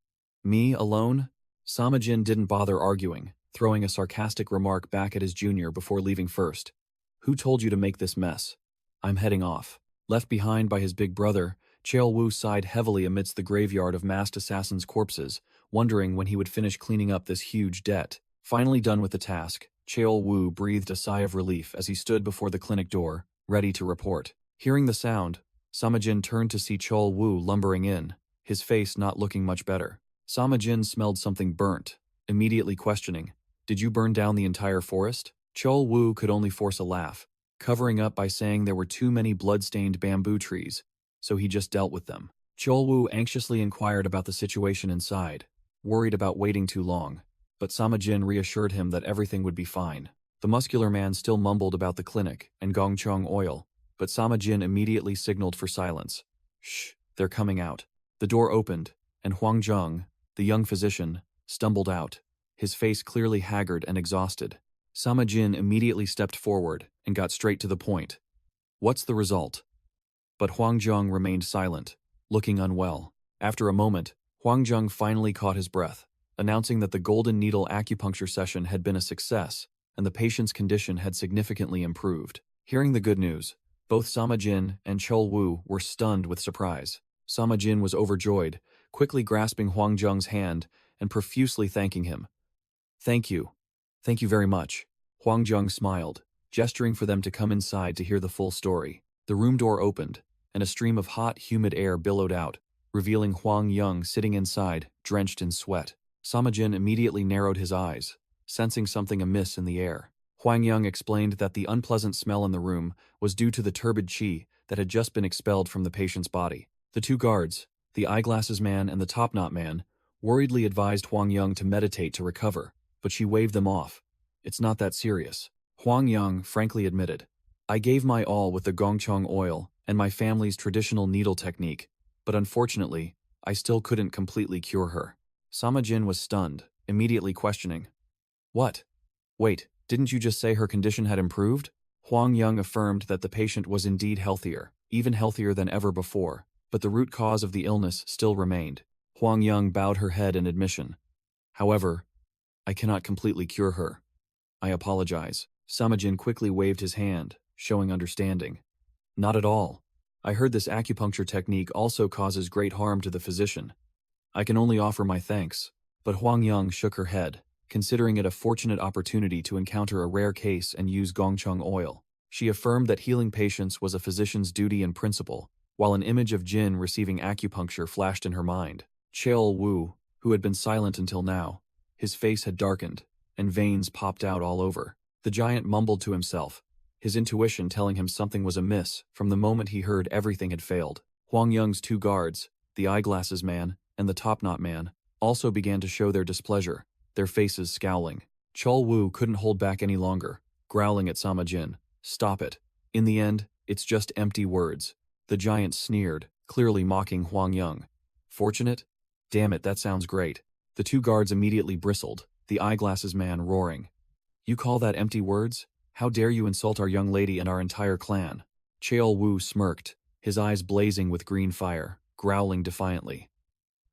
"Me alone?" Sama Jin didn't bother arguing, throwing a sarcastic remark back at his junior before leaving first. "Who told you to make this mess? I'm heading off." Left behind by his big brother, Cheol Wu sighed heavily amidst the graveyard of masked assassins' corpses, wondering when he would finish cleaning up this huge debt. Finally done with the task, Cheol Wu breathed a sigh of relief as he stood before the clinic door, ready to report. Hearing the sound, Sama Jin turned to see Cheol Wu lumbering in, his face not looking much better. Sama Jin smelled something burnt, immediately questioning, "Did you burn down the entire forest?" Cheol Wu could only force a laugh, covering up by saying there were too many blood-stained bamboo trees, so he just dealt with them. Cheol Wu anxiously inquired about the situation inside, worried about waiting too long, but Sama Jin reassured him that everything would be fine. The muscular man still mumbled about the clinic and Gongchong oil, but Sama Jin immediately signaled for silence. "Shh, they're coming out." The door opened, and Huang Zheng, the young physician, stumbled out, his face clearly haggard and exhausted. Sama Jin immediately stepped forward and got straight to the point. "What's the result?" But Huang Zheng remained silent, looking unwell. After a moment, Huang Zheng finally caught his breath, announcing that the Golden Needle acupuncture session had been a success and the patient's condition had significantly improved. Hearing the good news, both Sama Jin and Cheol Wu were stunned with surprise. Sama Jin was overjoyed, quickly grasping Huang Zheng's hand and profusely thanking him. "Thank you. Thank you very much." Huang Zheng smiled, gesturing for them to come inside to hear the full story. The room door opened, and a stream of hot, humid air billowed out, revealing Huang Yang sitting inside, drenched in sweat. Sama Jin immediately narrowed his eyes, sensing something amiss in the air. Huang Yang explained that the unpleasant smell in the room was due to the turbid qi that had just been expelled from the patient's body. The two guards, the eyeglasses man and the top-knot man, worriedly advised Huang Yang to meditate to recover, but she waved them off. It's not that serious. Huang Yang frankly admitted. I gave my all with the gongchong oil and my family's traditional needle technique, but unfortunately, I still couldn't completely cure her. Sama Jin was stunned, immediately questioning. What? Wait, didn't you just say her condition had improved? Huang Yang affirmed that the patient was indeed healthier, even healthier than ever before, but the root cause of the illness still remained. Huang Yang bowed her head in admission. However, I cannot completely cure her. I apologize. Sama Jin quickly waved his hand, showing understanding. Not at all. I heard this acupuncture technique also causes great harm to the physician. I can only offer my thanks. But Huang Yang shook her head, considering it a fortunate opportunity to encounter a rare case and use gongchong oil. She affirmed that healing patients was a physician's duty and principle, while an image of Jin receiving acupuncture flashed in her mind. Cheol Wu, who had been silent until now, his face had darkened, and veins popped out all over. The giant mumbled to himself, his intuition telling him something was amiss from the moment he heard everything had failed. Huang Yang's two guards, the eyeglasses man and the top-knot man, also began to show their displeasure, their faces scowling. Cheol Wu couldn't hold back any longer, growling at Sama Jin. Stop it. In the end, it's just empty words. The giant sneered, clearly mocking Huang Yang. Fortunate? Damn it, that sounds great. The two guards immediately bristled, the eyeglasses man roaring. You call that empty words? How dare you insult our young lady and our entire clan? Cheol Wu smirked, his eyes blazing with green fire, growling defiantly.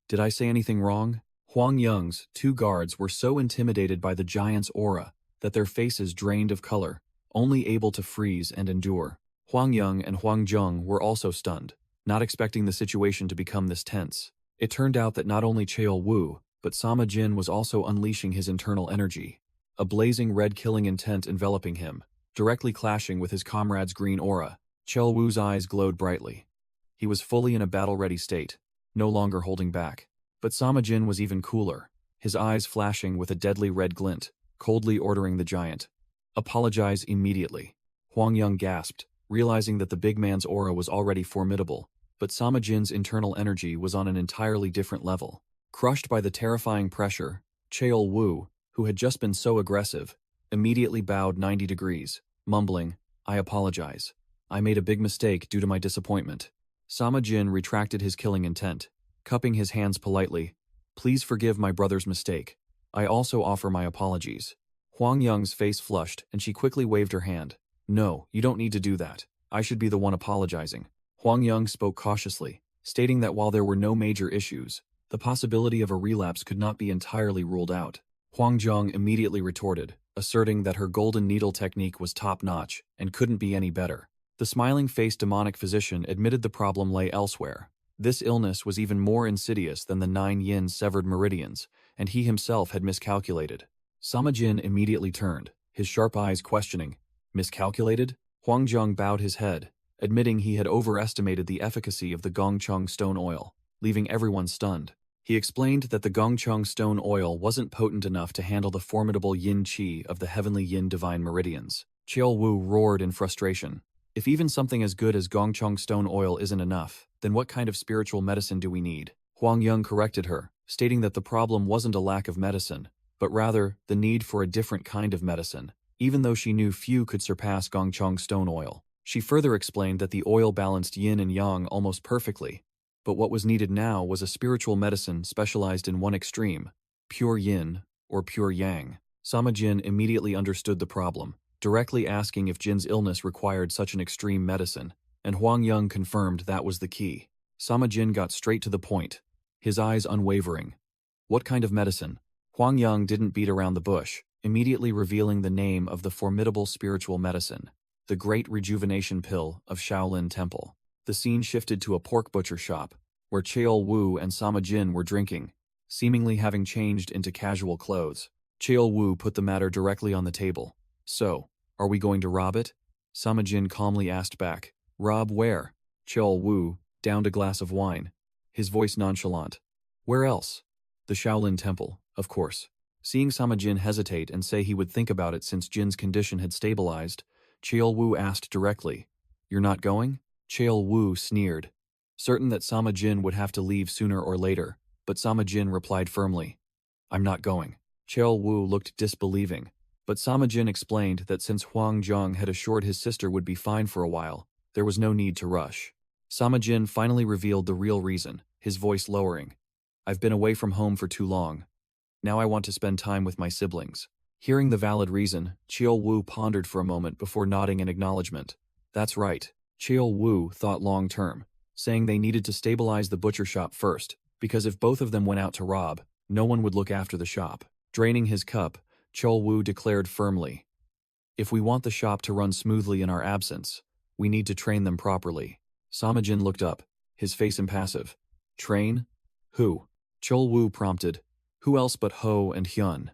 Did I say anything wrong? Huang Yang's two guards were so intimidated by the giant's aura that their faces drained of color, only able to freeze and endure. Huang Yang and Huang Zheng were also stunned, not expecting the situation to become this tense. It turned out that not only Cheol Wu, but Sama Jin was also unleashing his internal energy, a blazing red killing intent enveloping him, directly clashing with his comrade's green aura. Cheol Wu's eyes glowed brightly. He was fully in a battle-ready state, no longer holding back. But Sama Jin was even cooler, his eyes flashing with a deadly red glint, coldly ordering the giant. Apologize immediately. Huang Yang gasped, realizing that the big man's aura was already formidable, but Sama Jin's internal energy was on an entirely different level. Crushed by the terrifying pressure, Cheol Wu, who had just been so aggressive, immediately bowed 90 degrees, mumbling, I apologize. I made a big mistake due to my disappointment. Sama Jin retracted his killing intent, cupping his hands politely. Please forgive my brother's mistake. I also offer my apologies. Huang Yang's face flushed and she quickly waved her hand. No, you don't need to do that. I should be the one apologizing. Huang Yang spoke cautiously, stating that while there were no major issues, the possibility of a relapse could not be entirely ruled out. Huang Zheng immediately retorted, asserting that her golden needle technique was top-notch and couldn't be any better. The smiling-faced demonic physician admitted the problem lay elsewhere. This illness was even more insidious than the 9 yin severed meridians, and he himself had miscalculated. Sama Jin immediately turned, his sharp eyes questioning. Miscalculated? Huang Zheng bowed his head, admitting he had overestimated the efficacy of the gongchong stone oil, leaving everyone stunned. He explained that the gongchong stone oil wasn't potent enough to handle the formidable yin qi of the heavenly yin divine meridians. Cheol Wu roared in frustration. If even something as good as gongchong stone oil isn't enough, then what kind of spiritual medicine do we need? Huang Yang corrected her, stating that the problem wasn't a lack of medicine, but rather the need for a different kind of medicine, even though she knew few could surpass gongchong stone oil. She further explained that the oil balanced yin and yang almost perfectly, but what was needed now was a spiritual medicine specialized in one extreme, pure yin or pure yang. Sama Jin immediately understood the problem, directly asking if Jin's illness required such an extreme medicine, and Huang Yang confirmed that was the key. Sama Jin got straight to the point, his eyes unwavering. What kind of medicine? Huang Yang didn't beat around the bush, immediately revealing the name of the formidable spiritual medicine, the Great Rejuvenation Pill of Shaolin Temple. The scene shifted to a pork butcher shop, where Cheol Wu and Sama Jin were drinking, seemingly having changed into casual clothes. Cheol Wu put the matter directly on the table. So, are we going to rob it? Sama Jin calmly asked back. Rob where? Cheol Wu downed a glass of wine, his voice nonchalant. Where else? The Shaolin Temple, of course. Seeing Sama Jin hesitate and say he would think about it since Jin's condition had stabilized, Cheol Wu asked directly, You're not going? Cheol Wu sneered, certain that Sama Jin would have to leave sooner or later, but Sama Jin replied firmly, I'm not going. Cheol Wu looked disbelieving, but Sama Jin explained that since Huang Zhang had assured his sister would be fine for a while, there was no need to rush. Sama Jin finally revealed the real reason, his voice lowering. I've been away from home for too long. Now I want to spend time with my siblings. Hearing the valid reason, Cheol Wu pondered for a moment before nodding in acknowledgement. That's right. Cheol Wu thought long-term, saying they needed to stabilize the butcher shop first, because if both of them went out to rob, no one would look after the shop. Draining his cup, Cheol Wu declared firmly, if we want the shop to run smoothly in our absence, we need to train them properly. Sama Jin looked up, his face impassive. Train? Who? Cheol Wu prompted. Who else but Ho and Hyun?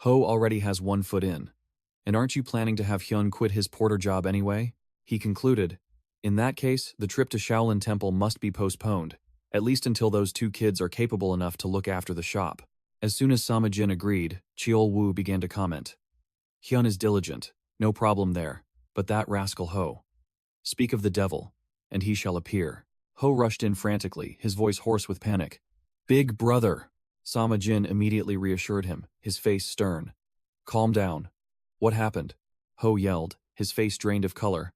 Ho already has 1 foot in. And aren't you planning to have Hyun quit his porter job anyway? He concluded. In that case, the trip to Shaolin Temple must be postponed, at least until those 2 kids are capable enough to look after the shop. As soon as Sama Jin agreed, Cheol Wu began to comment. Hyun is diligent, no problem there, but that rascal Ho. Speak of the devil, and he shall appear. Ho rushed in frantically, his voice hoarse with panic. Big brother! Sama Jin immediately reassured him, his face stern. Calm down. What happened? Ho yelled, his face drained of color.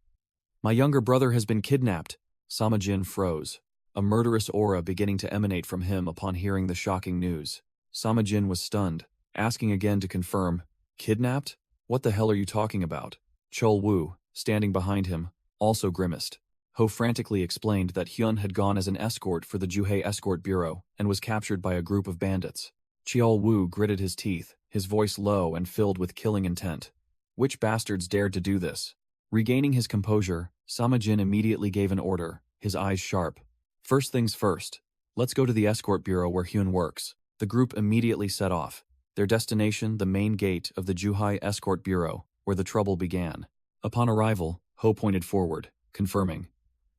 My younger brother has been kidnapped. Sama Jin froze, a murderous aura beginning to emanate from him upon hearing the shocking news. Sama Jin was stunned, asking again to confirm. Kidnapped? What the hell are you talking about? Cheol Wu, standing behind him, also grimaced. Ho frantically explained that Hyun had gone as an escort for the Juhei Escort Bureau and was captured by a group of bandits. Cheol Wu gritted his teeth, his voice low and filled with killing intent. Which bastards dared to do this? Regaining his composure, Sama Jin immediately gave an order, his eyes sharp. First things first. Let's go to the escort bureau where Hyun works. The group immediately set off. Their destination, the main gate of the Juhai Escort Bureau, where the trouble began. Upon arrival, Ho pointed forward, confirming.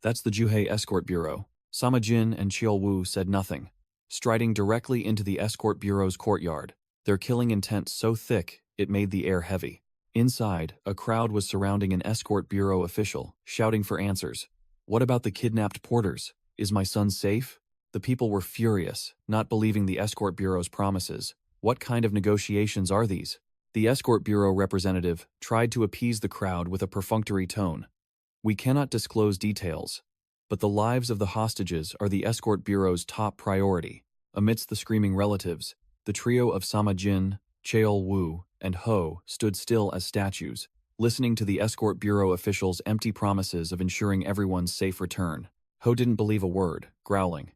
That's the Juhei Escort Bureau. Sama Jin and Cheol Wu said nothing, striding directly into the Escort Bureau's courtyard, their killing intent so thick it made the air heavy. Inside, a crowd was surrounding an Escort Bureau official, shouting for answers. What about the kidnapped porters? Is my son safe? The people were furious, not believing the Escort Bureau's promises. What kind of negotiations are these? The Escort Bureau representative tried to appease the crowd with a perfunctory tone. We cannot disclose details, but the lives of the hostages are the Escort Bureau's top priority. Amidst the screaming relatives, the trio of Sama Jin, Cheol Wu, and Ho stood still as statues, listening to the Escort Bureau officials' empty promises of ensuring everyone's safe return. Ho didn't believe a word, growling.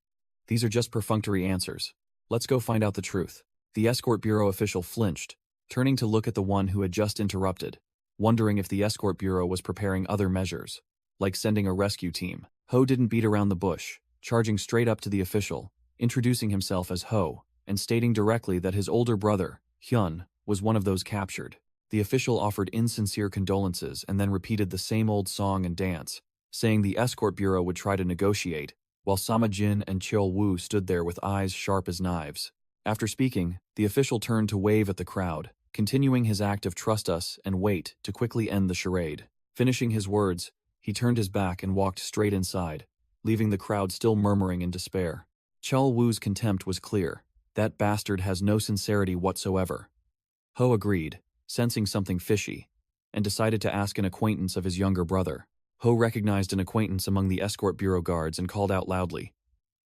These are just perfunctory answers. Let's go find out the truth. The Escort Bureau official flinched, turning to look at the one who had just interrupted, wondering if the Escort Bureau was preparing other measures, like sending a rescue team. Ho didn't beat around the bush, charging straight up to the official, introducing himself as Ho, and stating directly that his older brother, Hyun, was one of those captured. The official offered insincere condolences and then repeated the same old song and dance, saying the Escort Bureau would try to negotiate, while Sama Jin and Cheol Wu stood there with eyes sharp as knives. After speaking, the official turned to wave at the crowd, continuing his act of trust us and wait to quickly end the charade. Finishing his words, he turned his back and walked straight inside, leaving the crowd still murmuring in despair. Cheol Wu's contempt was clear. That bastard has no sincerity whatsoever. Ho agreed, sensing something fishy, and decided to ask an acquaintance of his younger brother. Ho recognized an acquaintance among the Escort Bureau guards and called out loudly,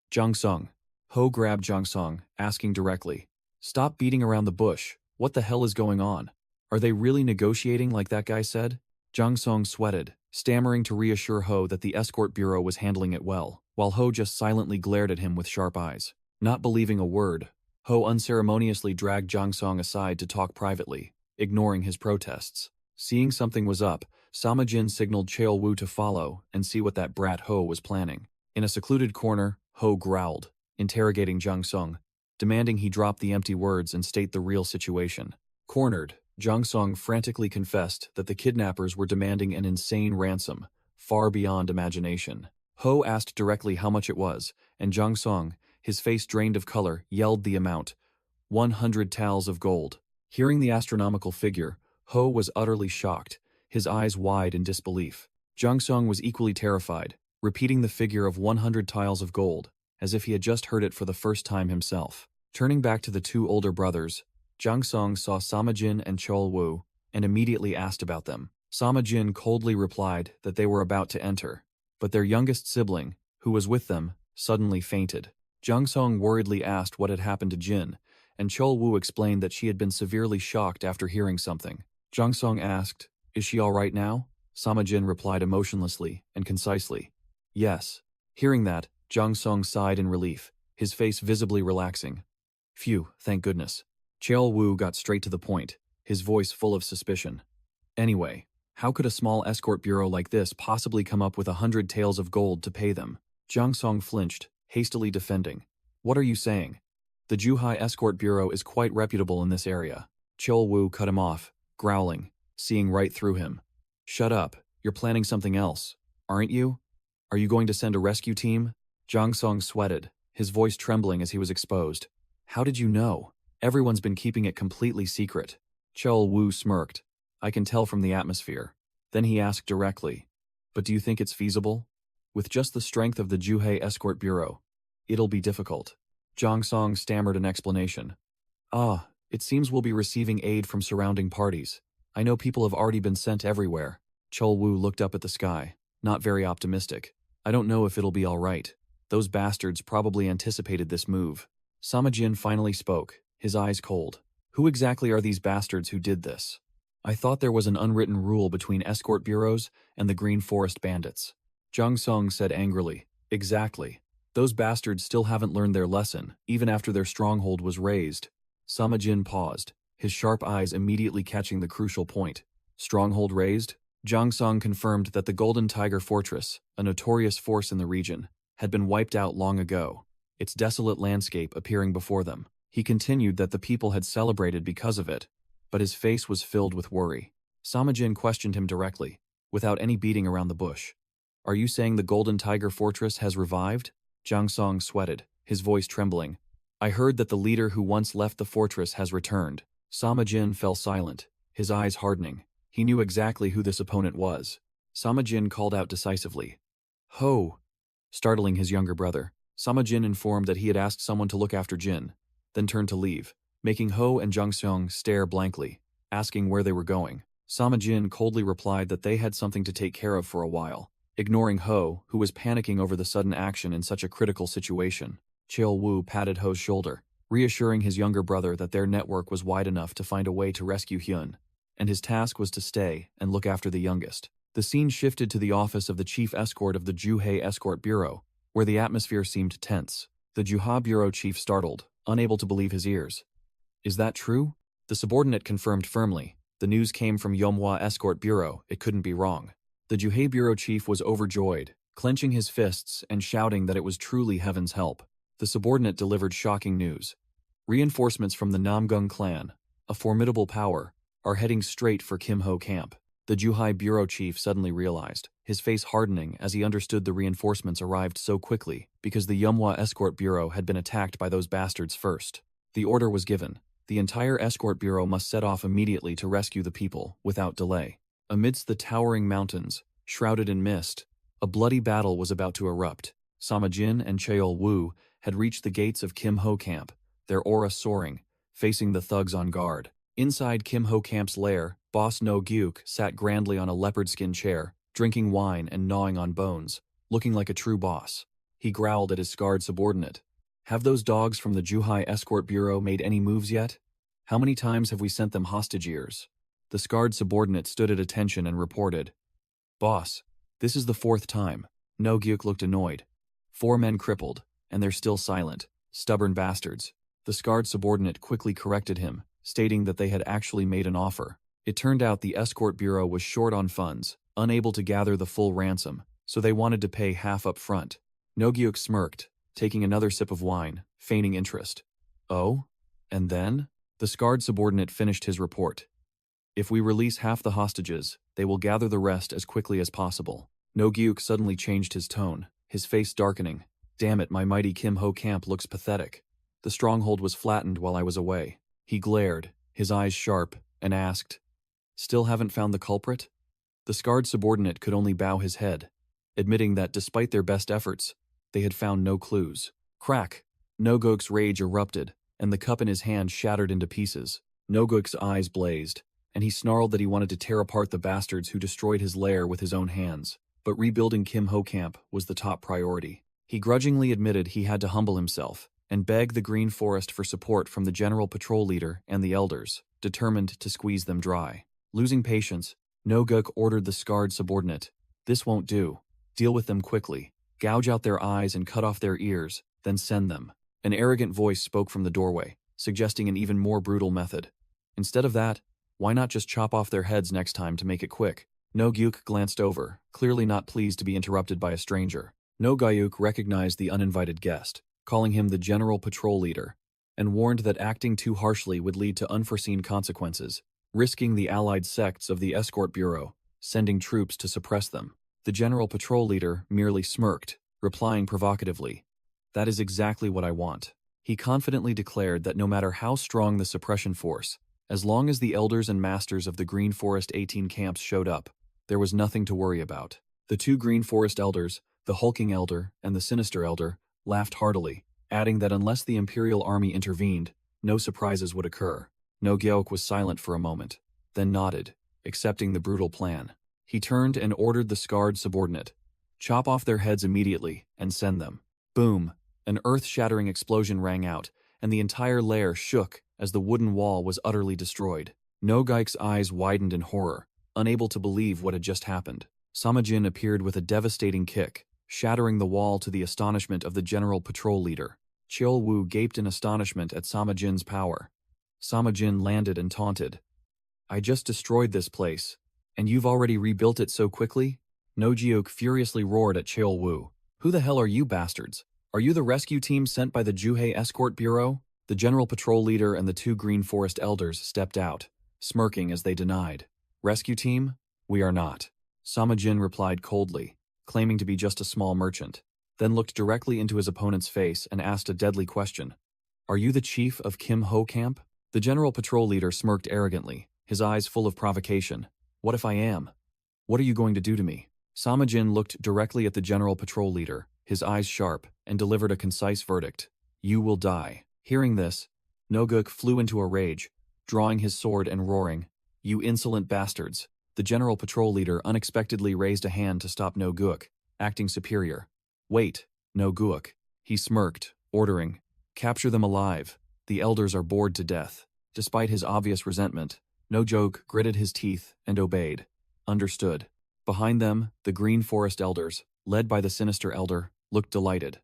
Jang Sung. Ho grabbed Jang Sung, asking directly, Stop beating around the bush. What the hell is going on? Are they really negotiating like that guy said? Jang Sung sweated, stammering to reassure Ho that the Escort Bureau was handling it well, while Ho just silently glared at him with sharp eyes. Not believing a word, Ho unceremoniously dragged Jang Sung aside to talk privately, ignoring his protests. Seeing something was up, Sama Jin signaled Cheol Wu to follow and see what that brat Ho was planning. In a secluded corner, Ho growled, interrogating Jang Sung, demanding he drop the empty words and state the real situation. Cornered, Jang Sung frantically confessed that the kidnappers were demanding an insane ransom, far beyond imagination. Ho asked directly how much it was, and Jang Sung, his face drained of color, yelled the amount, 100 taels of gold. Hearing the astronomical figure, Ho was utterly shocked, his eyes wide in disbelief. Jang Sung was equally terrified, repeating the figure of 100 taels of gold. as if he had just heard it for the first time himself. Turning back to the two older brothers, Jiang Song saw Samajin and Chol Wu and immediately asked about them. Samajin coldly replied that they were about to enter, but their youngest sibling, who was with them, suddenly fainted. Jiang Song worriedly asked what had happened to Jin, and Chol Wu explained that she had been severely shocked after hearing something. Jiang Song asked, "Is she all right now?" Samajin replied emotionlessly and concisely, "Yes." Hearing that, Jiang Song sighed in relief, his face visibly relaxing. "Phew, thank goodness." Chol Wu got straight to the point, his voice full of suspicion. "Anyway, how could a small escort bureau like this possibly come up with 100 taels of gold to pay them?" Jiang Song flinched, hastily defending. "What are you saying? The Zhuhai Escort Bureau is quite reputable in this area." Chol Wu cut him off, growling, seeing right through him. "Shut up, you're planning something else, aren't you? Are you going to send a rescue team?" Jiang Song sweated, his voice trembling as he was exposed. "How did you know? Everyone's been keeping it completely secret." Chol Wu smirked. "I can tell from the atmosphere." Then he asked directly, "But do you think it's feasible? With just the strength of the Zhuhai Escort Bureau, it'll be difficult." Jiang Song stammered an explanation. "Ah, it seems we'll be receiving aid from surrounding parties. I know people have already been sent everywhere." Chol Wu looked up at the sky, not very optimistic. "I don't know if it'll be all right. Those bastards probably anticipated this move." Samajin finally spoke, his eyes cold. "Who exactly are these bastards who did this? I thought there was an unwritten rule between escort bureaus and the Green Forest bandits." Jiang Song said angrily, "Exactly. Those bastards still haven't learned their lesson, even after their stronghold was razed." Samajin paused, his sharp eyes immediately catching the crucial point. "Stronghold razed?" Jiang Song confirmed that the Golden Tiger Fortress, a notorious force in the region, had been wiped out long ago, its desolate landscape appearing before them. He continued that the people had celebrated because of it, but his face was filled with worry. Samajin questioned him directly, without any beating around the bush. "Are you saying the Golden Tiger Fortress has revived?" Jiang Song sweated, his voice trembling. "I heard that the leader who once left the fortress has returned." Samajin fell silent, his eyes hardening. He knew exactly who this opponent was. Samajin called out decisively, "Ho!" Startling his younger brother, Samajin informed that he had asked someone to look after Jin, then turned to leave, making Ho and Jiang Song stare blankly, asking where they were going. Samajin coldly replied that they had something to take care of for a while, ignoring Ho, who was panicking over the sudden action in such a critical situation. Chol Wu patted Ho's shoulder, reassuring his younger brother that their network was wide enough to find a way to rescue Hyun, and his task was to stay and look after the youngest. The scene shifted to the office of the chief escort of the Zhuhai Escort Bureau, where the atmosphere seemed tense. The Zhuhai Bureau chief startled, unable to believe his ears. "Is that true?" The subordinate confirmed firmly. "The news came from Manhwa Escort Bureau, it couldn't be wrong." The Zhuhai Bureau chief was overjoyed, clenching his fists and shouting that it was truly heaven's help. The subordinate delivered shocking news. "Reinforcements from the Namgung clan, a formidable power, are heading straight for Kim Ho camp." The Zhuhai Bureau chief suddenly realized, his face hardening as he understood the reinforcements arrived so quickly because the Manhwa Escort Bureau had been attacked by those bastards first. The order was given. The entire escort bureau must set off immediately to rescue the people, without delay. Amidst the towering mountains, shrouded in mist, a bloody battle was about to erupt. Samajin and Cheol Wu had reached the gates of Kim Ho camp, their aura soaring, facing the thugs on guard. Inside Kim Ho camp's lair, Boss No Gyuk sat grandly on a leopard-skin chair, drinking wine and gnawing on bones, looking like a true boss. He growled at his scarred subordinate. "Have those dogs from the Zhuhai Escort Bureau made any moves yet? How many times have we sent them hostage ears?" The scarred subordinate stood at attention and reported, "Boss, this is the 4th time." No Gyuk looked annoyed. 4 men crippled, and they're still silent. Stubborn bastards. The scarred subordinate quickly corrected him, stating that they had actually made an offer. It turned out the escort bureau was short on funds, unable to gather the full ransom, so they wanted to pay half up front. Nogyuk smirked, taking another sip of wine, feigning interest. "Oh? And then?" The scarred subordinate finished his report. "If we release half the hostages, they will gather the rest as quickly as possible." Nogyuk suddenly changed his tone, his face darkening. "Damn it, my mighty Kim Ho camp looks pathetic. The stronghold was flattened while I was away." He glared, his eyes sharp, and asked, "Still haven't found the culprit?" The scarred subordinate could only bow his head, admitting that despite their best efforts, they had found no clues. Crack! Nogok's rage erupted, and the cup in his hand shattered into pieces. Nogok's eyes blazed, and he snarled that he wanted to tear apart the bastards who destroyed his lair with his own hands. But rebuilding Kim Ho Camp was the top priority. He grudgingly admitted he had to humble himself and beg the Green Forest for support from the General Patrol Leader and the Elders, determined to squeeze them dry. Losing patience, Nogok ordered the scarred subordinate, "This won't do. Deal with them quickly. Gouge out their eyes and cut off their ears, then send them." An arrogant voice spoke from the doorway, suggesting an even more brutal method. Instead of that, why not just chop off their heads next time to make it quick? No-gyuk glanced over, clearly not pleased to be interrupted by a stranger. No-gyuk recognized the uninvited guest, calling him the General Patrol Leader, and warned that acting too harshly would lead to unforeseen consequences, risking the allied sects of the Escort Bureau, sending troops to suppress them. The General Patrol Leader merely smirked, replying provocatively, "That is exactly what I want." He confidently declared that no matter how strong the suppression force, as long as the elders and masters of the Green Forest 18 camps showed up, there was nothing to worry about. The two Green Forest elders, the hulking elder and the sinister elder, laughed heartily, adding that unless the Imperial Army intervened, no surprises would occur. No-gyuk was silent for a moment, then nodded, accepting the brutal plan. He turned and ordered the scarred subordinate, "Chop off their heads immediately and send them." Boom! An earth-shattering explosion rang out, and the entire lair shook as the wooden wall was utterly destroyed. No-gyuk's eyes widened in horror, unable to believe what had just happened. Samajin appeared with a devastating kick, shattering the wall to the astonishment of the General Patrol Leader. Cheol-woo gaped in astonishment at Samajin's power. Samajin landed and taunted, "I just destroyed this place, and you've already rebuilt it so quickly?" No-gyuk furiously roared at Cheol-woo, "Who the hell are you bastards? Are you the rescue team sent by the Juhei Escort Bureau?" The General Patrol Leader and the two Green Forest Elders stepped out, smirking as they denied. "Rescue team? We are not." Samajin replied coldly, claiming to be just a small merchant, then looked directly into his opponent's face and asked a deadly question. "Are you the chief of Kim Ho Camp?" The General Patrol Leader smirked arrogantly, his eyes full of provocation. "What if I am? What are you going to do to me?" Samajin looked directly at the General Patrol Leader, his eyes sharp, and delivered a concise verdict. "You will die." Hearing this, Noguk flew into a rage, drawing his sword and roaring, "You insolent bastards." The General Patrol Leader unexpectedly raised a hand to stop Noguk, acting superior. "Wait, Noguk." He smirked, ordering, "Capture them alive. The elders are bored to death." Despite his obvious resentment, Noguk gritted his teeth and obeyed. "Understood." Behind them, the Green Forest Elders, led by the Sinister Elder, looked delighted.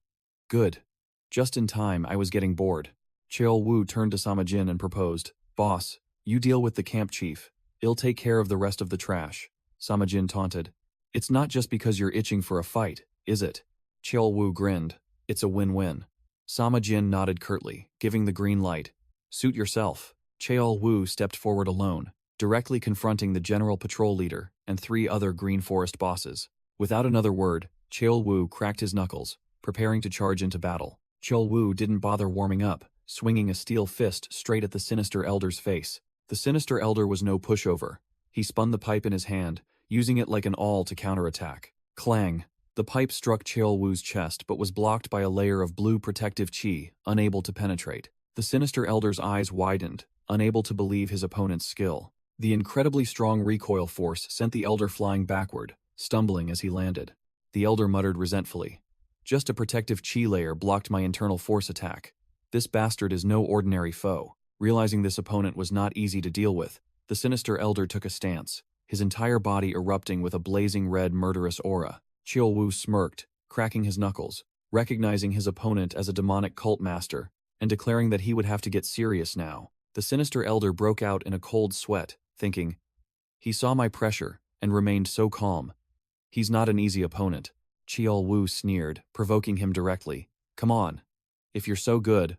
"Good. Just in time, I was getting bored." Cheol-woo turned to Samajin and proposed, "Boss, you deal with the camp chief. He'll take care of the rest of the trash." Samajin taunted, "It's not just because you're itching for a fight, is it?" Cheol-woo grinned, "It's a win-win." Samajin nodded curtly, giving the green light. "Suit yourself." Cheol-woo stepped forward alone, directly confronting the General Patrol Leader and three other Green Forest bosses. Without another word, Cheol-woo cracked his knuckles, preparing to charge into battle. Cheol-woo didn't bother warming up, swinging a steel fist straight at the Sinister Elder's face. The Sinister Elder was no pushover. He spun the pipe in his hand, using it like an awl to counterattack. Clang! The pipe struck Cheol-woo's chest but was blocked by a layer of blue protective chi, unable to penetrate. The Sinister Elder's eyes widened, unable to believe his opponent's skill. The incredibly strong recoil force sent the Elder flying backward, stumbling as he landed. The Elder muttered resentfully, "Just a protective chi layer blocked my internal force attack. This bastard is no ordinary foe." Realizing this opponent was not easy to deal with, the Sinister Elder took a stance, his entire body erupting with a blazing red murderous aura. Cheol-woo smirked, cracking his knuckles, recognizing his opponent as a demonic cult master, and declaring that he would have to get serious now. The Sinister Elder broke out in a cold sweat, thinking, "He saw my pressure and remained so calm. He's not an easy opponent." Cheol-woo sneered, provoking him directly, "Come on. If you're so good,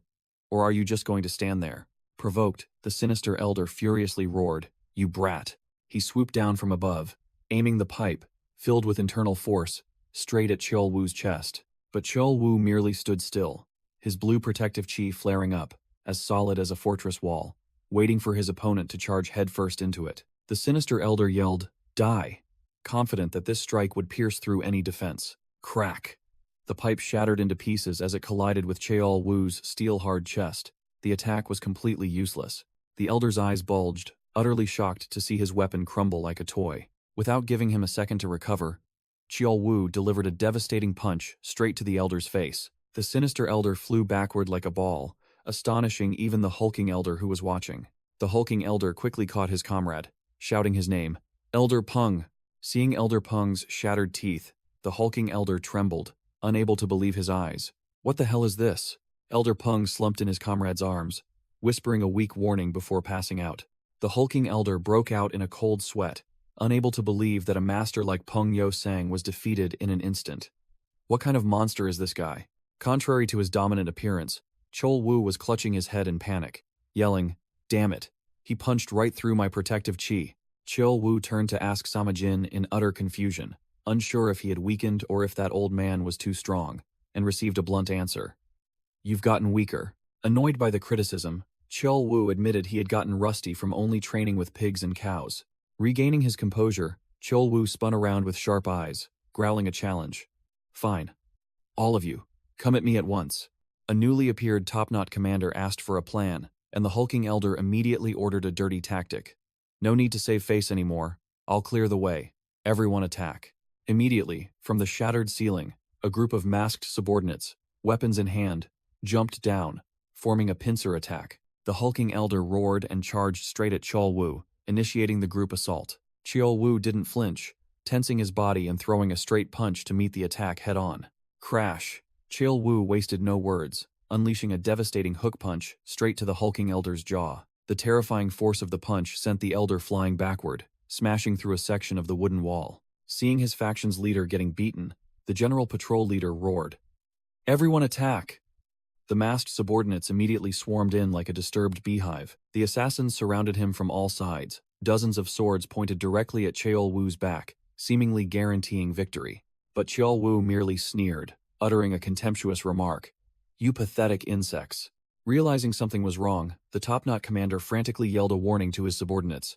or are you just going to stand there?" Provoked, the Sinister Elder furiously roared, "You brat." He swooped down from above, aiming the pipe, filled with internal force, straight at Cheol-woo's chest. But Cheol-woo merely stood still, his blue protective chi flaring up, as solid as a fortress wall, waiting for his opponent to charge headfirst into it. The Sinister Elder yelled, "Die," confident that this strike would pierce through any defense. Crack! The pipe shattered into pieces as it collided with Cheol Wu's steel-hard chest. The attack was completely useless. The elder's eyes bulged, utterly shocked to see his weapon crumble like a toy. Without giving him a second to recover, Cheol Wu delivered a devastating punch straight to the elder's face. The sinister elder flew backward like a ball, astonishing even the hulking elder who was watching. The hulking elder quickly caught his comrade, shouting his name, "Elder Peng!" Seeing Elder Peng's shattered teeth, the hulking elder trembled, unable to believe his eyes. "What the hell is this?" Elder Peng slumped in his comrade's arms, whispering a weak warning before passing out. The hulking elder broke out in a cold sweat, unable to believe that a master like Peng Yo-sang was defeated in an instant. What kind of monster is this guy? Contrary to his dominant appearance, Cheol Wu was clutching his head in panic, yelling, "Damn it! He punched right through my protective chi." Cheol Wu turned to ask Sima Jin in utter confusion, unsure if he had weakened or if that old man was too strong, and received a blunt answer. "You've gotten weaker." Annoyed by the criticism, Cheol Wu admitted he had gotten rusty from only training with pigs and cows. Regaining his composure, Cheol Wu spun around with sharp eyes, growling a challenge. "Fine. All of you, come at me at once." A newly appeared top-knot commander asked for a plan, and the hulking elder immediately ordered a dirty tactic. "No need to save face anymore. I'll clear the way. Everyone attack." Immediately, from the shattered ceiling, a group of masked subordinates, weapons in hand, jumped down, forming a pincer attack. The hulking elder roared and charged straight at Cheol Wu, initiating the group assault. Cheol Wu didn't flinch, tensing his body and throwing a straight punch to meet the attack head-on. Crash! Cheol Wu wasted no words, unleashing a devastating hook punch straight to the hulking elder's jaw. The terrifying force of the punch sent the elder flying backward, smashing through a section of the wooden wall. Seeing his faction's leader getting beaten, the general patrol leader roared, "Everyone attack!" The masked subordinates immediately swarmed in like a disturbed beehive. The assassins surrounded him from all sides. Dozens of swords pointed directly at Cheol Wu's back, seemingly guaranteeing victory. But Cheol Wu merely sneered, uttering a contemptuous remark, "You pathetic insects." Realizing something was wrong, the top-knot commander frantically yelled a warning to his subordinates.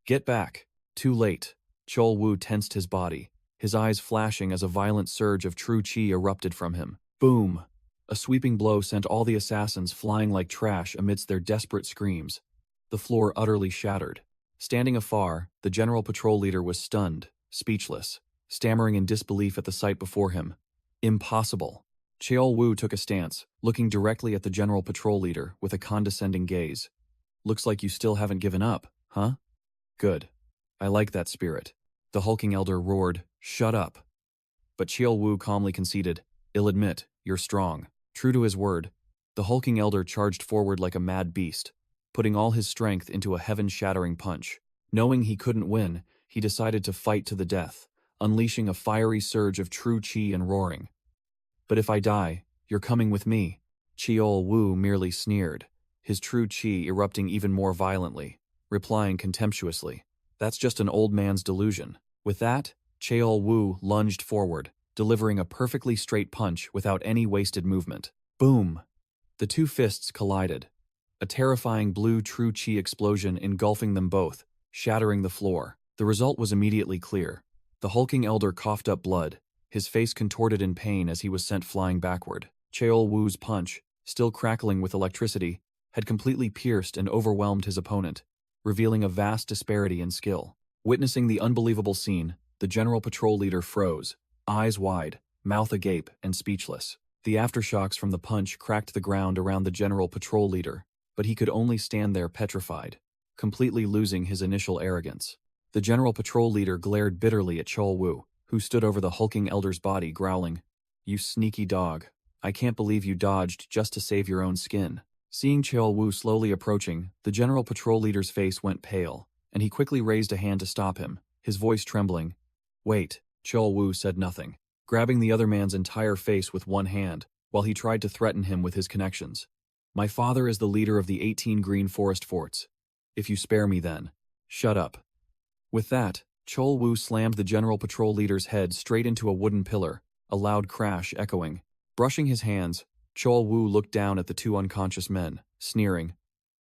"Get back." Too late. Cheol Wu tensed his body, his eyes flashing as a violent surge of true chi erupted from him. Boom! A sweeping blow sent all the assassins flying like trash amidst their desperate screams. The floor utterly shattered. Standing afar, the general patrol leader was stunned, speechless, stammering in disbelief at the sight before him. Impossible. Cheol Wu took a stance, looking directly at the general patrol leader with a condescending gaze. "Looks like you still haven't given up, huh? Good. I like that spirit." The hulking elder roared, "Shut up." But Cheol Wu calmly conceded, "I'll admit, you're strong." True to his word, the hulking elder charged forward like a mad beast, putting all his strength into a heaven-shattering punch. Knowing he couldn't win, he decided to fight to the death, unleashing a fiery surge of true chi and roaring. "But if I die, you're coming with me." Cheol Wu merely sneered, his true chi erupting even more violently, replying contemptuously, "That's just an old man's delusion." With that, Cheol Wu lunged forward, delivering a perfectly straight punch without any wasted movement. Boom! The two fists collided, a terrifying blue true chi explosion engulfing them both, shattering the floor. The result was immediately clear. The hulking elder coughed up blood, his face contorted in pain as he was sent flying backward. Cheol Wu's punch, still crackling with electricity, had completely pierced and overwhelmed his opponent, revealing a vast disparity in skill. Witnessing the unbelievable scene, the general patrol leader froze, eyes wide, mouth agape, and speechless. The aftershocks from the punch cracked the ground around the general patrol leader, but he could only stand there petrified, completely losing his initial arrogance. The general patrol leader glared bitterly at Cheol Wu, who stood over the hulking elder's body, growling, "You sneaky dog. I can't believe you dodged just to save your own skin." Seeing Cheol Wu slowly approaching, the general patrol leader's face went pale, and he quickly raised a hand to stop him, his voice trembling. "Wait." Cheol Wu said nothing, grabbing the other man's entire face with one hand, while he tried to threaten him with his connections. "My father is the leader of the 18 Green Forest Forts. If you spare me then." "Shut up." With that, Cheol Wu slammed the general patrol leader's head straight into a wooden pillar, a loud crash echoing. Brushing his hands, Cheol Wu looked down at the two unconscious men, sneering.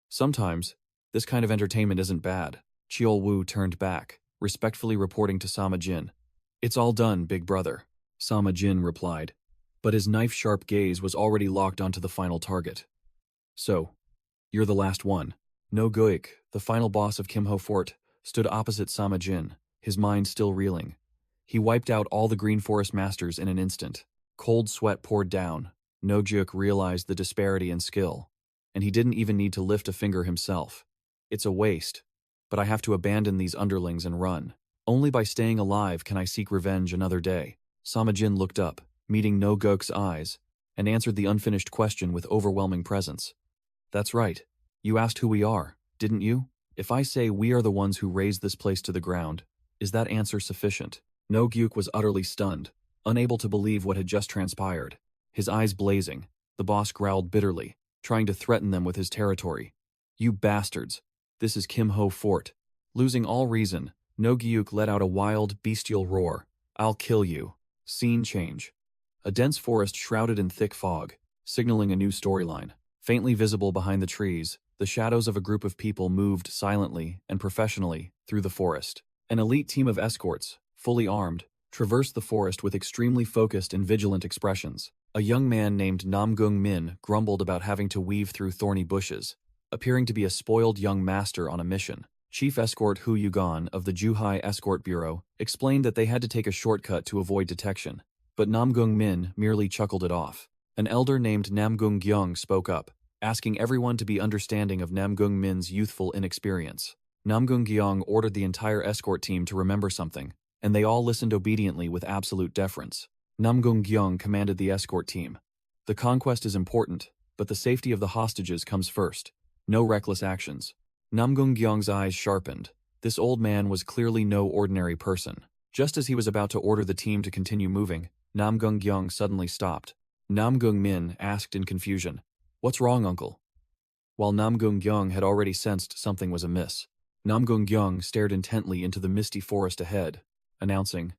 "Sometimes, this kind of entertainment isn't bad." Cheol Wu turned back, respectfully reporting to Sima Jin. "It's all done, big brother." Sima Jin replied, but his knife-sharp gaze was already locked onto the final target. So, you're the last one. No Goik, the final boss of Kimho Fort, stood opposite Sama Jin, his mind still reeling. He wiped out all the Green Forest Masters in an instant. Cold sweat poured down. No Goik realized the disparity in skill, and he didn't even need to lift a finger himself. It's a waste, but I have to abandon these underlings and run. Only by staying alive can I seek revenge another day. Sama Jin looked up, meeting No Goik's eyes, and answered the unfinished question with overwhelming presence. That's right. You asked who we are, didn't you? If I say we are the ones who razed this place to the ground, is that answer sufficient? No Goik was utterly stunned, unable to believe what had just transpired. His eyes blazing, the boss growled bitterly, trying to threaten them with his territory. You bastards. This is Kimho Fort. Losing all reason, No Goik let out a wild, bestial roar. I'll kill you. Scene change. A dense forest shrouded in thick fog, signaling a new storyline. Faintly visible behind the trees, the shadows of a group of people moved silently and professionally through the forest. An elite team of escorts, fully armed, traversed the forest with extremely focused and vigilant expressions. A young man named Namgung Min grumbled about having to weave through thorny bushes, appearing to be a spoiled young master on a mission. Chief Escort Hu Yugan of the Juhai Escort Bureau explained that they had to take a shortcut to avoid detection, but Namgung Min merely chuckled it off. An elder named Namgung Gyung spoke up, asking everyone to be understanding of Namgung Min's youthful inexperience. Namgung Gyung ordered the entire escort team to remember something, and they all listened obediently with absolute deference. Namgung Gyung commanded the escort team. The conquest is important, but the safety of the hostages comes first. No reckless actions. Namgung Gyung's eyes sharpened. This old man was clearly no ordinary person. Just as he was about to order the team to continue moving, Namgung Gyung suddenly stopped. Namgung Min asked in confusion, "What's wrong, uncle?" While Namgung Gyung had already sensed something was amiss, Namgung Gyung stared intently into the misty forest ahead, announcing,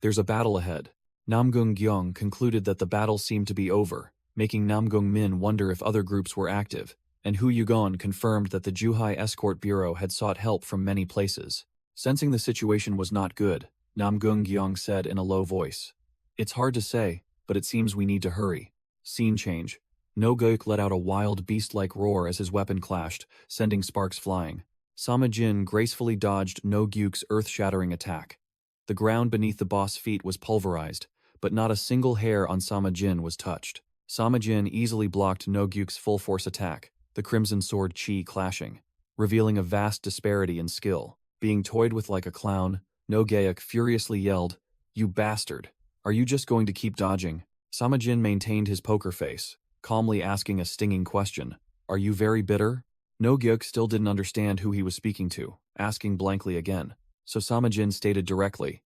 "There's a battle ahead." Namgung Gyung concluded that the battle seemed to be over, making Namgung Min wonder if other groups were active, and Hu Yugon confirmed that the Juhai Escort Bureau had sought help from many places. Sensing the situation was not good, Namgung Gyung said in a low voice, "It's hard to say, but it seems we need to hurry." Scene change. No Goik let out a wild beast-like roar as his weapon clashed, sending sparks flying. Sama Jin gracefully dodged No Goik's earth-shattering attack. The ground beneath the boss' feet was pulverized, but not a single hair on Sama Jin was touched. Sama Jin easily blocked No Goik's full-force attack, the Crimson Sword chi clashing, revealing a vast disparity in skill. Being toyed with like a clown, No Goik furiously yelled, "You bastard! Are you just going to keep dodging?" Sama Jin maintained his poker face, calmly asking a stinging question. "Are you very bitter?" No Goik still didn't understand who he was speaking to, asking blankly again. So Sama Jin stated directly,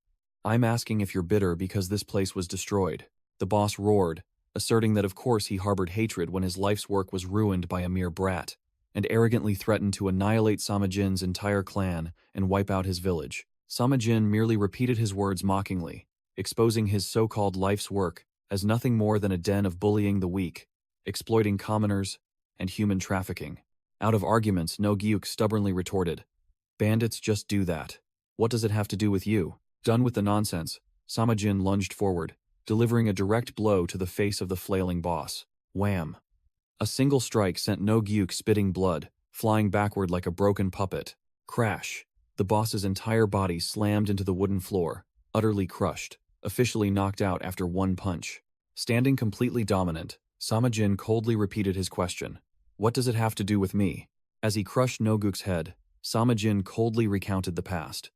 "I'm asking if you're bitter because this place was destroyed." The boss roared, asserting that of course he harbored hatred when his life's work was ruined by a mere brat, and arrogantly threatened to annihilate Sama Jin's entire clan and wipe out his village. Sama Jin merely repeated his words mockingly, exposing his so-called life's work as nothing more than a den of bullying the weak, exploiting commoners, and human trafficking. Out of arguments, No Goik stubbornly retorted, "Bandits just do that. What does it have to do with you?" Done with the nonsense, Sama Jin lunged forward, delivering a direct blow to the face of the flailing boss. Wham! A single strike sent No Goik spitting blood, flying backward like a broken puppet. Crash! The boss's entire body slammed into the wooden floor, utterly crushed, officially knocked out after one punch. Standing completely dominant, Sama Jin coldly repeated his question. "What does it have to do with me?" As he crushed No Goik's head, Sama Jin coldly recounted the past.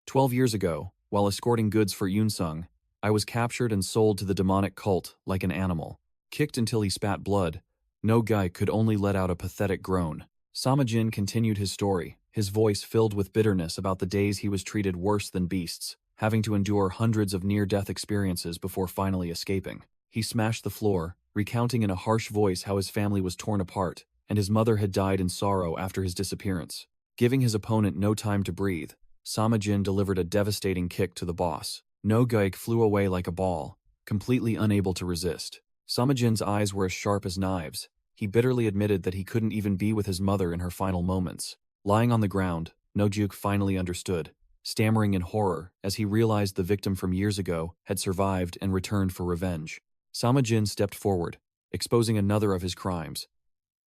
12 years ago, while escorting goods for Yunsung, I was captured and sold to the demonic cult like an animal. Kicked until he spat blood, No Goik could only let out a pathetic groan. Sama Jin continued his story, his voice filled with bitterness about the days he was treated worse than beasts, having to endure hundreds of near-death experiences before finally escaping. He smashed the floor, recounting in a harsh voice how his family was torn apart, and his mother had died in sorrow after his disappearance. Giving his opponent no time to breathe, Sama Jin delivered a devastating kick to the boss. No Goik flew away like a ball, completely unable to resist. Sama Jin's eyes were as sharp as knives. He bitterly admitted that he couldn't even be with his mother in her final moments. Lying on the ground, No Goik finally understood, stammering in horror as he realized the victim from years ago had survived and returned for revenge. Sama Jin stepped forward, exposing another of his crimes.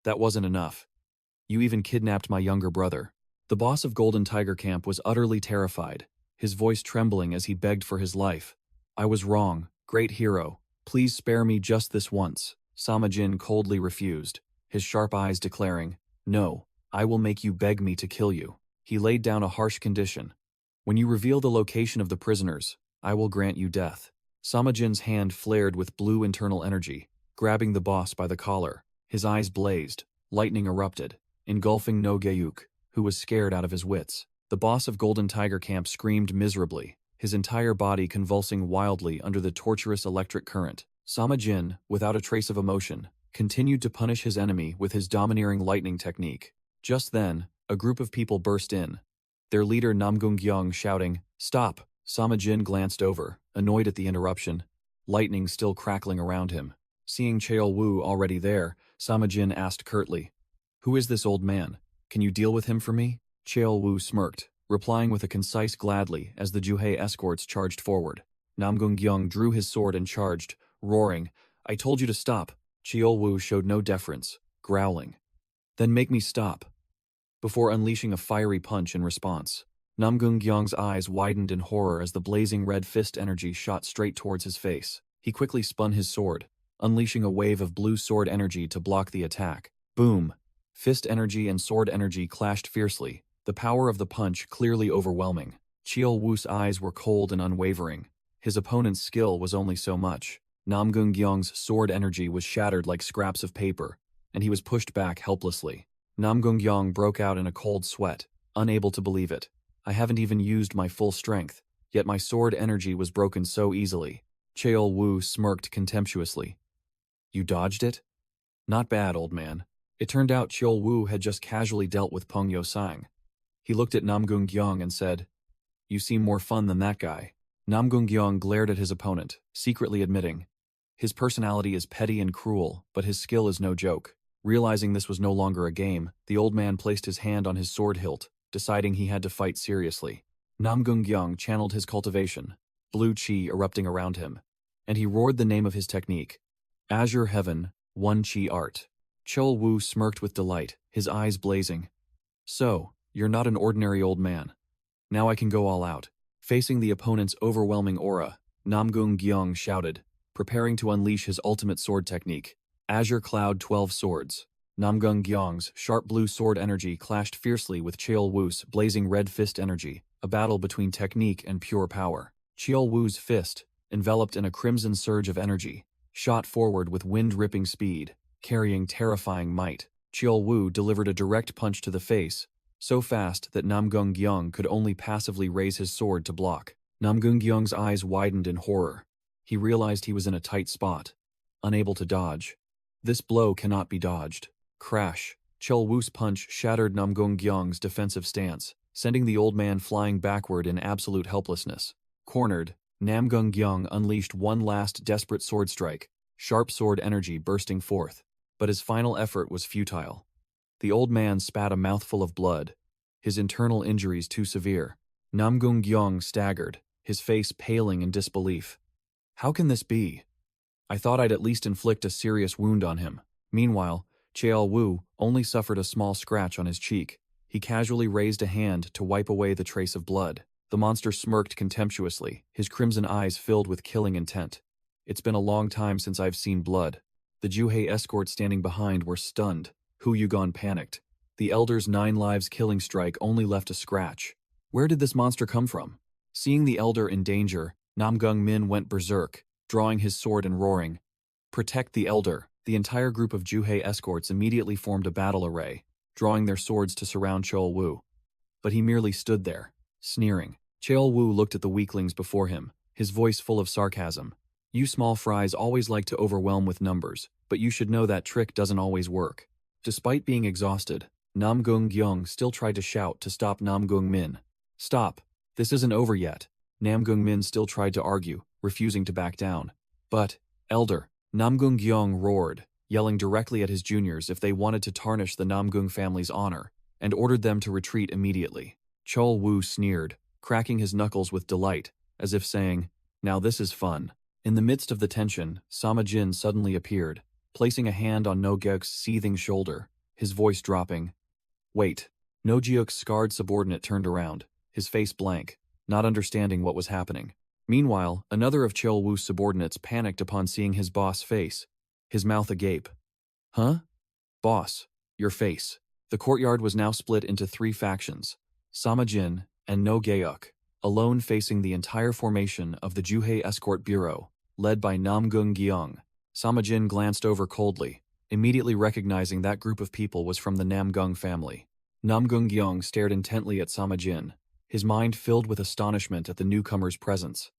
That wasn't enough. You even kidnapped my younger brother. The boss of Golden Tiger Camp was utterly terrified, his voice trembling as he begged for his life. I was wrong, great hero. Please spare me just this once. Sama Jin coldly refused, his sharp eyes declaring, No, I will make you beg me to kill you. He laid down a harsh condition. When you reveal the location of the prisoners, I will grant you death. Sama Jin's hand flared with blue internal energy, grabbing the boss by the collar. His eyes blazed, lightning erupted, engulfing No Gayuk, who was scared out of his wits. The boss of Golden Tiger Camp screamed miserably, his entire body convulsing wildly under the torturous electric current. Sama Jin, without a trace of emotion, continued to punish his enemy with his domineering lightning technique. Just then, a group of people burst in, their leader Namgung shouting, Stop! Sama Jin glanced over, annoyed at the interruption, lightning still crackling around him. Seeing Cheol Wu already there, Sama Jin asked curtly, Who is this old man? Can you deal with him for me? Cheol Wu smirked, replying with a concise gladly as the Juhei escorts charged forward. Namgung drew his sword and charged, roaring, I told you to stop. Cheol Wu showed no deference, growling, Then make me stop, before unleashing a fiery punch in response. Namgung-gyong's eyes widened in horror as the blazing red fist energy shot straight towards his face. He quickly spun his sword, unleashing a wave of blue sword energy to block the attack. Boom! Fist energy and sword energy clashed fiercely, the power of the punch clearly overwhelming. Cheol Wu's eyes were cold and unwavering. His opponent's skill was only so much. Namgung-gyong's sword energy was shattered like scraps of paper, and he was pushed back helplessly. Namgung-gyong broke out in a cold sweat, unable to believe it. I haven't even used my full strength, yet my sword energy was broken so easily. Cheol Wu smirked contemptuously. You dodged it? Not bad, old man. It turned out Cheol Wu had just casually dealt with Peng Yo-sang. He looked at Namgung-gyong and said, You seem more fun than that guy. Namgung-gyong glared at his opponent, secretly admitting, His personality is petty and cruel, but his skill is no joke. Realizing this was no longer a game, the old man placed his hand on his sword hilt, deciding he had to fight seriously. Namgung-gyong channeled his cultivation, blue chi erupting around him, and he roared the name of his technique, Azure Heaven, One Chi Art. Cheol Wu smirked with delight, his eyes blazing. So, you're not an ordinary old man. Now I can go all out. Facing the opponent's overwhelming aura, Namgung-gyong shouted, preparing to unleash his ultimate sword technique, Azure Cloud 12 Swords. Namgung-gyong's sharp blue sword energy clashed fiercely with Cheol Wu's blazing red fist energy, a battle between technique and pure power. Cheol Wu's fist, enveloped in a crimson surge of energy, shot forward with wind-ripping speed, carrying terrifying might. Cheol Wu delivered a direct punch to the face, so fast that Namgung-gyong could only passively raise his sword to block. Namgung-gyong's eyes widened in horror. He realized he was in a tight spot, unable to dodge. This blow cannot be dodged. Crash! Cheol Wu's punch shattered Namgung-gyong's defensive stance, sending the old man flying backward in absolute helplessness. Cornered, Namgung-gyong unleashed one last desperate sword strike, sharp sword energy bursting forth. But his final effort was futile. The old man spat a mouthful of blood, his internal injuries too severe. Namgung-gyong staggered, his face paling in disbelief. How can this be? I thought I'd at least inflict a serious wound on him. Meanwhile, Cheol Wu only suffered a small scratch on his cheek. He casually raised a hand to wipe away the trace of blood. The monster smirked contemptuously, his crimson eyes filled with killing intent. It's been a long time since I've seen blood. The Juhei escorts standing behind were stunned. Hu Yugon panicked. The Elder's 9 lives killing strike only left a scratch. Where did this monster come from? Seeing the Elder in danger, Namgung Min went berserk, drawing his sword and roaring, Protect the Elder! The entire group of Juhei escorts immediately formed a battle array, drawing their swords to surround Cheol Wu. But he merely stood there, sneering. Cheol Wu looked at the weaklings before him, his voice full of sarcasm. You small fries always like to overwhelm with numbers, but you should know that trick doesn't always work. Despite being exhausted, Namgung-gyong still tried to shout to stop Namgung Min. Stop! This isn't over yet. Namgung Min still tried to argue, refusing to back down. But, Elder, Namgung-gyong roared, yelling directly at his juniors if they wanted to tarnish the Namgung family's honor, and ordered them to retreat immediately. Cheol Wu sneered, cracking his knuckles with delight, as if saying, Now this is fun. In the midst of the tension, Sama Jin suddenly appeared, placing a hand on No Gyok's seething shoulder, his voice dropping. Wait. No Gyok's scarred subordinate turned around, his face blank, not understanding what was happening. Meanwhile, another of Cheol Woo's subordinates panicked upon seeing his boss' face, his mouth agape. Huh? Boss, your face. The courtyard was now split into 3 factions, Sama Jin and No Gyok, alone facing the entire formation of the Juhei Escort Bureau, led by Namgung Gyeong. Sama Jin glanced over coldly, immediately recognizing that group of people was from the Namgung family. Namgung Gyeong stared intently at Sama Jin, his mind filled with astonishment at the newcomer's presence.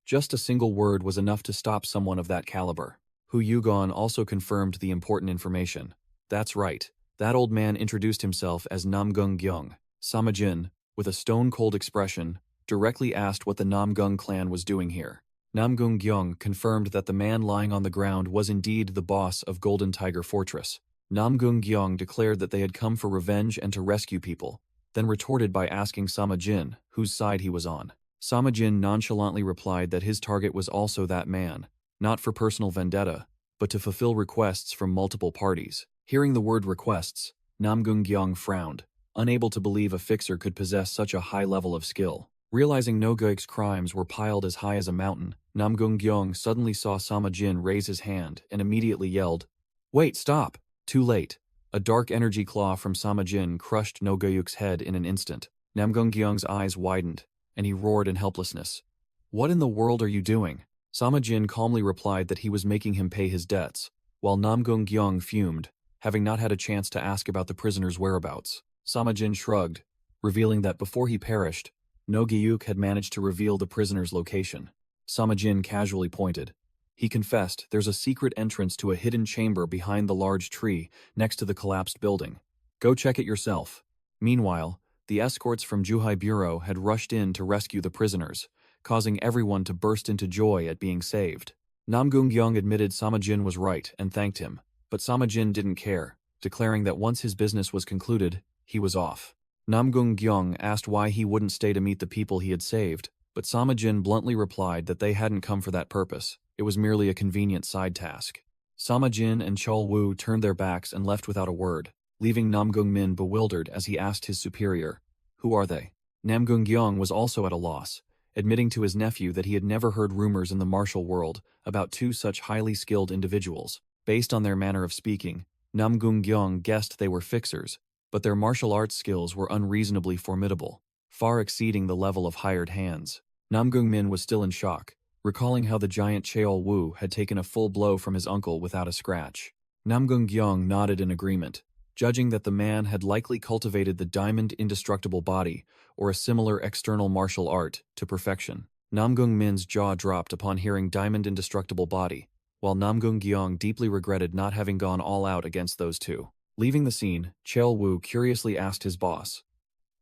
Just a single word was enough to stop someone of that caliber. Hu Yugon also confirmed the important information. That's right, that old man introduced himself as Namgung Gyeong. Sama Jin, with a stone-cold expression, directly asked what the Namgung clan was doing here. Namgung Gyeong confirmed that the man lying on the ground was indeed the boss of Golden Tiger Fortress. Namgung Gyeong declared that they had come for revenge and to rescue people, then retorted by asking Sama Jin whose side he was on. Sama Jin nonchalantly replied that his target was also that man, not for personal vendetta, but to fulfill requests from multiple parties. Hearing the word requests, Namgung Gyeong frowned, unable to believe a fixer could possess such a high level of skill. Realizing No Gyok's crimes were piled as high as a mountain, Namgung Gyeong suddenly saw Sama Jin raise his hand and immediately yelled, "Wait, stop!" Too late. A dark energy claw from Sama Jin crushed No Gyok's head in an instant. Namgung Gyeong's eyes widened, and he roared in helplessness. "What in the world are you doing?" Sama Jin calmly replied that he was making him pay his debts, while Namgung Gyeong fumed, having not had a chance to ask about the prisoner's whereabouts. Sama Jin shrugged, revealing that before he perished, No Gyok had managed to reveal the prisoner's location. Sama Jin casually pointed. He confessed there's a secret entrance to a hidden chamber behind the large tree next to the collapsed building. Go check it yourself. Meanwhile, the escorts from Juhai Bureau had rushed in to rescue the prisoners, causing everyone to burst into joy at being saved. Namgung Gyeong admitted Sama Jin was right and thanked him, but Sama Jin didn't care, declaring that once his business was concluded, he was off. Namgung Gyeong asked why he wouldn't stay to meet the people he had saved, but Sama Jin bluntly replied that they hadn't come for that purpose. It was merely a convenient side task. Sama Jin and Cheol Woo turned their backs and left without a word, leaving Namgung Min bewildered as he asked his superior, "Who are they?" Namgung Gyeong was also at a loss, admitting to his nephew that he had never heard rumors in the martial world about 2 such highly skilled individuals. Based on their manner of speaking, Namgung Gyeong guessed they were fixers, but their martial arts skills were unreasonably formidable, far exceeding the level of hired hands. Namgung Min was still in shock, recalling how the giant Cheol Woo had taken a full blow from his uncle without a scratch. Namgung Gyeong nodded in agreement, judging that the man had likely cultivated the diamond indestructible body or a similar external martial art to perfection. Namgung Min's jaw dropped upon hearing diamond indestructible body, while Namgung Gyeong deeply regretted not having gone all out against those 2. Leaving the scene, Cheol Woo curiously asked his boss,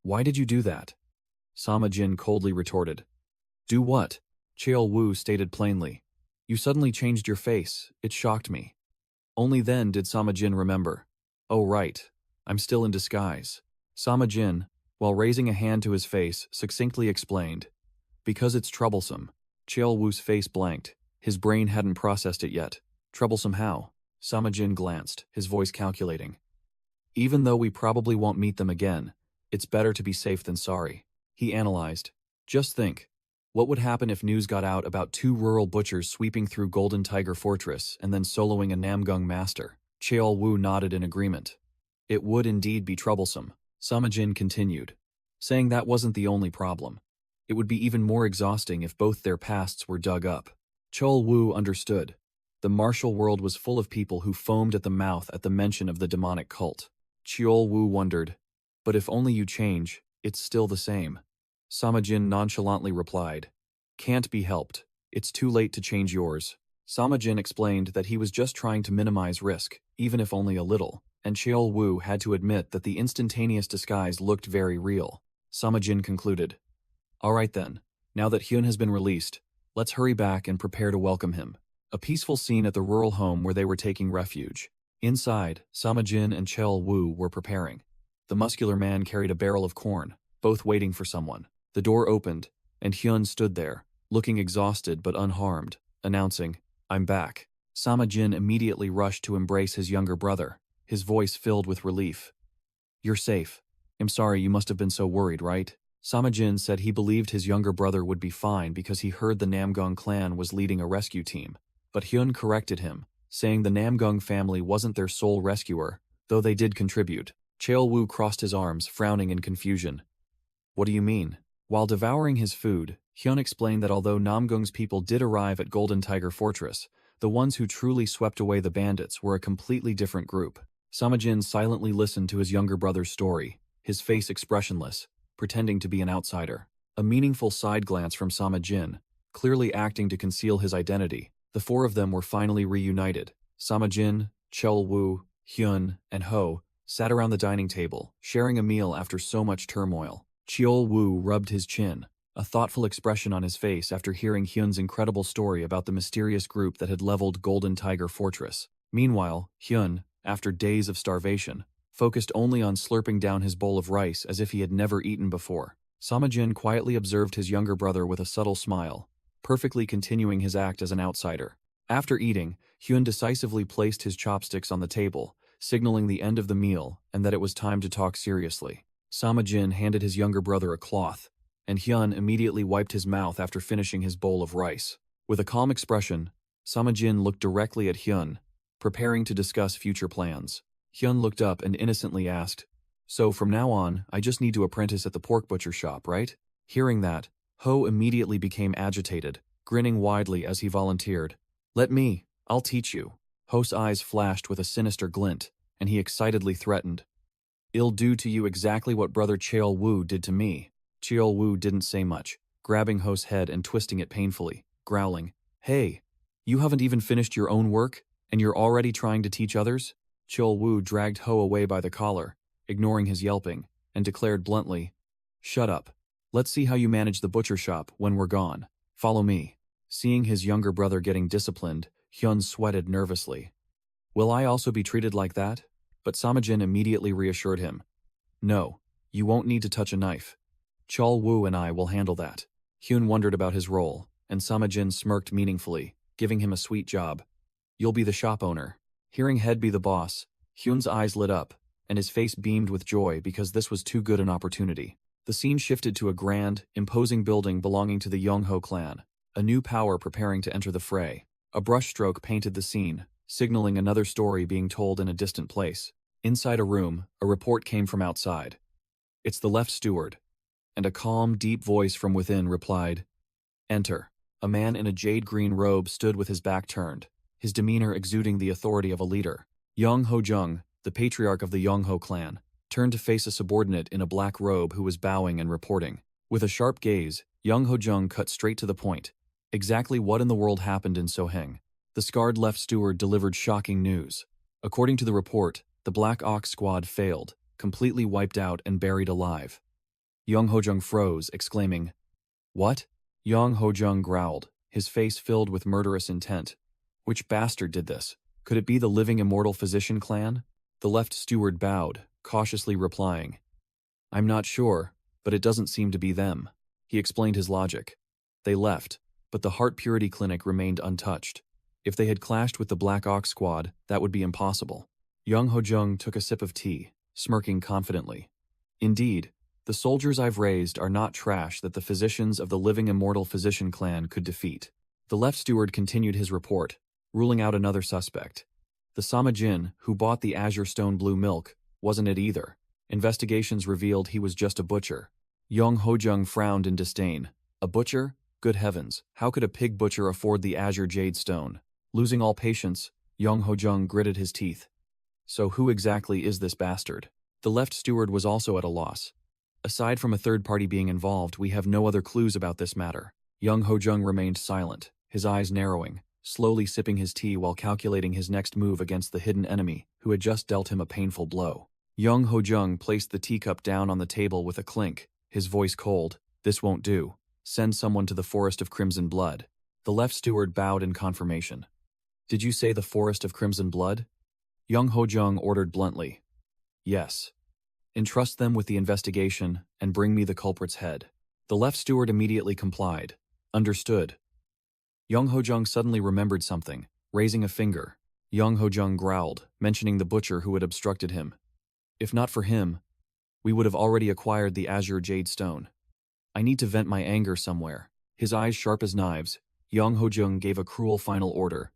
"Why did you do that?" Sama Jin coldly retorted, "Do what?" Cheol Woo stated plainly, "You suddenly changed your face, it shocked me." Only then did Sama Jin remember, "Oh right, I'm still in disguise." Sama Jin, while raising a hand to his face, succinctly explained, "Because it's troublesome." Cheol Woo's face blanked, his brain hadn't processed it yet. "Troublesome how?" Sama Jin glanced, his voice calculating. "Even though we probably won't meet them again, it's better to be safe than sorry." He analyzed. "Just think, what would happen if news got out about 2 rural butchers sweeping through Golden Tiger Fortress and then soloing a Namgung master?" Cheol Woo nodded in agreement. "It would indeed be troublesome," Sama Jin continued, saying that wasn't the only problem. It would be even more exhausting if both their pasts were dug up. Cheol Woo understood. The martial world was full of people who foamed at the mouth at the mention of the demonic cult. Cheol Woo wondered, "But if only you change, it's still the same." Sama Jin nonchalantly replied, "Can't be helped. It's too late to change yours." Sama Jin explained that he was just trying to minimize risk, even if only a little, and Cheol Woo had to admit that the instantaneous disguise looked very real. Sama Jin concluded, "All right then, now that Hyun has been released, let's hurry back and prepare to welcome him." A peaceful scene at the rural home where they were taking refuge. Inside, Sama Jin and Cheol Woo were preparing. The muscular man carried a barrel of corn, both waiting for someone. The door opened, and Hyun stood there, looking exhausted but unharmed. announcing, "I'm back." Sama Jin immediately rushed to embrace his younger brother, his voice filled with relief. "You're safe. I'm sorry you must have been so worried, right?" Sama Jin said he believed his younger brother would be fine because he heard the Namgung clan was leading a rescue team. But Hyun corrected him, saying the Namgung family wasn't their sole rescuer, though they did contribute. Cheol-woo crossed his arms, frowning in confusion. "What do you mean?" While devouring his food, Hyun explained that although Namgung's people did arrive at Golden Tiger Fortress, the ones who truly swept away the bandits were a completely different group. Samajin silently listened to his younger brother's story, his face expressionless, pretending to be an outsider. A meaningful side glance from Samajin, clearly acting to conceal his identity. The four of them were finally reunited. Samajin, Cheol-woo, Hyun, and Ho sat around the dining table, sharing a meal after so much turmoil. Cheol-woo rubbed his chin, a thoughtful expression on his face after hearing Hyun's incredible story about the mysterious group that had leveled Golden Tiger Fortress. Meanwhile, Hyun, after days of starvation, focused only on slurping down his bowl of rice as if he had never eaten before. Samajin quietly observed his younger brother with a subtle smile, perfectly continuing his act as an outsider. After eating, Hyun decisively placed his chopsticks on the table, signaling the end of the meal and that it was time to talk seriously. Samajin handed his younger brother a cloth, and Hyun immediately wiped his mouth after finishing his bowl of rice. With a calm expression, Samajin looked directly at Hyun, preparing to discuss future plans. Hyun looked up and innocently asked, "So from now on, I just need to apprentice at the pork butcher shop, right?" Hearing that, Ho immediately became agitated, grinning widely as he volunteered. I'll teach you." Ho's eyes flashed with a sinister glint, and he excitedly threatened, "I'll do to you exactly what brother Cheol-woo did to me." Cheol-woo didn't say much, grabbing Ho's head and twisting it painfully, growling, "Hey, you haven't even finished your own work, and you're already trying to teach others?" Cheol-woo dragged Ho away by the collar, ignoring his yelping, and declared bluntly, "Shut up. Let's see how you manage the butcher shop when we're gone. Follow me." Seeing his younger brother getting disciplined, Hyun sweated nervously. "Will I also be treated like that?" But Samajin immediately reassured him. "No, you won't need to touch a knife. Cheol-woo and I will handle that." Hyun wondered about his role, and Samajin smirked meaningfully, giving him a sweet job. "You'll be the shop owner." Hearing Head be the boss, Hyun's eyes lit up, and his face beamed with joy because this was too good an opportunity. The scene shifted to a grand, imposing building belonging to the Yongho clan, a new power preparing to enter the fray. A brushstroke painted the scene, signaling another story being told in a distant place. Inside a room, a report came from outside. "It's the left steward." And a calm, deep voice from within replied, "Enter." A man in a jade-green robe stood with his back turned, his demeanor exuding the authority of a leader. Yong Ho-jung, the patriarch of the Yongho clan, turned to face a subordinate in a black robe who was bowing and reporting. With a sharp gaze, Yong Ho-jung cut straight to the point. Exactly what in the world happened in Soheng? The scarred left steward delivered shocking news. According to the report, the Black Ox squad failed, completely wiped out and buried alive. Yong Ho-jung froze, exclaiming, "What?" Yong Ho-jung growled, his face filled with murderous intent. Which bastard did this? Could it be the living immortal physician clan? The left steward bowed, cautiously replying, "I'm not sure, but it doesn't seem to be them." He explained his logic. They left, but the heart purity clinic remained untouched. If they had clashed with the Black Ox squad, that would be impossible. Yong Ho-jung took a sip of tea, smirking confidently. "Indeed, the soldiers I've raised are not trash that the physicians of the living immortal physician clan could defeat." The left steward continued his report, ruling out another suspect. The Samajin, who bought the Azure Stone Blue milk, wasn't it either. Investigations revealed he was just a butcher. Yong Ho-jung frowned in disdain. A butcher? Good heavens, how could a pig butcher afford the Azure Jade Stone? Losing all patience, Yong Ho-jung gritted his teeth. So who exactly is this bastard? The left steward was also at a loss. Aside from a third party being involved, we have no other clues about this matter. Yong Ho-jung remained silent, his eyes narrowing, slowly sipping his tea while calculating his next move against the hidden enemy, who had just dealt him a painful blow. Yong Ho-jung placed the teacup down on the table with a clink, his voice cold. "This won't do. Send someone to the Forest of Crimson Blood." The left steward bowed in confirmation. "Did you say the Forest of Crimson Blood?" Yong Ho-jung ordered bluntly. "Yes. Entrust them with the investigation and bring me the culprit's head." The left steward immediately complied. "Understood." Young Ho-jung suddenly remembered something, raising a finger. Young Ho-jung growled, mentioning the butcher who had obstructed him. If not for him, we would have already acquired the azure jade stone. I need to vent my anger somewhere. His eyes sharp as knives, Young Ho-jung gave a cruel final order.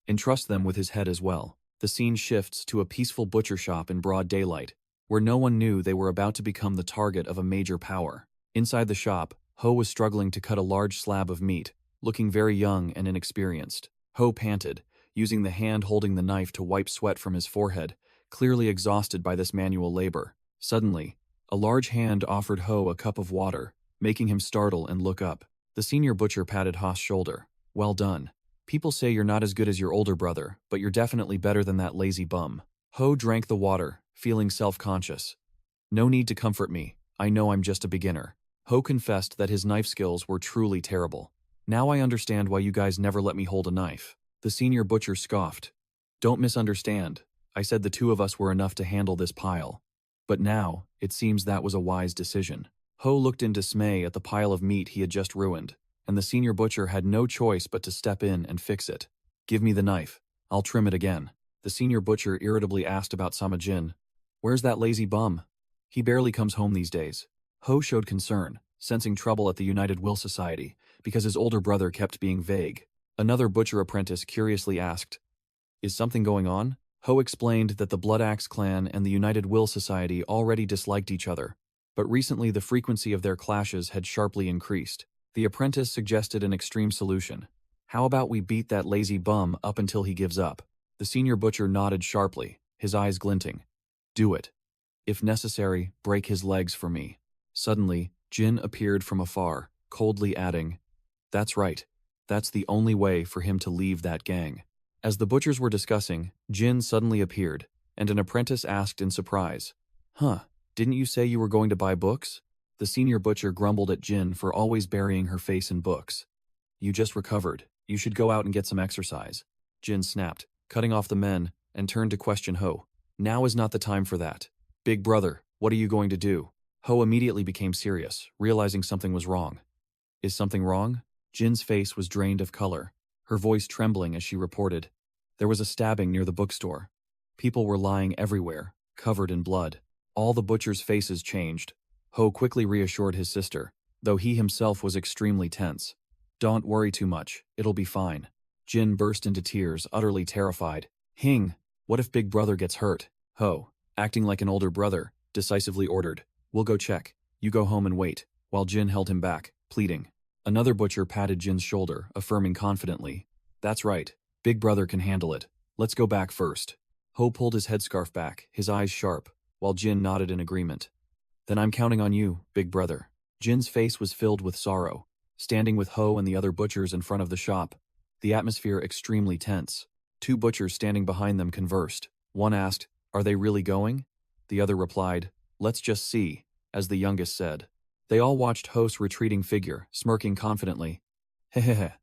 Entrust them with his head as well. The scene shifts to a peaceful butcher shop in broad daylight, where no one knew they were about to become the target of a major power. Inside the shop, Ho was struggling to cut a large slab of meat, looking very young and inexperienced. Ho panted, using the hand holding the knife to wipe sweat from his forehead, clearly exhausted by this manual labor. Suddenly, a large hand offered Ho a cup of water, making him startle and look up. The senior butcher patted Ho's shoulder. Well done. People say you're not as good as your older brother, but you're definitely better than that lazy bum. Ho drank the water, feeling self-conscious. No need to comfort me, I know I'm just a beginner. Ho confessed that his knife skills were truly terrible. Now I understand why you guys never let me hold a knife. The senior butcher scoffed. Don't misunderstand. I said the two of us were enough to handle this pile. But now, it seems that was a wise decision. Ho looked in dismay at the pile of meat he had just ruined, and the senior butcher had no choice but to step in and fix it. Give me the knife. I'll trim it again. The senior butcher irritably asked about Samajin. Where's that lazy bum? He barely comes home these days. Ho showed concern, sensing trouble at the United Will Society, because his older brother kept being vague. Another butcher apprentice curiously asked, Is something going on? Ho explained that the Blood Axe clan and the United Will Society already disliked each other, but recently the frequency of their clashes had sharply increased. The apprentice suggested an extreme solution. How about we beat that lazy bum up until he gives up? The senior butcher nodded sharply, his eyes glinting. Do it. If necessary, break his legs for me. Suddenly, Jin appeared from afar, coldly adding, That's right. That's the only way for him to leave that gang. As the butchers were discussing, Jin suddenly appeared, and an apprentice asked in surprise, Huh, didn't you say you were going to buy books? The senior butcher grumbled at Jin for always burying her face in books. You just recovered. You should go out and get some exercise. Jin snapped, cutting off the men, and turned to question Ho. Now is not the time for that. Big brother, what are you going to do? Ho immediately became serious, realizing something was wrong. Is something wrong? Jin's face was drained of color, her voice trembling as she reported. There was a stabbing near the bookstore. People were lying everywhere, covered in blood. All the butchers' faces changed. Ho quickly reassured his sister, though he himself was extremely tense. Don't worry too much, it'll be fine. Jin burst into tears, utterly terrified. Hing, what if Big Brother gets hurt? Ho, acting like an older brother, decisively ordered. We'll go check. You go home and wait, while Jin held him back, pleading. Another butcher patted Jin's shoulder, affirming confidently. That's right, Big Brother can handle it. Let's go back first. Ho pulled his headscarf back, his eyes sharp, while Jin nodded in agreement. Then I'm counting on you, Big Brother. Jin's face was filled with sorrow, standing with Ho and the other butchers in front of the shop, the atmosphere extremely tense. Two butchers standing behind them conversed. One asked, Are they really going? The other replied, Let's just see, as the youngest said. They all watched Ho's retreating figure, smirking confidently. Hehehe.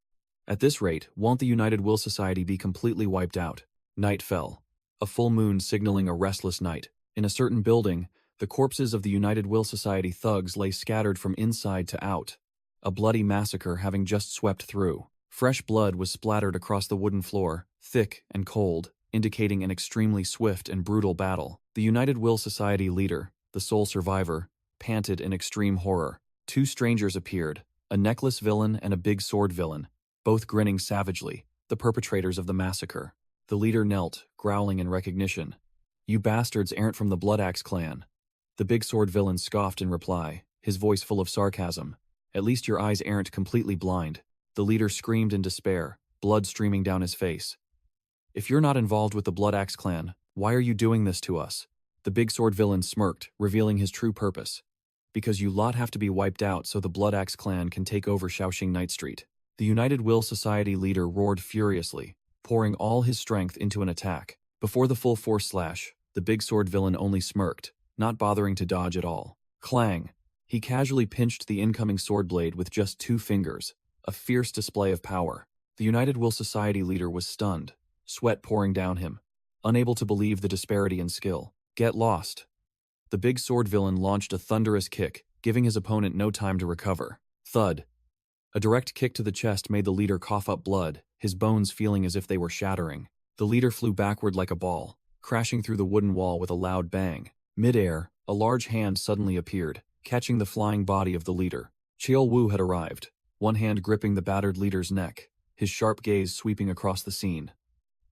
At this rate, won't the United Will Society be completely wiped out? Night fell, a full moon signaling a restless night. In a certain building, the corpses of the United Will Society thugs lay scattered from inside to out, a bloody massacre having just swept through. Fresh blood was splattered across the wooden floor, thick and cold, indicating an extremely swift and brutal battle. The United Will Society leader, the sole survivor, panted in extreme horror. Two strangers appeared, a necklace villain and a big sword villain, both grinning savagely, the perpetrators of the massacre. The leader knelt, growling in recognition. You bastards aren't from the Blood Axe clan. The big sword villain scoffed in reply, his voice full of sarcasm. At least your eyes aren't completely blind. The leader screamed in despair, blood streaming down his face. If you're not involved with the Blood Axe clan, why are you doing this to us? The big sword villain smirked, revealing his true purpose. Because you lot have to be wiped out so the Blood Axe clan can take over Shaoxing Night Street. The United Will Society leader roared furiously, pouring all his strength into an attack. Before the full force slash, the big sword villain only smirked, not bothering to dodge at all. Clang! He casually pinched the incoming sword blade with just 2 fingers, a fierce display of power. The United Will Society leader was stunned, sweat pouring down him, unable to believe the disparity in skill. Get lost. The big sword villain launched a thunderous kick, giving his opponent no time to recover. Thud. A direct kick to the chest made the leader cough up blood, his bones feeling as if they were shattering. The leader flew backward like a ball, crashing through the wooden wall with a loud bang. Mid-air, a large hand suddenly appeared, catching the flying body of the leader. Cheol Woo had arrived, one hand gripping the battered leader's neck, his sharp gaze sweeping across the scene.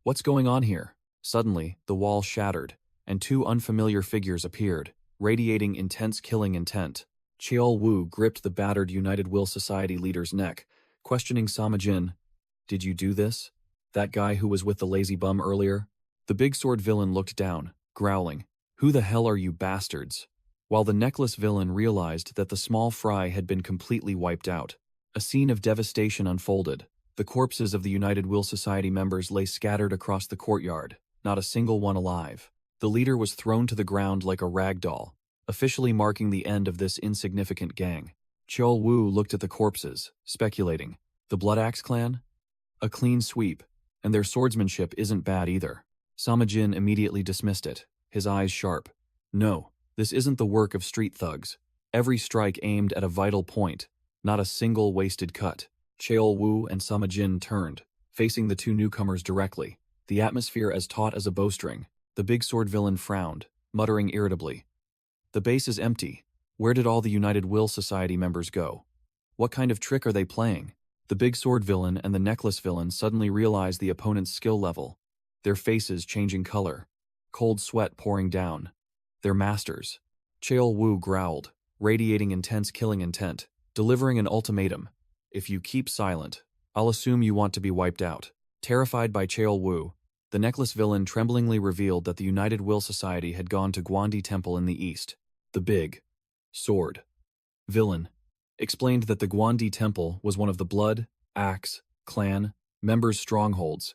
What's going on here? Suddenly, the wall shattered, and two unfamiliar figures appeared, radiating intense killing intent. Cheol Woo gripped the battered United Will Society leader's neck, questioning Sama Jin. Did you do this? That guy who was with the lazy bum earlier? The big sword villain looked down, growling. Who the hell are you bastards? While the necklace villain realized that the small fry had been completely wiped out. A scene of devastation unfolded. The corpses of the United Will Society members lay scattered across the courtyard, not a single one alive. The leader was thrown to the ground like a rag doll, officially marking the end of this insignificant gang. Cheol Woo looked at the corpses, speculating. The Blood Axe clan? A clean sweep, and their swordsmanship isn't bad either. Sama Jin immediately dismissed it, his eyes sharp. No, this isn't the work of street thugs. Every strike aimed at a vital point, not a single wasted cut. Cheol Woo and Sama Jin turned, facing the two newcomers directly, the atmosphere as taut as a bowstring. The big sword villain frowned, muttering irritably. The base is empty. Where did all the United Will Society members go? What kind of trick are they playing? The big sword villain and the necklace villain suddenly realized the opponent's skill level, their faces changing color, cold sweat pouring down. Their masters. Cheol Woo growled, radiating intense killing intent, delivering an ultimatum. If you keep silent, I'll assume you want to be wiped out. Terrified by Cheol Woo, the necklace villain tremblingly revealed that the United Will Society had gone to Gwandi Temple in the east. The big sword villain explained that the Gwandi Temple was one of the Blood Axe clan members' strongholds,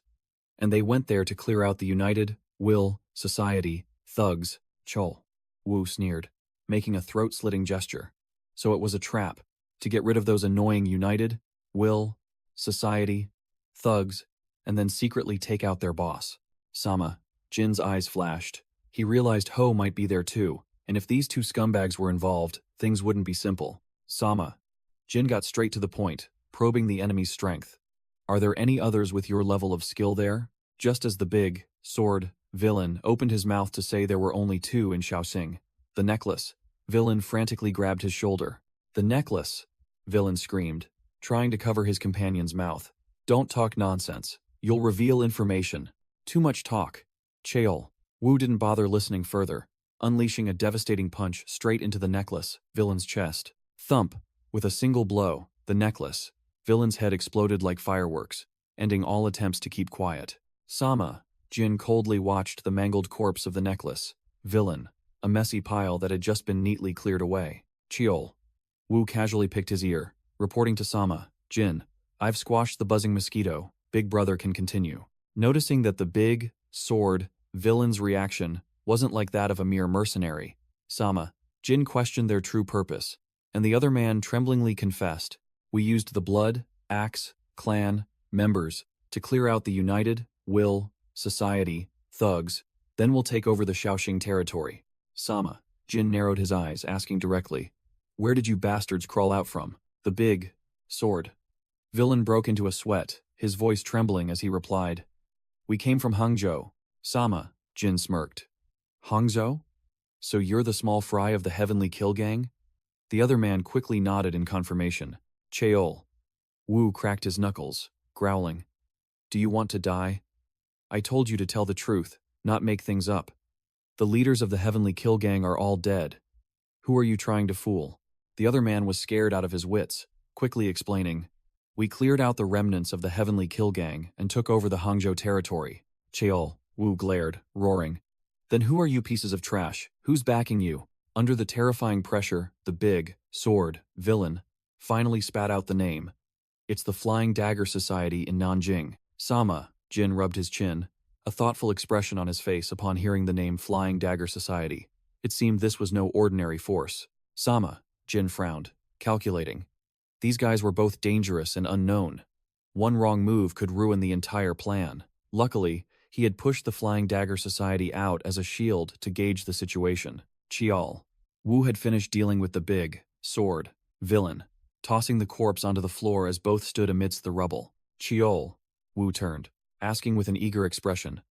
and they went there to clear out the United Will Society thugs. Cheol Woo sneered, making a throat-slitting gesture. So it was a trap, to get rid of those annoying United Will Society thugs, and then secretly take out their boss. Sama Jin's eyes flashed. He realized Ho might be there too, and if these two scumbags were involved, things wouldn't be simple. Sama Jin got straight to the point, probing the enemy's strength. Are there any others with your level of skill there? Just as the big sword villain opened his mouth to say there were only two in Shaoxing. The necklace villain frantically grabbed his shoulder. The necklace villain screamed, trying to cover his companion's mouth. Don't talk nonsense. You'll reveal information. Too much talk. Cheol Woo didn't bother listening further, unleashing a devastating punch straight into the necklace villain's chest. Thump! With a single blow, the necklace villain's head exploded like fireworks, ending all attempts to keep quiet. Sama Jin coldly watched the mangled corpse of the necklace villain, a messy pile that had just been neatly cleared away. Cheol Woo casually picked his ear, reporting to Sama Jin, I've squashed the buzzing mosquito. Big brother can continue. Noticing that the big sword villain's reaction wasn't like that of a mere mercenary, Sama Jin questioned their true purpose, and the other man tremblingly confessed, we used the Blood Axe clan members to clear out the United Will Society thugs, then we'll take over the Shaoxing territory. Sama Jin narrowed his eyes, asking directly, where did you bastards crawl out from? The big sword villain broke into a sweat, his voice trembling as he replied, we came from Hangzhou. Sama Jin smirked. Hangzhou? So you're the small fry of the Heavenly Kill Gang? The other man quickly nodded in confirmation. Cheol Woo cracked his knuckles, growling. Do you want to die? I told you to tell the truth, not make things up. The leaders of the Heavenly Kill Gang are all dead. Who are you trying to fool? The other man was scared out of his wits, quickly explaining, we cleared out the remnants of the Heavenly Kill Gang and took over the Hangzhou territory. Cheol Woo glared, roaring. Then who are you pieces of trash? Who's backing you? Under the terrifying pressure, the big sword villain finally spat out the name. It's the Flying Dagger Society in Nanjing. Sama Jin rubbed his chin, a thoughtful expression on his face upon hearing the name Flying Dagger Society. It seemed this was no ordinary force. Sama Jin frowned, calculating. These guys were both dangerous and unknown. One wrong move could ruin the entire plan. Luckily, he had pushed the Flying Dagger Society out as a shield to gauge the situation. Cheol Woo had finished dealing with the big sword villain. tossing the corpse onto the floor as both stood amidst the rubble. Cheol, Wu turned, asking with an eager expression.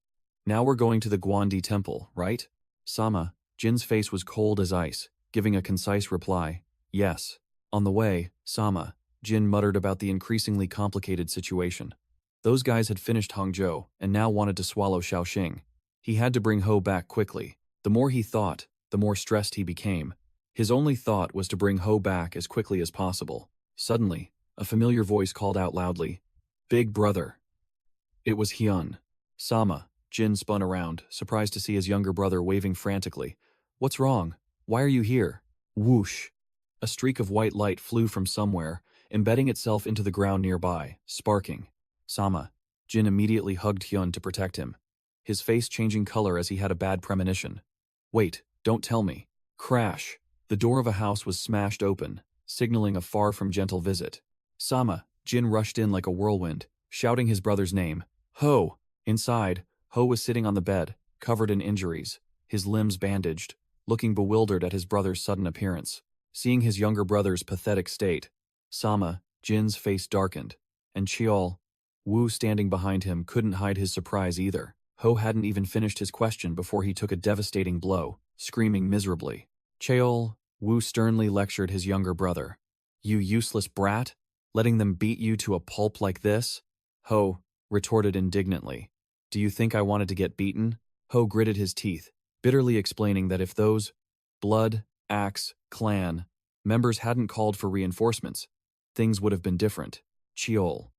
Now we're going to the Guandi temple, right? Sama, Jin's face was cold as ice, giving a concise reply. Yes. On the way, Sama, Jin muttered about the increasingly complicated situation. Those guys had finished Hangzhou and now wanted to swallow Shaoxing. He had to bring Ho back quickly. The more he thought, the more stressed he became. His only thought was to bring Ho back as quickly as possible. Suddenly, a familiar voice called out loudly, "Big brother." It was Hyun. Sama, Jin spun around, surprised to see his younger brother waving frantically. What's wrong? Why are you here? Whoosh! A streak of white light flew from somewhere, embedding itself into the ground nearby, sparking. Sama, Jin immediately hugged Hyun to protect him, his face changing color as he had a bad premonition. Wait, don't tell me. Crash! The door of a house was smashed open, signaling a far from gentle visit. Sama, Jin rushed in like a whirlwind, shouting his brother's name. Ho! Inside, Ho was sitting on the bed, covered in injuries, his limbs bandaged, looking bewildered at his brother's sudden appearance. Seeing his younger brother's pathetic state, Sama, Jin's face darkened, and Cheol, Wu standing behind him, couldn't hide his surprise either. Ho hadn't even finished his question before he took a devastating blow, screaming miserably. Cheol, Wu sternly lectured his younger brother. You useless brat? Letting them beat you to a pulp like this? Ho retorted indignantly. Do you think I wanted to get beaten? Ho gritted his teeth, bitterly explaining that if those Blood, Axe, clan members hadn't called for reinforcements, things would have been different. Cheol.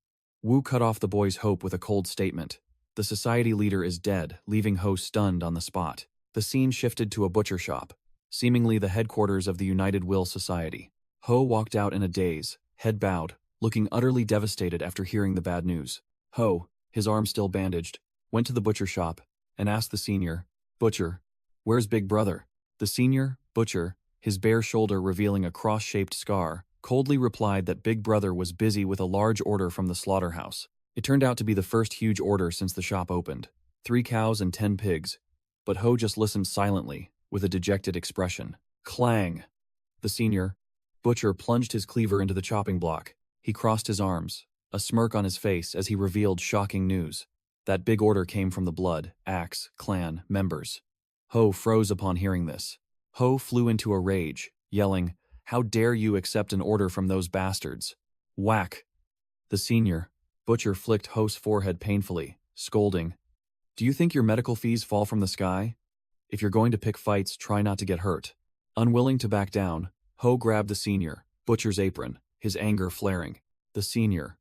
Wu cut off the boy's hope with a cold statement. The society leader is dead, leaving Ho stunned on the spot. The scene shifted to a butcher shop, seemingly the headquarters of the United Will Society. Ho walked out in a daze, head bowed, looking utterly devastated after hearing the bad news. Ho, his arm still bandaged, went to the butcher shop and asked the senior, Butcher, where's Big Brother? The senior, Butcher, his bare shoulder revealing a cross-shaped scar, coldly replied that Big Brother was busy with a large order from the slaughterhouse. It turned out to be the first huge order since the shop opened. 3 cows and 10 pigs. But Ho just listened silently, with a dejected expression. Clang! The senior, Butcher, plunged his cleaver into the chopping block. He crossed his arms, a smirk on his face as he revealed shocking news. That big order came from the Blood, Axe, clan members. Ho froze upon hearing this. Ho flew into a rage, yelling, How dare you accept an order from those bastards? Whack! The senior, Butcher, flicked Ho's forehead painfully, scolding, Do you think your medical fees fall from the sky? If you're going to pick fights, try not to get hurt. Unwilling to back down, Ho grabbed the senior, Butcher's apron, his anger flaring. The senior,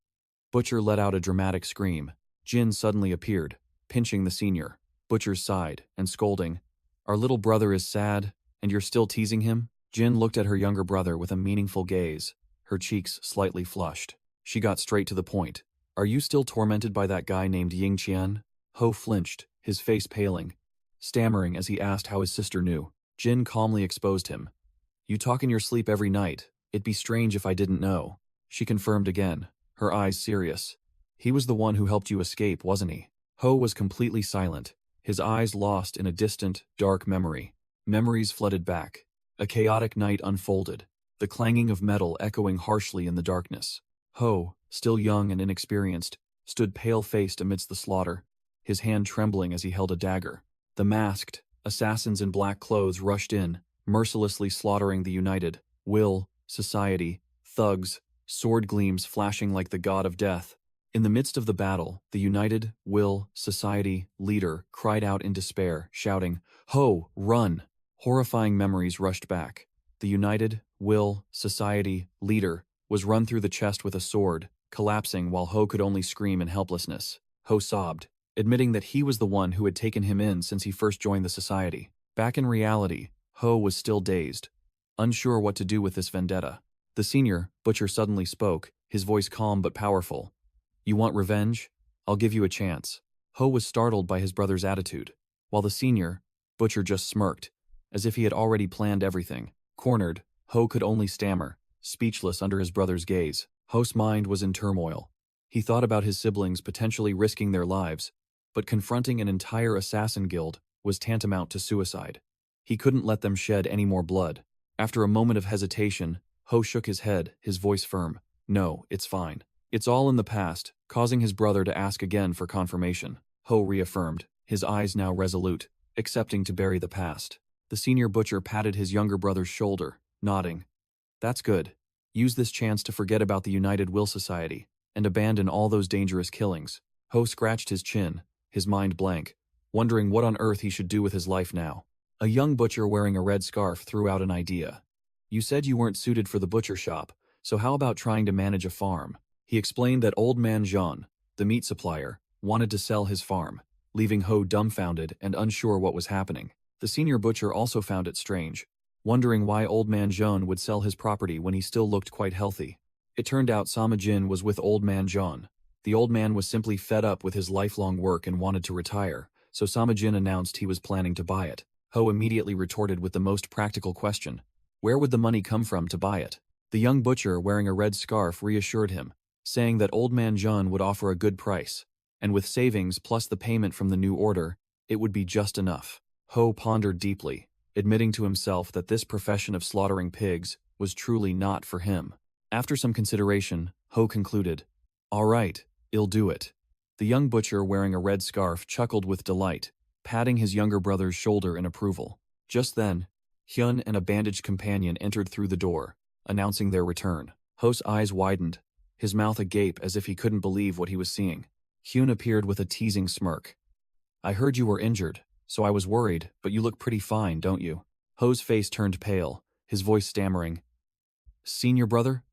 Butcher, let out a dramatic scream. Jin suddenly appeared, pinching the senior, Butcher's side, and scolding, Our little brother is sad, and you're still teasing him? Jin looked at her younger brother with a meaningful gaze, her cheeks slightly flushed. She got straight to the point. Are you still tormented by that guy named Ying Qian? Ho flinched, his face paling, stammering as he asked how his sister knew. Jin calmly exposed him. You talk in your sleep every night. It'd be strange if I didn't know. She confirmed again, her eyes serious. He was the one who helped you escape, wasn't he? Ho was completely silent, his eyes lost in a distant, dark memory. Memories flooded back. A chaotic night unfolded, the clanging of metal echoing harshly in the darkness. Ho, still young and inexperienced, stood pale-faced amidst the slaughter, his hand trembling as he held a dagger. The masked, assassins in black clothes rushed in, mercilessly slaughtering the United Will Society, thugs, sword gleams flashing like the god of death. In the midst of the battle, the United Will Society leader cried out in despair, shouting, Ho, run! Horrifying memories rushed back. The United Will Society leader was run through the chest with a sword, collapsing while Ho could only scream in helplessness. Ho sobbed, admitting that he was the one who had taken him in since he first joined the society. Back in reality, Ho was still dazed, unsure what to do with this vendetta. The senior, Butcher, suddenly spoke, his voice calm but powerful. You want revenge? I'll give you a chance. Ho was startled by his brother's attitude, while the senior, Butcher, just smirked, as if he had already planned everything. Cornered, Ho could only stammer, speechless under his brother's gaze. Ho's mind was in turmoil. He thought about his siblings potentially risking their lives, but confronting an entire assassin guild was tantamount to suicide. He couldn't let them shed any more blood. After a moment of hesitation, Ho shook his head, his voice firm. No, it's fine. It's all in the past, causing his brother to ask again for confirmation. Ho reaffirmed, his eyes now resolute, accepting to bury the past. The senior butcher patted his younger brother's shoulder, nodding. That's good. Use this chance to forget about the United Will Society, and abandon all those dangerous killings. Ho scratched his chin, his mind blank, wondering what on earth he should do with his life now. A young butcher wearing a red scarf threw out an idea. You said you weren't suited for the butcher shop, so how about trying to manage a farm? He explained that old man Jean, the meat supplier, wanted to sell his farm, leaving Ho dumbfounded and unsure what was happening. The senior butcher also found it strange, wondering why old man Jean would sell his property when he still looked quite healthy. It turned out Samajin was with old man Jean. The old man was simply fed up with his lifelong work and wanted to retire, so Samajin announced he was planning to buy it. Ho immediately retorted with the most practical question. Where would the money come from to buy it? The young butcher wearing a red scarf reassured him, saying that old man Jean would offer a good price, and with savings plus the payment from the new order, it would be just enough. Ho pondered deeply, admitting to himself that this profession of slaughtering pigs was truly not for him. After some consideration, Ho concluded, All right, I'll do it. The young butcher wearing a red scarf chuckled with delight, patting his younger brother's shoulder in approval. Just then, Hyun and a bandaged companion entered through the door, announcing their return. Ho's eyes widened, his mouth agape as if he couldn't believe what he was seeing. Hyun appeared with a teasing smirk. I heard you were injured, so I was worried, but you look pretty fine, don't you? Ho's face turned pale, his voice stammering. Senior brother?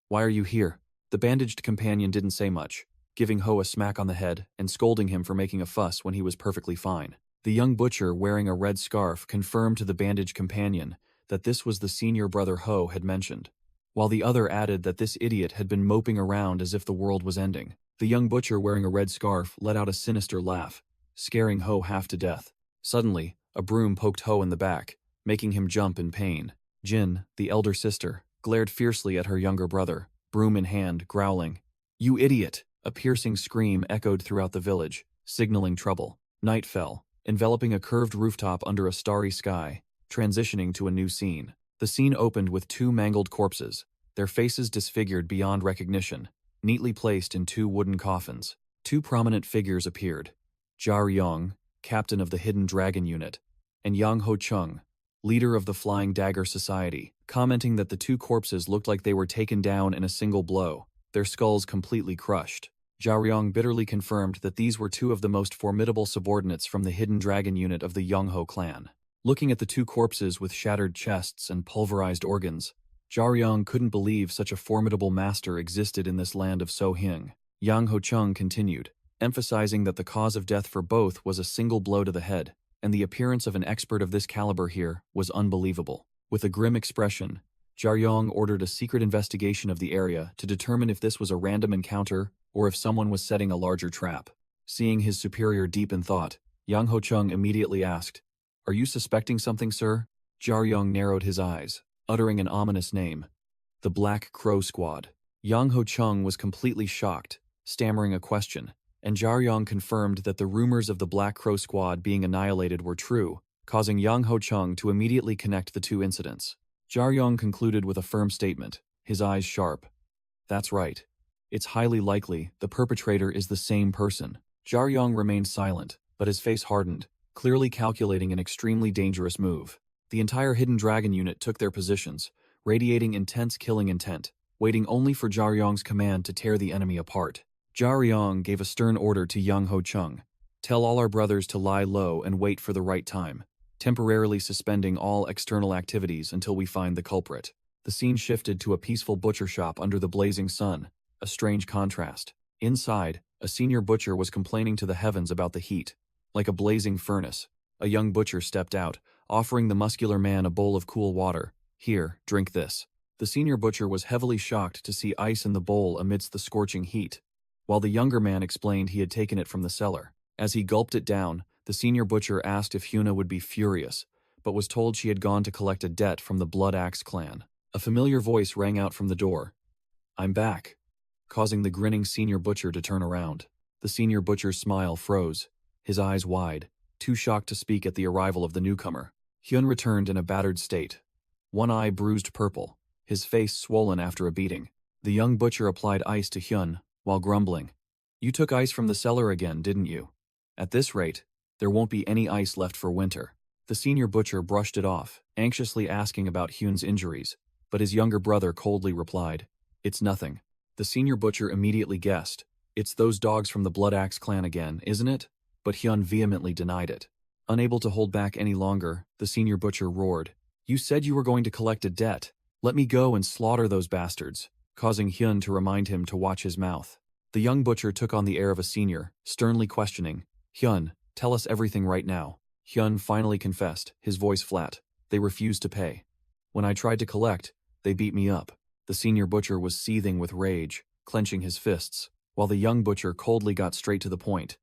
Why are you here? The bandaged companion didn't say much, giving Ho a smack on the head and scolding him for making a fuss when he was perfectly fine. The young butcher wearing a red scarf confirmed to the bandaged companion that this was the senior brother Ho had mentioned, while the other added that this idiot had been moping around as if the world was ending. The young butcher wearing a red scarf let out a sinister laugh, scaring Ho half to death. Suddenly, a broom poked Ho in the back, making him jump in pain. Jin, the elder sister, glared fiercely at her younger brother, broom in hand, growling. You idiot! A piercing scream echoed throughout the village, signaling trouble. Night fell, enveloping a curved rooftop under a starry sky, transitioning to a new scene. The scene opened with two mangled corpses, their faces disfigured beyond recognition, neatly placed in two wooden coffins. Two prominent figures appeared. Jar Yong, captain of the Hidden Dragon Unit, and Yang Ho Chung, leader of the Flying Dagger Society, commenting that the two corpses looked like they were taken down in a single blow, their skulls completely crushed. Jiaoyong bitterly confirmed that these were two of the most formidable subordinates from the Hidden Dragon Unit of the Yongho clan. Looking at the two corpses with shattered chests and pulverized organs, Jiaoyong couldn't believe such a formidable master existed in this land of So-Hing. Yang Ho Chung continued, emphasizing that the cause of death for both was a single blow to the head, and the appearance of an expert of this caliber here was unbelievable. With a grim expression, Jiaoyong ordered a secret investigation of the area to determine if this was a random encounter or if someone was setting a larger trap. Seeing his superior deep in thought, Yang Ho Chung immediately asked, Are you suspecting something, sir? Jiaoyong narrowed his eyes, uttering an ominous name. The Black Crow Squad. Yang Ho Chung was completely shocked, stammering a question, and Jiaoyong confirmed that the rumors of the Black Crow Squad being annihilated were true, causing Yang Ho Chung to immediately connect the two incidents. Jiaoyong concluded with a firm statement, his eyes sharp. That's right. It's highly likely the perpetrator is the same person. Jiaoyong remained silent, but his face hardened, clearly calculating an extremely dangerous move. The entire Hidden Dragon Unit took their positions, radiating intense killing intent, waiting only for Jiaoyong's command to tear the enemy apart. Jiaoyong gave a stern order to Yang Ho Chung. Tell all our brothers to lie low and wait for the right time, temporarily suspending all external activities until we find the culprit. The scene shifted to a peaceful butcher shop under the blazing sun, a strange contrast. Inside, a senior butcher was complaining to the heavens about the heat. Like a blazing furnace, a young butcher stepped out, offering the muscular man a bowl of cool water. Here, drink this. The senior butcher was heavily shocked to see ice in the bowl amidst the scorching heat, while the younger man explained he had taken it from the cellar. As he gulped it down, the senior butcher asked if Hyuna would be furious, but was told she had gone to collect a debt from the Blood Axe clan. A familiar voice rang out from the door. I'm back, causing the grinning senior butcher to turn around. The senior butcher's smile froze, his eyes wide, too shocked to speak at the arrival of the newcomer. Hyun returned in a battered state, one eye bruised purple, his face swollen after a beating. The young butcher applied ice to Hyun, while grumbling. "You took ice from the cellar again, didn't you? At this rate, there won't be any ice left for winter." The senior butcher brushed it off, anxiously asking about Hyun's injuries, but his younger brother coldly replied, "It's nothing." The senior butcher immediately guessed, "It's those dogs from the Blood Axe clan again, isn't it?" But Hyun vehemently denied it. Unable to hold back any longer, the senior butcher roared, "You said you were going to collect a debt. Let me go and slaughter those bastards," causing Hyun to remind him to watch his mouth. The young butcher took on the air of a senior, sternly questioning, "Hyun, tell us everything right now." Hyun finally confessed, his voice flat. "They refused to pay. When I tried to collect, they beat me up." The senior butcher was seething with rage, clenching his fists, while the young butcher coldly got straight to the point.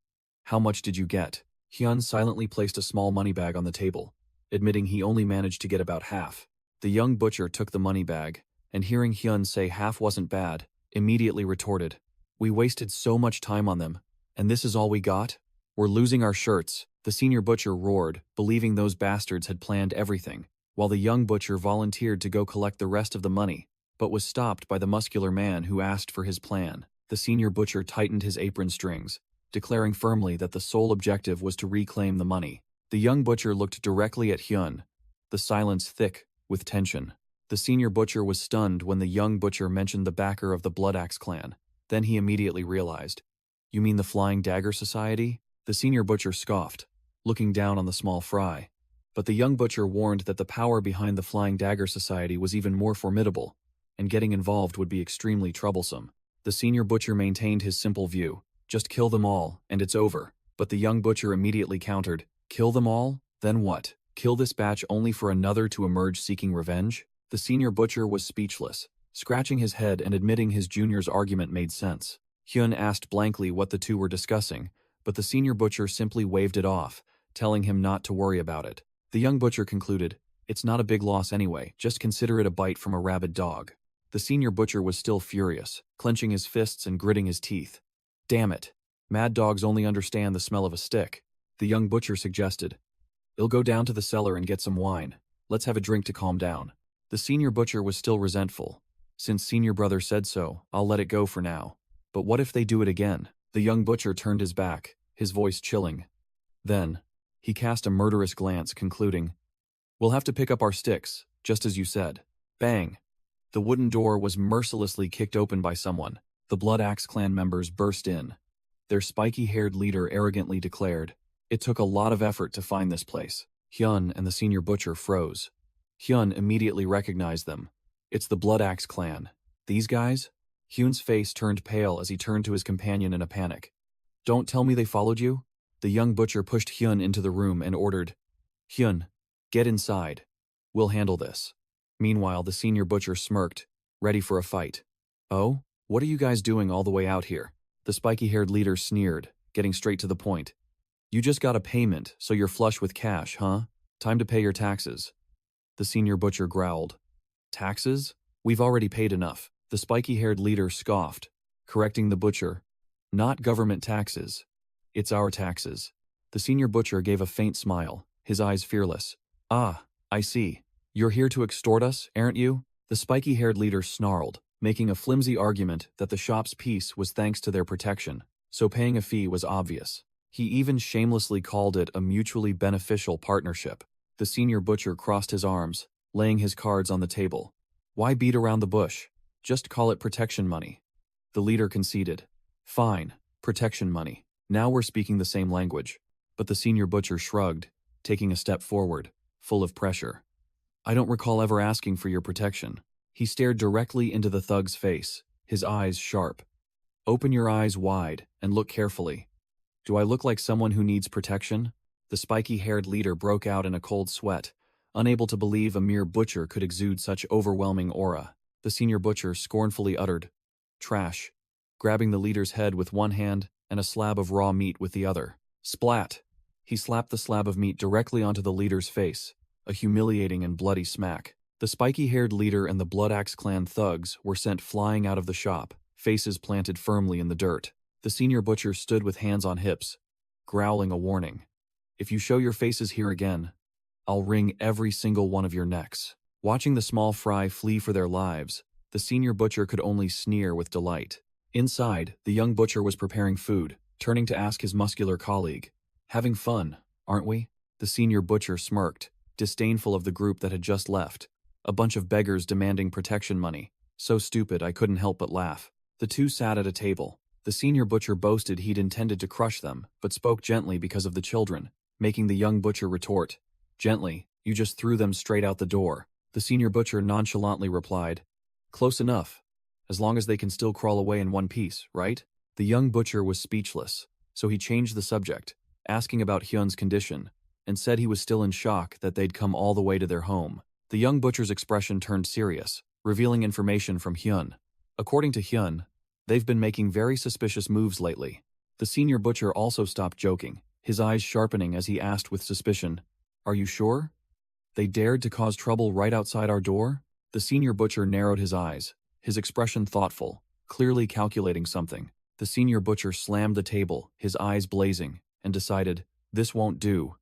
"How much did you get?" Hyun silently placed a small money bag on the table, admitting he only managed to get about half. The young butcher took the money bag, and hearing Hyun say half wasn't bad, immediately retorted, "We wasted so much time on them, and this is all we got? We're losing our shirts." The senior butcher roared, believing those bastards had planned everything, while the young butcher volunteered to go collect the rest of the money, but was stopped by the muscular man who asked for his plan. The senior butcher tightened his apron strings, declaring firmly that the sole objective was to reclaim the money. The young butcher looked directly at Hyun, the silence thick with tension. The senior butcher was stunned when the young butcher mentioned the backer of the Blood Axe clan. Then he immediately realized, "You mean the Flying Dagger Society?" The senior butcher scoffed, looking down on the small fry. But the young butcher warned that the power behind the Flying Dagger Society was even more formidable, and getting involved would be extremely troublesome. The senior butcher maintained his simple view, "Just kill them all, and it's over." But the young butcher immediately countered, "Kill them all? Then what? Kill this batch only for another to emerge seeking revenge?" The senior butcher was speechless, scratching his head and admitting his junior's argument made sense. Hyun asked blankly what the two were discussing, but the senior butcher simply waved it off, telling him not to worry about it. The young butcher concluded, "It's not a big loss anyway, just consider it a bite from a rabid dog." The senior butcher was still furious, clenching his fists and gritting his teeth. "Damn it. Mad dogs only understand the smell of a stick." The young butcher suggested, "I'll go down to the cellar and get some wine. Let's have a drink to calm down." The senior butcher was still resentful. "Since senior brother said so, I'll let it go for now. But what if they do it again?" The young butcher turned his back, his voice chilling. Then, he cast a murderous glance, concluding, "We'll have to pick up our sticks, just as you said." Bang! The wooden door was mercilessly kicked open by someone. The Blood Axe clan members burst in. Their spiky-haired leader arrogantly declared, "It took a lot of effort to find this place." Hyun and the senior butcher froze. Hyun immediately recognized them. "It's the Blood Axe clan. These guys?" Hyun's face turned pale as he turned to his companion in a panic. "Don't tell me they followed you?" The young butcher pushed Hyun into the room and ordered, "Hyun, get inside. We'll handle this." Meanwhile, the senior butcher smirked, ready for a fight. "Oh? What are you guys doing all the way out here?" The spiky-haired leader sneered, getting straight to the point. "You just got a payment, so you're flush with cash, huh? Time to pay your taxes." The senior butcher growled. "Taxes? We've already paid enough." The spiky-haired leader scoffed, correcting the butcher. "Not government taxes. It's our taxes." The senior butcher gave a faint smile, his eyes fearless. "Ah, I see. You're here to extort us, aren't you?" The spiky-haired leader snarled, making a flimsy argument that the shop's peace was thanks to their protection, so paying a fee was obvious. He even shamelessly called it a mutually beneficial partnership. The senior butcher crossed his arms, laying his cards on the table. "Why beat around the bush? Just call it protection money." The leader conceded. "Fine, protection money. Now we're speaking the same language." But the senior butcher shrugged, taking a step forward, full of pressure. "I don't recall ever asking for your protection." He stared directly into the thug's face, his eyes sharp. "Open your eyes wide and look carefully. Do I look like someone who needs protection?" The spiky-haired leader broke out in a cold sweat, unable to believe a mere butcher could exude such overwhelming aura. The senior butcher scornfully uttered, "Trash," grabbing the leader's head with one hand and a slab of raw meat with the other. Splat! He slapped the slab of meat directly onto the leader's face, a humiliating and bloody smack. The spiky-haired leader and the Blood Axe clan thugs were sent flying out of the shop, faces planted firmly in the dirt. The senior butcher stood with hands on hips, growling a warning. "If you show your faces here again, I'll wring every single one of your necks." Watching the small fry flee for their lives, the senior butcher could only sneer with delight. Inside, the young butcher was preparing food, turning to ask his muscular colleague, "Having fun, aren't we?" The senior butcher smirked, disdainful of the group that had just left. A bunch of beggars demanding protection money. So stupid I couldn't help but laugh. The two sat at a table. The senior butcher boasted he'd intended to crush them, but spoke gently because of the children, making the young butcher retort, "Gently, you just threw them straight out the door." The senior butcher nonchalantly replied, "Close enough. As long as they can still crawl away in one piece, right?" The young butcher was speechless, so he changed the subject, asking about Hyun's condition, and said he was still in shock that they'd come all the way to their home. The young butcher's expression turned serious, revealing information from Hyun. According to Hyun, they've been making very suspicious moves lately. The senior butcher also stopped joking, his eyes sharpening as he asked with suspicion, "Are you sure? They dared to cause trouble right outside our door?" The senior butcher narrowed his eyes, his expression thoughtful, clearly calculating something. The senior butcher slammed the table, his eyes blazing, and decided, "This won't do.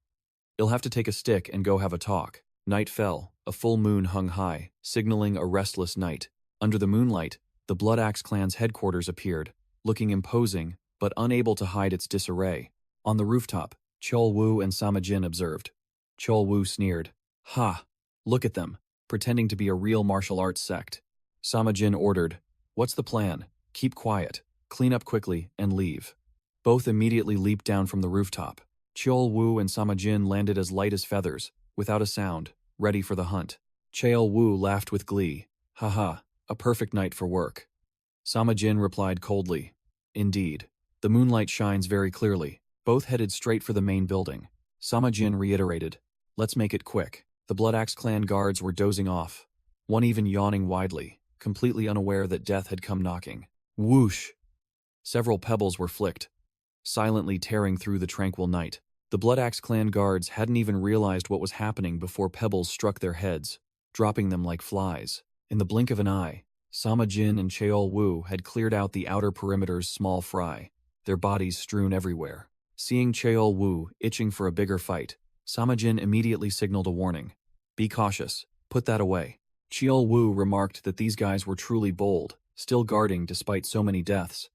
You'll have to take a stick and go have a talk." Night fell, a full moon hung high, signaling a restless night. Under the moonlight, the Blood Axe clan's headquarters appeared, looking imposing, but unable to hide its disarray. On the rooftop, Chol Woo and Samajin observed. Chol Woo sneered, "Ha! Look at them, pretending to be a real martial arts sect." Samajin ordered, "What's the plan? Keep quiet, clean up quickly, and leave." Both immediately leaped down from the rooftop. Chol Woo and Samajin landed as light as feathers, without a sound, ready for the hunt. Cheol Woo laughed with glee. "Haha, a perfect night for work." Samajin replied coldly, "Indeed. The moonlight shines very clearly." Both headed straight for the main building. Samajin reiterated, "Let's make it quick." The Blood Axe clan guards were dozing off, one even yawning widely, completely unaware that death had come knocking. Whoosh! Several pebbles were flicked, silently tearing through the tranquil night. The Blood Axe clan guards hadn't even realized what was happening before pebbles struck their heads, dropping them like flies. In the blink of an eye, Samajin and Cheol Woo had cleared out the outer perimeter's small fry, their bodies strewn everywhere. Seeing Cheol Woo itching for a bigger fight, Samajin immediately signaled a warning. "Be cautious, put that away." Cheol Woo remarked that these guys were truly bold, still guarding despite so many deaths.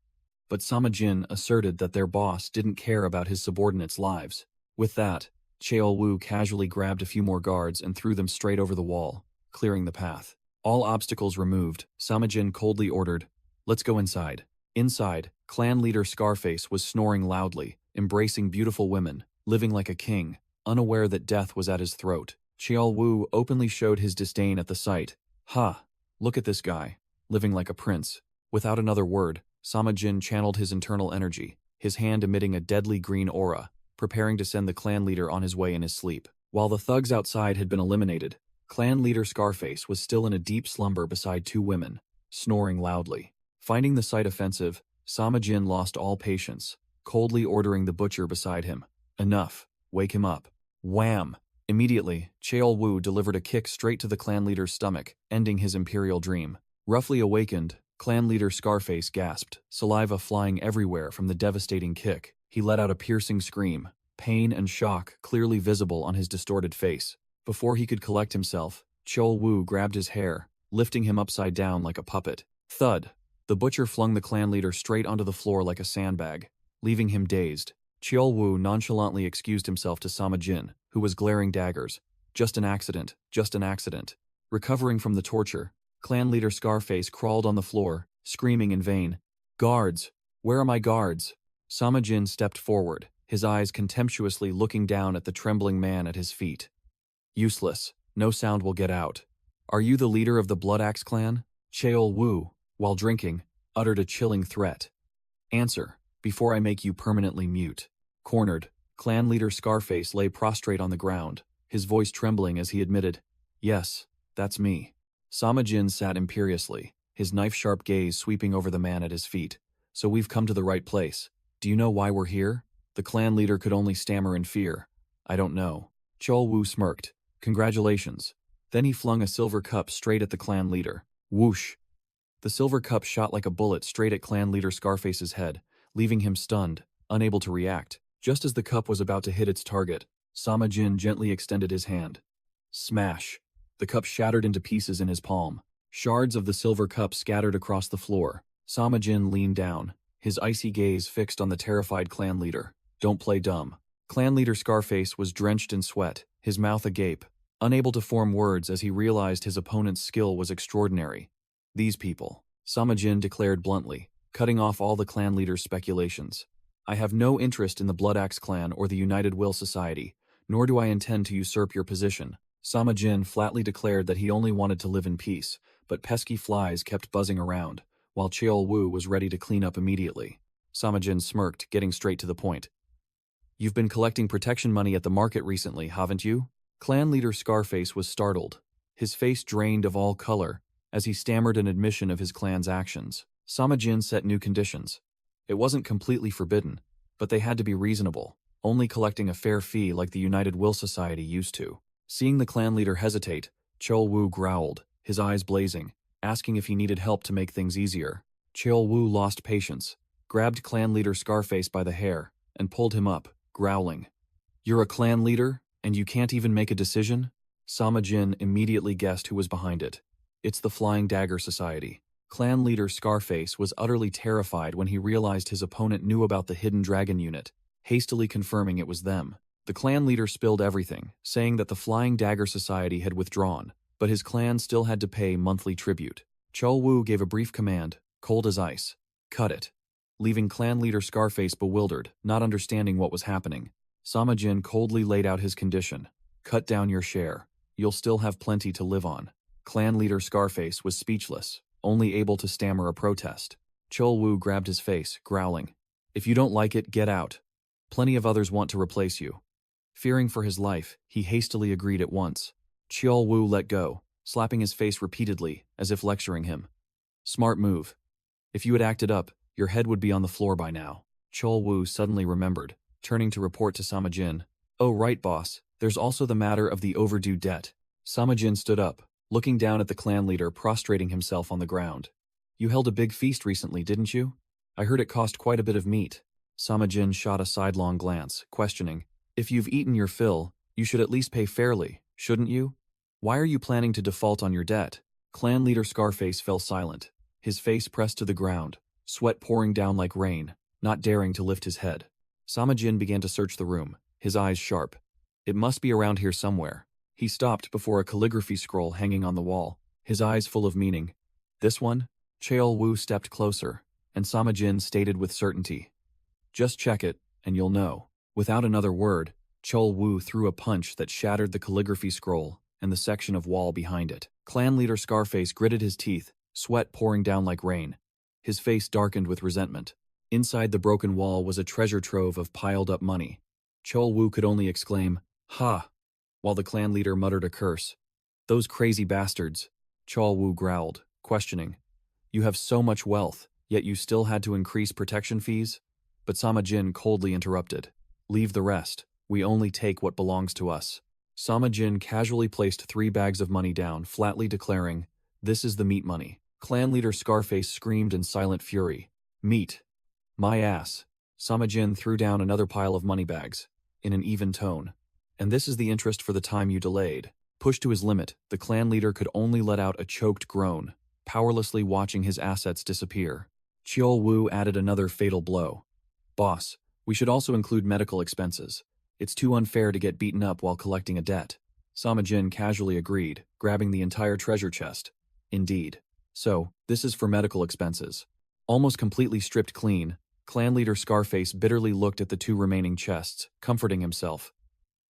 But Samajin asserted that their boss didn't care about his subordinates' lives. With that, Cheol Woo casually grabbed a few more guards and threw them straight over the wall, clearing the path. All obstacles removed, Samajin coldly ordered, "Let's go inside." Inside, clan leader Scarface was snoring loudly, embracing beautiful women, living like a king, unaware that death was at his throat. Cheol Woo openly showed his disdain at the sight. "Ha! Look at this guy, living like a prince." Without another word, Samajin channeled his internal energy, his hand emitting a deadly green aura, preparing to send the clan leader on his way in his sleep. While the thugs outside had been eliminated, clan leader Scarface was still in a deep slumber beside two women, snoring loudly. Finding the sight offensive, Samajin lost all patience, coldly ordering the butcher beside him, "Enough, wake him up." Wham! Immediately, Cheol Woo delivered a kick straight to the clan leader's stomach, ending his imperial dream. Roughly awakened, clan leader Scarface gasped, saliva flying everywhere from the devastating kick. He let out a piercing scream, pain and shock clearly visible on his distorted face. Before he could collect himself, Cheol Woo grabbed his hair, lifting him upside down like a puppet. Thud! The butcher flung the clan leader straight onto the floor like a sandbag, leaving him dazed. Cheol Woo nonchalantly excused himself to Samajin, who was glaring daggers. "Just an accident, just an accident." Recovering from the torture, clan leader Scarface crawled on the floor, screaming in vain, "Guards! Where are my guards?" Samajin stepped forward, his eyes contemptuously looking down at the trembling man at his feet. "Useless. No sound will get out." "Are you the leader of the Blood Axe clan?" Cheol Woo, while drinking, uttered a chilling threat. "Answer, before I make you permanently mute." Cornered, clan leader Scarface lay prostrate on the ground, his voice trembling as he admitted, "Yes, that's me." Samajin sat imperiously, his knife-sharp gaze sweeping over the man at his feet. "So we've come to the right place. Do you know why we're here?" The clan leader could only stammer in fear. "I don't know." Cheol Woo smirked. "Congratulations." Then he flung a silver cup straight at the clan leader. Whoosh! The silver cup shot like a bullet straight at clan leader Scarface's head, leaving him stunned, unable to react. Just as the cup was about to hit its target, Samajin gently extended his hand. Smash! The The cup shattered into pieces in his palm. Shards of the silver cup scattered across the floor. Sama Jin leaned down, his icy gaze fixed on the terrified clan leader. Don't play dumb. Clan leader Scarface was drenched in sweat, his mouth agape, unable to form words as he realized his opponent's skill was extraordinary. These people, Sama Jin declared bluntly, cutting off all the clan leader's speculations. I have no interest in the Blood Axe clan or the United Will Society, nor do I intend to usurp your position. Sama Jin flatly declared that he only wanted to live in peace, but pesky flies kept buzzing around, while Cheol Wu was ready to clean up immediately. Sama Jin smirked, getting straight to the point. You've been collecting protection money at the market recently, haven't you? Clan leader Scarface was startled, his face drained of all color, as he stammered an admission of his clan's actions. Sama Jin set new conditions. It wasn't completely forbidden, but they had to be reasonable, only collecting a fair fee like the United Will Society used to. Seeing the clan leader hesitate, Cheol Wu growled, his eyes blazing, asking if he needed help to make things easier. Cheol Wu lost patience, grabbed clan leader Scarface by the hair, and pulled him up, growling. You're a clan leader, and you can't even make a decision? Sama Jin immediately guessed who was behind it. It's the Flying Dagger Society. Clan leader Scarface was utterly terrified when he realized his opponent knew about the Hidden Dragon unit, hastily confirming it was them. The clan leader spilled everything, saying that the Flying Dagger Society had withdrawn, but his clan still had to pay monthly tribute. Cheol Wu gave a brief command, cold as ice. Cut it. Leaving clan leader Scarface bewildered, not understanding what was happening. Sama Jin coldly laid out his condition. Cut down your share. You'll still have plenty to live on. Clan leader Scarface was speechless, only able to stammer a protest. Cheol Wu grabbed his face, growling. If you don't like it, get out. Plenty of others want to replace you. Fearing for his life, he hastily agreed at once. Cheol Wu let go, slapping his face repeatedly, as if lecturing him. Smart move. If you had acted up, your head would be on the floor by now. Cheol Wu suddenly remembered, turning to report to Sama Jin. Oh right, boss, there's also the matter of the overdue debt. Sama Jin stood up, looking down at the clan leader prostrating himself on the ground. You held a big feast recently, didn't you? I heard it cost quite a bit of meat. Sama Jin shot a sidelong glance, questioning. If you've eaten your fill, you should at least pay fairly, shouldn't you? Why are you planning to default on your debt? Clan leader Scarface fell silent, his face pressed to the ground, sweat pouring down like rain, not daring to lift his head. Sama Jin began to search the room, his eyes sharp. It must be around here somewhere. He stopped before a calligraphy scroll hanging on the wall, his eyes full of meaning. This one? Cheol Wu stepped closer, and Sama Jin stated with certainty. Just check it, and you'll know. Without another word, Cheol Wu threw a punch that shattered the calligraphy scroll and the section of wall behind it. Clan leader Scarface gritted his teeth, sweat pouring down like rain. His face darkened with resentment. Inside the broken wall was a treasure trove of piled-up money. Cheol Wu could only exclaim, Ha! While the clan leader muttered a curse. Those crazy bastards, Cheol Wu growled, questioning. You have so much wealth, yet you still had to increase protection fees? But Sama Jin coldly interrupted. Leave the rest. We only take what belongs to us. Sama Jin casually placed 3 bags of money down, flatly declaring, This is the meat money. Clan leader Scarface screamed in silent fury. Meat. My ass. Sama Jin threw down another pile of money bags, in an even tone. And this is the interest for the time you delayed. Pushed to his limit, the clan leader could only let out a choked groan, powerlessly watching his assets disappear. Cheol Wu added another fatal blow. Boss, we should also include medical expenses. It's too unfair to get beaten up while collecting a debt. Sama Jin casually agreed, grabbing the entire treasure chest. Indeed. So, this is for medical expenses. Almost completely stripped clean, clan leader Scarface bitterly looked at the 2 remaining chests, comforting himself.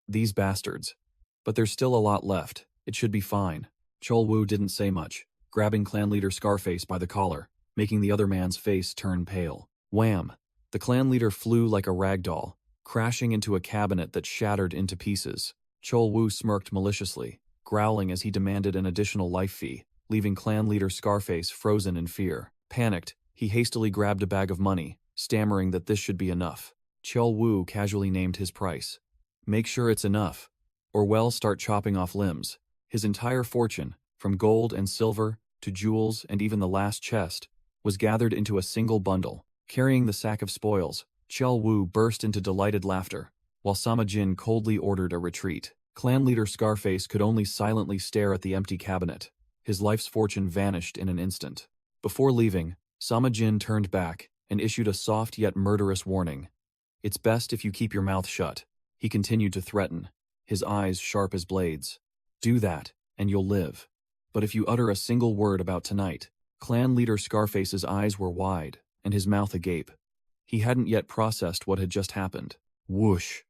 These bastards. But there's still a lot left. It should be fine. Cheol Wu didn't say much, grabbing clan leader Scarface by the collar, making the other man's face turn pale. Wham! The clan leader flew like a rag doll, crashing into a cabinet that shattered into pieces. Cheol Wu smirked maliciously, growling as he demanded an additional life fee, leaving clan leader Scarface frozen in fear. Panicked, he hastily grabbed a bag of money, stammering that this should be enough. Cheol Wu casually named his price. Make sure it's enough, or well start chopping off limbs. His entire fortune, from gold and silver to jewels and even the last chest, was gathered into a single bundle. Carrying the sack of spoils, Cheol Wu burst into delighted laughter, while Sama Jin coldly ordered a retreat. Clan leader Scarface could only silently stare at the empty cabinet. His life's fortune vanished in an instant. Before leaving, Sama Jin turned back and issued a soft yet murderous warning. "It's best if you keep your mouth shut," he continued to threaten, his eyes sharp as blades. "Do that, and you'll live. But if you utter a single word about tonight..." Clan leader Scarface's eyes were wide, and his mouth agape. He hadn't yet processed what had just happened. Whoosh!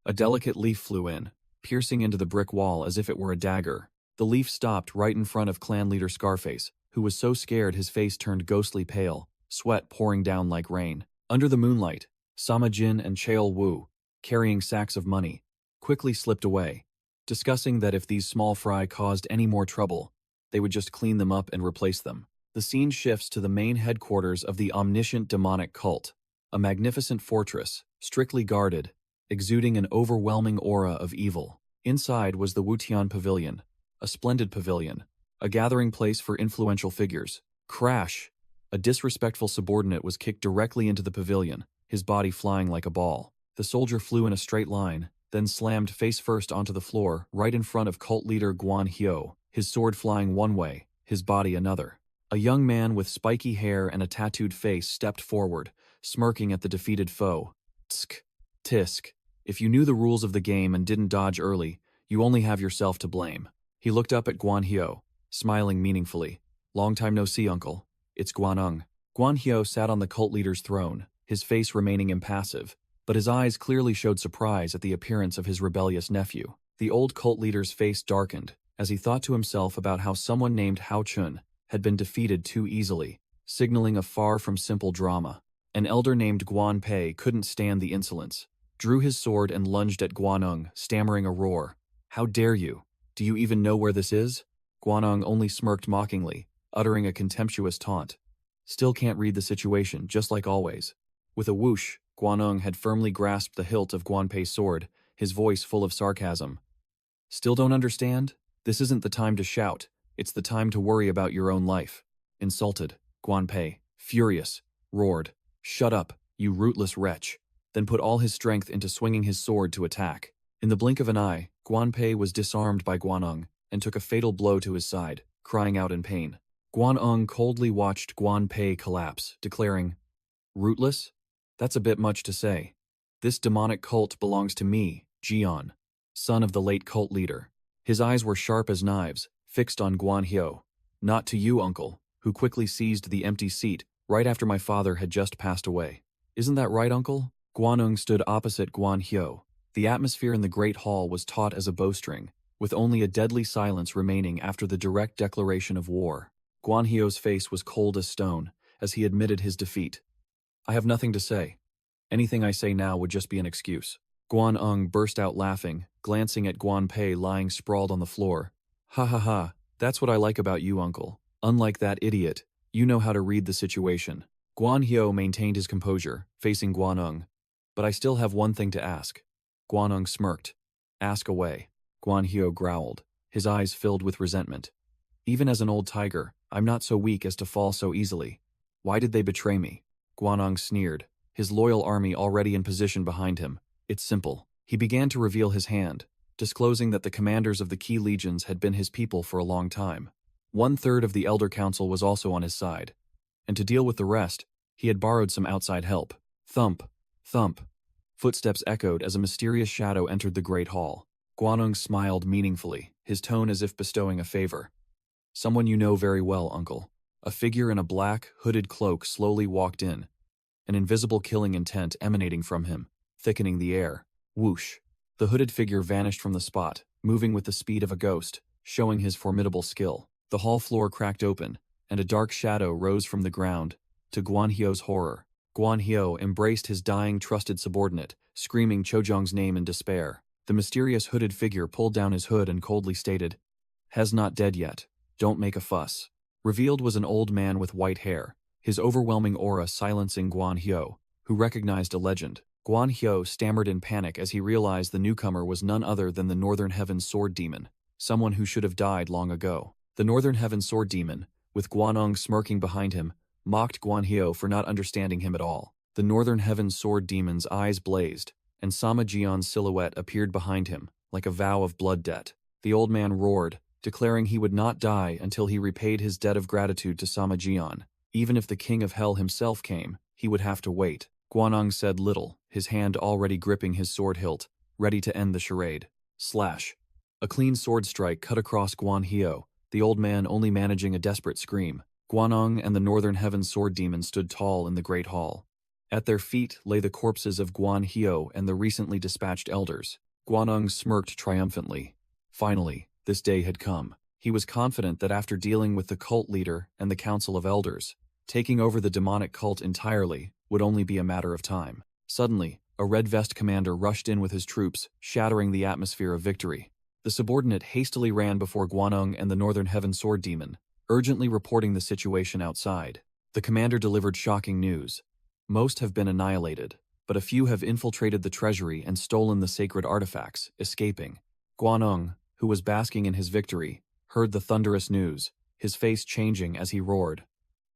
A delicate leaf flew in, piercing into the brick wall as if it were a dagger. The leaf stopped right in front of clan leader Scarface, who was so scared his face turned ghostly pale, sweat pouring down like rain. Under the moonlight, Sama Jin and Cheol Wu, carrying sacks of money, quickly slipped away, discussing that if these small fry caused any more trouble, they would just clean them up and replace them. The scene shifts to the main headquarters of the omniscient demonic cult, a magnificent fortress, strictly guarded, exuding an overwhelming aura of evil. Inside was the Wutian Pavilion, a splendid pavilion, a gathering place for influential figures. Crash! A disrespectful subordinate was kicked directly into the pavilion, his body flying like a ball. The soldier flew in a straight line, then slammed face first onto the floor right in front of cult leader Guan Hyo, his sword flying one way, his body another. A young man with spiky hair and a tattooed face stepped forward, smirking at the defeated foe. Tsk. Tisk. If you knew the rules of the game and didn't dodge early, you only have yourself to blame. He looked up at Guan Hyo, smiling meaningfully. "Long time no see, uncle. It's Guanung." Guan Hyo sat on the cult leader's throne, his face remaining impassive, but his eyes clearly showed surprise at the appearance of his rebellious nephew. The old cult leader's face darkened, as he thought to himself about how someone named Hao Chun had been defeated too easily, signaling a far from simple drama. An elder named Guan Pei couldn't stand the insolence, drew his sword and lunged at Guanung, stammering a roar. "How dare you? Do you even know where this is?" Guanung only smirked mockingly, uttering a contemptuous taunt. "Still can't read the situation, just like always." With a whoosh, Guanung had firmly grasped the hilt of Guan Pei's sword, his voice full of sarcasm. "Still don't understand? This isn't the time to shout. It's the time to worry about your own life." Insulted, Guan Pei, furious, roared, "Shut up, you rootless wretch," then put all his strength into swinging his sword to attack. In the blink of an eye, Guan Pei was disarmed by Guanung and took a fatal blow to his side, crying out in pain. Guanung coldly watched Guan Pei collapse, declaring, "Rootless? That's a bit much to say. This demonic cult belongs to me, Jian, son of the late cult leader." His eyes were sharp as knives, fixed on Guan Hyo. "Not to you, uncle," who quickly seized the empty seat right after my father had just passed away. "Isn't that right, uncle?" Guanung stood opposite Guan Hyo. The atmosphere in the great hall was taut as a bowstring, with only a deadly silence remaining after the direct declaration of war. Guan Hyo's face was cold as stone, as he admitted his defeat. "I have nothing to say. Anything I say now would just be an excuse." Guanung burst out laughing, glancing at Guan Pei lying sprawled on the floor. "Ha ha ha, that's what I like about you, uncle. Unlike that idiot, you know how to read the situation." Guan Hyo maintained his composure, facing Guanung. "But I still have one thing to ask." Guanung smirked. "Ask away." Guan Hyo growled, his eyes filled with resentment. "Even as an old tiger, I'm not so weak as to fall so easily. Why did they betray me?" Guanung sneered, his loyal army already in position behind him. "It's simple." He began to reveal his hand, disclosing that the commanders of the key legions had been his people for a long time. 1/3 of the Elder Council was also on his side, and to deal with the rest, he had borrowed some outside help. Thump, thump. Footsteps echoed as a mysterious shadow entered the great hall. Guanung smiled meaningfully, his tone as if bestowing a favor. "Someone you know very well, uncle." A figure in a black, hooded cloak slowly walked in, an invisible killing intent emanating from him, thickening the air. Whoosh! The hooded figure vanished from the spot, moving with the speed of a ghost, showing his formidable skill. The hall floor cracked open, and a dark shadow rose from the ground, to Guan Hyo's horror. Guan Hyo embraced his dying trusted subordinate, screaming Chojong's name in despair. The mysterious hooded figure pulled down his hood and coldly stated, "Has not dead yet. Don't make a fuss." Revealed was an old man with white hair, his overwhelming aura silencing Guan Hyo, who recognized a legend. Guan Hyo stammered in panic as he realized the newcomer was none other than the Northern Heaven Sword Demon, someone who should have died long ago. The Northern Heaven Sword Demon, with Guanung smirking behind him, mocked Guan Hyo for not understanding him at all. The Northern Heaven Sword Demon's eyes blazed, and Sama Jian's silhouette appeared behind him, like a vow of blood debt. The old man roared, declaring he would not die until he repaid his debt of gratitude to Samajian. Even if the king of hell himself came, he would have to wait. Guanong said little, his hand already gripping his sword hilt, ready to end the charade. Slash. A clean sword strike cut across Guan Hio, the old man only managing a desperate scream. Guanong and the Northern Heaven sword demon stood tall in the great hall. At their feet lay the corpses of Guan Hio and the recently dispatched elders. Guanong smirked triumphantly. Finally, this day had come. He was confident that after dealing with the cult leader and the council of elders, taking over the demonic cult entirely would only be a matter of time. Suddenly, a red vest commander rushed in with his troops, shattering the atmosphere of victory. The subordinate hastily ran before Guanong and the Northern Heaven sword demon, urgently reporting the situation outside. The commander delivered shocking news. Most have been annihilated, but a few have infiltrated the treasury and stolen the sacred artifacts, escaping. Guanong, who was basking in his victory, heard the thunderous news, his face changing as he roared.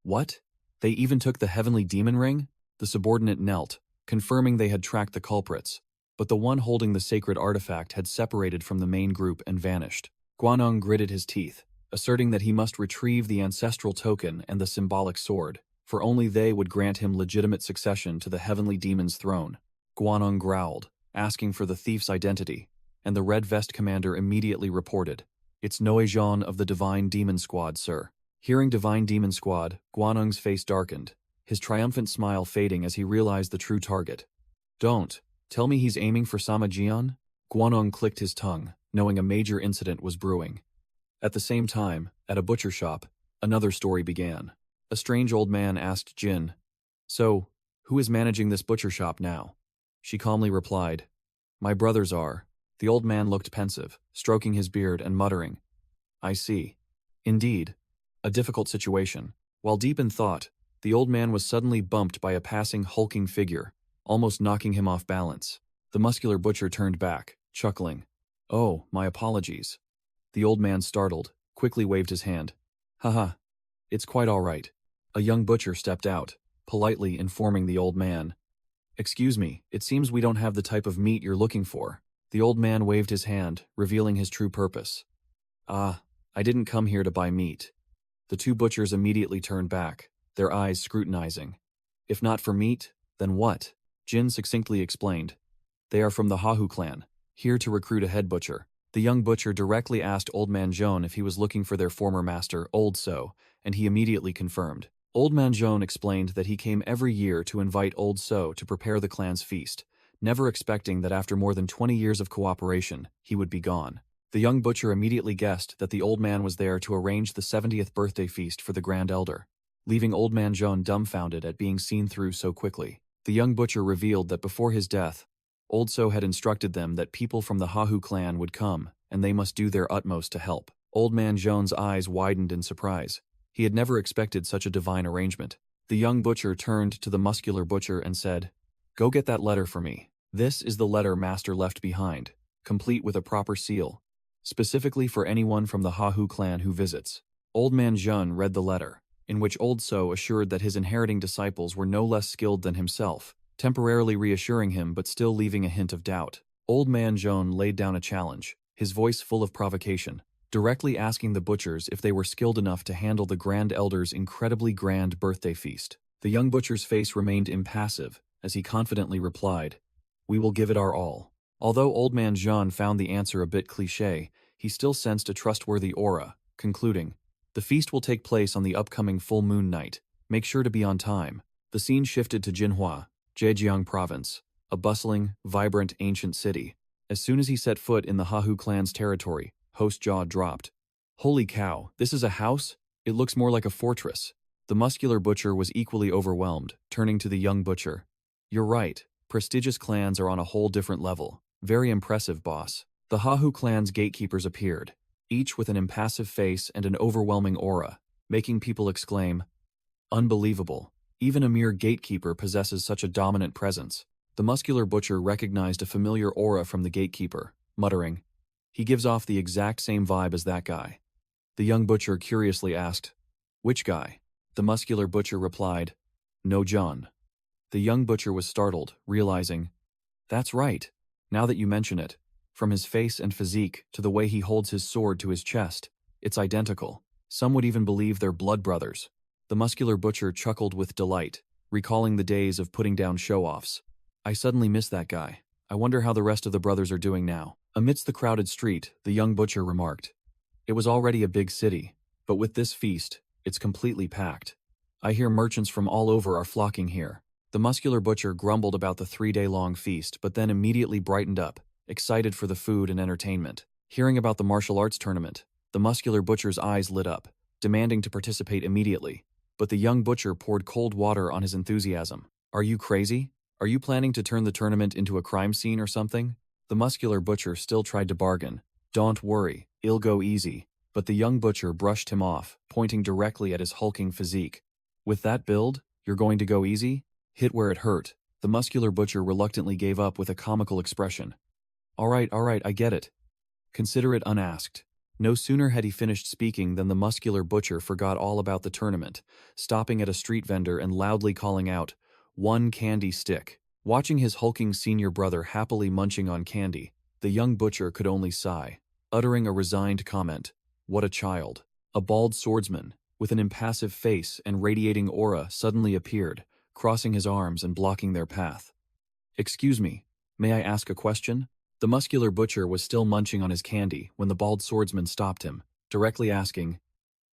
What? They even took the heavenly demon ring? The subordinate knelt, confirming they had tracked the culprits, but the one holding the sacred artifact had separated from the main group and vanished. Guanong gritted his teeth, asserting that he must retrieve the ancestral token and the symbolic sword, for only they would grant him legitimate succession to the heavenly demon's throne. Guanong growled, asking for the thief's identity, and the red vest commander immediately reported, "It's Noejean of the Divine Demon Squad, sir." Hearing Divine Demon Squad, Guanong's face darkened, his triumphant smile fading as he realized the true target. "Don't tell me he's aiming for Samajian?" Guanong clicked his tongue, knowing a major incident was brewing. At the same time, at a butcher shop, another story began. A strange old man asked Jin, "So, who is managing this butcher shop now?" She calmly replied, "My brothers are." The old man looked pensive, stroking his beard and muttering, "I see. Indeed. A difficult situation." While deep in thought, the old man was suddenly bumped by a passing hulking figure, almost knocking him off balance. The muscular butcher turned back, chuckling. "Oh, my apologies." The old man, startled, quickly waved his hand. "Haha, it's quite all right." A young butcher stepped out, politely informing the old man, "Excuse me, it seems we don't have the type of meat you're looking for." The old man waved his hand, revealing his true purpose. "Ah, I didn't come here to buy meat." The two butchers immediately turned back, their eyes scrutinizing. "If not for meat, then what?" Jin succinctly explained. "They are from the Hahu clan, here to recruit a head butcher." The young butcher directly asked Old Man Joan if he was looking for their former master, Old So, and he immediately confirmed. Old Man Joan explained that he came every year to invite Old So to prepare the clan's feast, never expecting that after more than 20 years of cooperation, he would be gone. The young butcher immediately guessed that the old man was there to arrange the 70th birthday feast for the Grand Elder, leaving Old Man Joan dumbfounded at being seen through so quickly. The young butcher revealed that before his death, Old So had instructed them that people from the Hahu clan would come, and they must do their utmost to help. Old Man Joan's eyes widened in surprise. He had never expected such a divine arrangement. The young butcher turned to the muscular butcher and said, "Go get that letter for me. This is the letter Master left behind, complete with a proper seal, specifically for anyone from the Hahu clan who visits." Old Man Joan read the letter, in which Old So assured that his inheriting disciples were no less skilled than himself, temporarily reassuring him but still leaving a hint of doubt. Old Man Joan laid down a challenge, his voice full of provocation, directly asking the butchers if they were skilled enough to handle the Grand Elder's incredibly grand birthday feast. The young butcher's face remained impassive as he confidently replied, "We will give it our all." Although Old Man Jean found the answer a bit cliché, he still sensed a trustworthy aura, concluding, "The feast will take place on the upcoming full moon night. Make sure to be on time." The scene shifted to Jinhua, Zhejiang province, a bustling, vibrant, ancient city. As soon as he set foot in the Hahu clan's territory, Host's jaw dropped. "Holy cow, this is a house? It looks more like a fortress." The muscular butcher was equally overwhelmed, turning to the young butcher. "You're right, prestigious clans are on a whole different level. Very impressive, boss." The Hahu clan's gatekeepers appeared, each with an impassive face and an overwhelming aura, making people exclaim, "Unbelievable. Even a mere gatekeeper possesses such a dominant presence." The muscular butcher recognized a familiar aura from the gatekeeper, muttering, "He gives off the exact same vibe as that guy." The young butcher curiously asked, "Which guy?" The muscular butcher replied, "No, John." The young butcher was startled, realizing, "That's right. Now that you mention it, From his face and physique to the way he holds his sword to his chest, it's identical. Some would even believe they're blood brothers. The muscular butcher chuckled with delight, recalling the days of putting down show-offs. I suddenly miss that guy. I wonder how the rest of the brothers are doing now. Amidst the crowded street, the young butcher remarked. It was already a big city, but with this feast, it's completely packed. I hear merchants from all over are flocking here. The muscular butcher grumbled about the 3-day-long feast, but then immediately brightened up, excited for the food and entertainment. Hearing about the martial arts tournament, the muscular butcher's eyes lit up, demanding to participate immediately. But the young butcher poured cold water on his enthusiasm. Are you crazy? Are you planning to turn the tournament into a crime scene or something? The muscular butcher still tried to bargain. Don't worry, it'll go easy. But the young butcher brushed him off, pointing directly at his hulking physique. With that build, you're going to go easy? Hit where it hurt. The muscular butcher reluctantly gave up with a comical expression. All right, I get it. Consider it unasked. No sooner had he finished speaking than the muscular butcher forgot all about the tournament, stopping at a street vendor and loudly calling out, "One candy stick." Watching his hulking senior brother happily munching on candy, the young butcher could only sigh, uttering a resigned comment. What a child. A bald swordsman, with an impassive face and radiating aura, suddenly appeared, crossing his arms and blocking their path. Excuse me, may I ask a question? The muscular butcher was still munching on his candy when the bald swordsman stopped him, directly asking,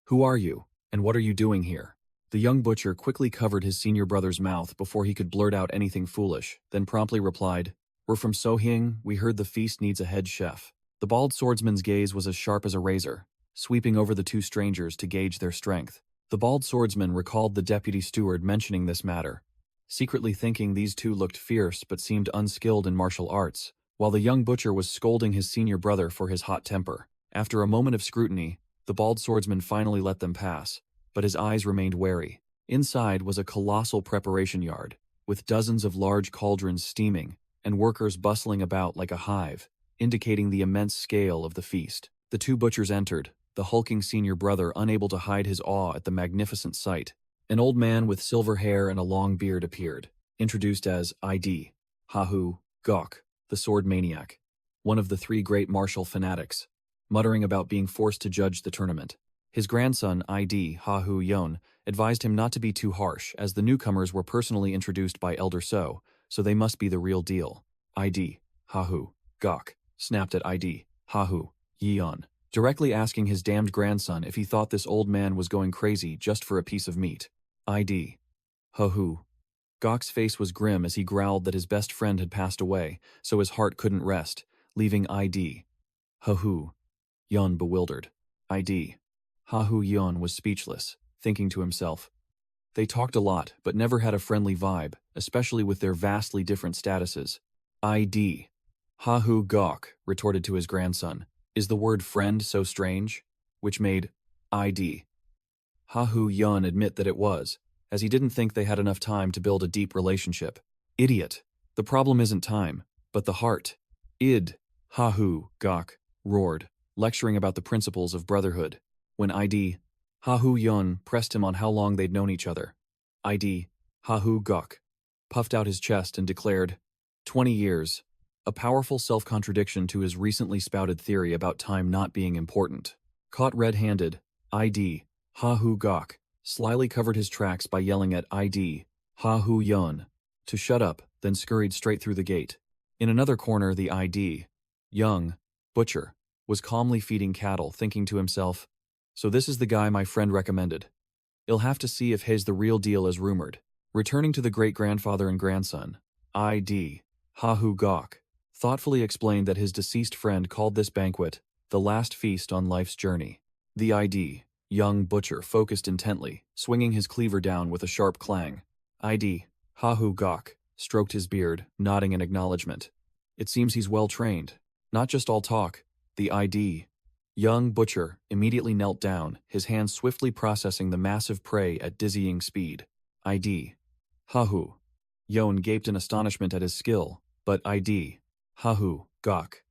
Who are you, and what are you doing here? The young butcher quickly covered his senior brother's mouth before he could blurt out anything foolish, then promptly replied, We're from Sohyang, we heard the feast needs a head chef. The bald swordsman's gaze was as sharp as a razor, sweeping over the two strangers to gauge their strength. The bald swordsman recalled the deputy steward mentioning this matter, secretly thinking these two looked fierce but seemed unskilled in martial arts, while the young butcher was scolding his senior brother for his hot temper. After a moment of scrutiny, the bald swordsman finally let them pass, but his eyes remained wary. Inside was a colossal preparation yard, with dozens of large cauldrons steaming, and workers bustling about like a hive, indicating the immense scale of the feast. The two butchers entered, the hulking senior brother unable to hide his awe at the magnificent sight. An old man with silver hair and a long beard appeared, introduced as ID, Hahu, Gok, the sword maniac, one of the 3 great martial fanatics, muttering about being forced to judge the tournament. His grandson, ID, Hahu Yon, advised him not to be too harsh, as the newcomers were personally introduced by Elder So they must be the real deal. ID, Hahu, Gok, snapped at ID, Hahu, Yeon, directly asking his damned grandson if he thought this old man was going crazy just for a piece of meat. ID, Hahu. Gok's face was grim as he growled that his best friend had passed away, so his heart couldn't rest, leaving ID, Hahu, Yeon bewildered. ID, Hahu Yeon was speechless, thinking to himself. They talked a lot, but never had a friendly vibe, especially with their vastly different statuses. ID, Hahu Gok retorted to his grandson, Is the word friend so strange? Which made ID, Hahu Yeon admit that it was, as he didn't think they had enough time to build a deep relationship. Idiot. The problem isn't time, but the heart. Hahu Gok roared, lecturing about the principles of brotherhood, when ID, Hahu Yeon pressed him on how long they'd known each other. ID, Hahu Gok puffed out his chest and declared, 20 years, a powerful self-contradiction to his recently spouted theory about time not being important. Caught red-handed, ID, Hahu Gok slyly covered his tracks by yelling at ID, Hahu Yeon, to shut up, then scurried straight through the gate. In another corner, the ID, young butcher, was calmly feeding cattle, thinking to himself, So this is the guy my friend recommended. He'll have to see if he's the real deal as rumored. Returning to the great-grandfather and grandson, ID, Hahu Gok, thoughtfully explained that his deceased friend called this banquet the last feast on life's journey. The ID, young butcher focused intently, swinging his cleaver down with a sharp clang. ID, Hahu Gok, stroked his beard, nodding in acknowledgement. It seems he's well trained. Not just all talk. The ID, young butcher, immediately knelt down, his hands swiftly processing the massive prey at dizzying speed. ID, Hahu. Yeon gaped in astonishment at his skill, but ID, Hahu Gok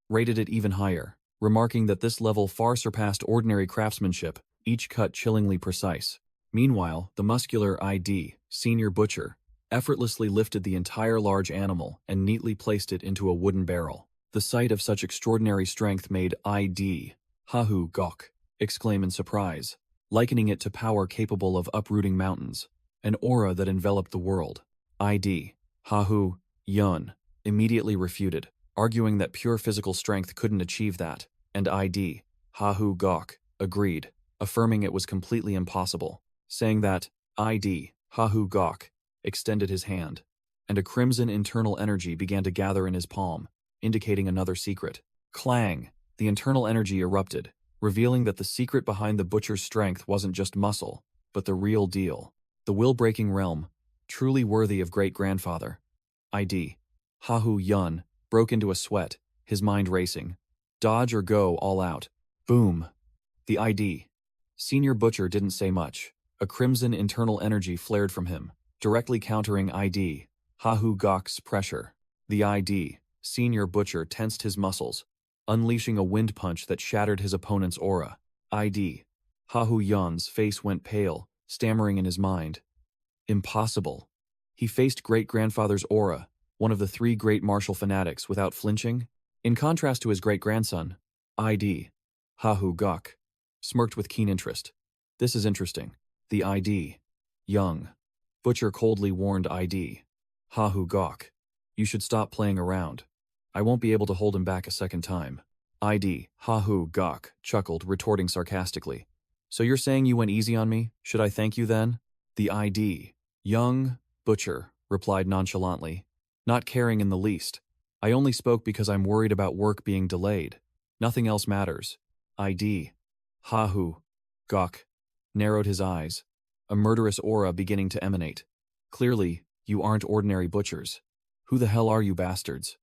rated it even higher, remarking that this level far surpassed ordinary craftsmanship, each cut chillingly precise. Meanwhile, the muscular ID, senior butcher, effortlessly lifted the entire large animal and neatly placed it into a wooden barrel. The sight of such extraordinary strength made ID, Hahu Gok, exclaim in surprise, likening it to power capable of uprooting mountains, an aura that enveloped the world. ID, Hahu, Yun, immediately refuted, arguing that pure physical strength couldn't achieve that, and ID, Hahu Gok, agreed, affirming it was completely impossible, saying that ID, Hahu Gok, extended his hand, and a crimson internal energy began to gather in his palm, indicating another secret. Clang! The internal energy erupted, revealing that the secret behind the butcher's strength wasn't just muscle, but the real deal. The will-breaking realm, truly worthy of great-grandfather. ID. Hahu Yun broke into a sweat, his mind racing. Dodge or go all out. Boom. The ID. Senior Butcher didn't say much. A crimson internal energy flared from him, directly countering ID. Hahu Gok's pressure. The ID. Senior Butcher tensed his muscles, unleashing a wind punch that shattered his opponent's aura. ID. Hahu Yun's face went pale, stammering in his mind. Impossible. He faced great-grandfather's aura, one of the three great martial fanatics, without flinching. In contrast to his great-grandson, ID. Hahu Gok smirked with keen interest. This is interesting. The ID. Young. Butcher coldly warned ID. Hahu Gok. You should stop playing around. I won't be able to hold him back a second time. ID. Hahu Gok chuckled, retorting sarcastically. So you're saying you went easy on me? Should I thank you then? The ID. Young Butcher replied nonchalantly, not caring in the least. I only spoke because I'm worried about work being delayed. Nothing else matters. ID. Hahu Gok narrowed his eyes, a murderous aura beginning to emanate. Clearly, you aren't ordinary butchers. Who the hell are you bastards?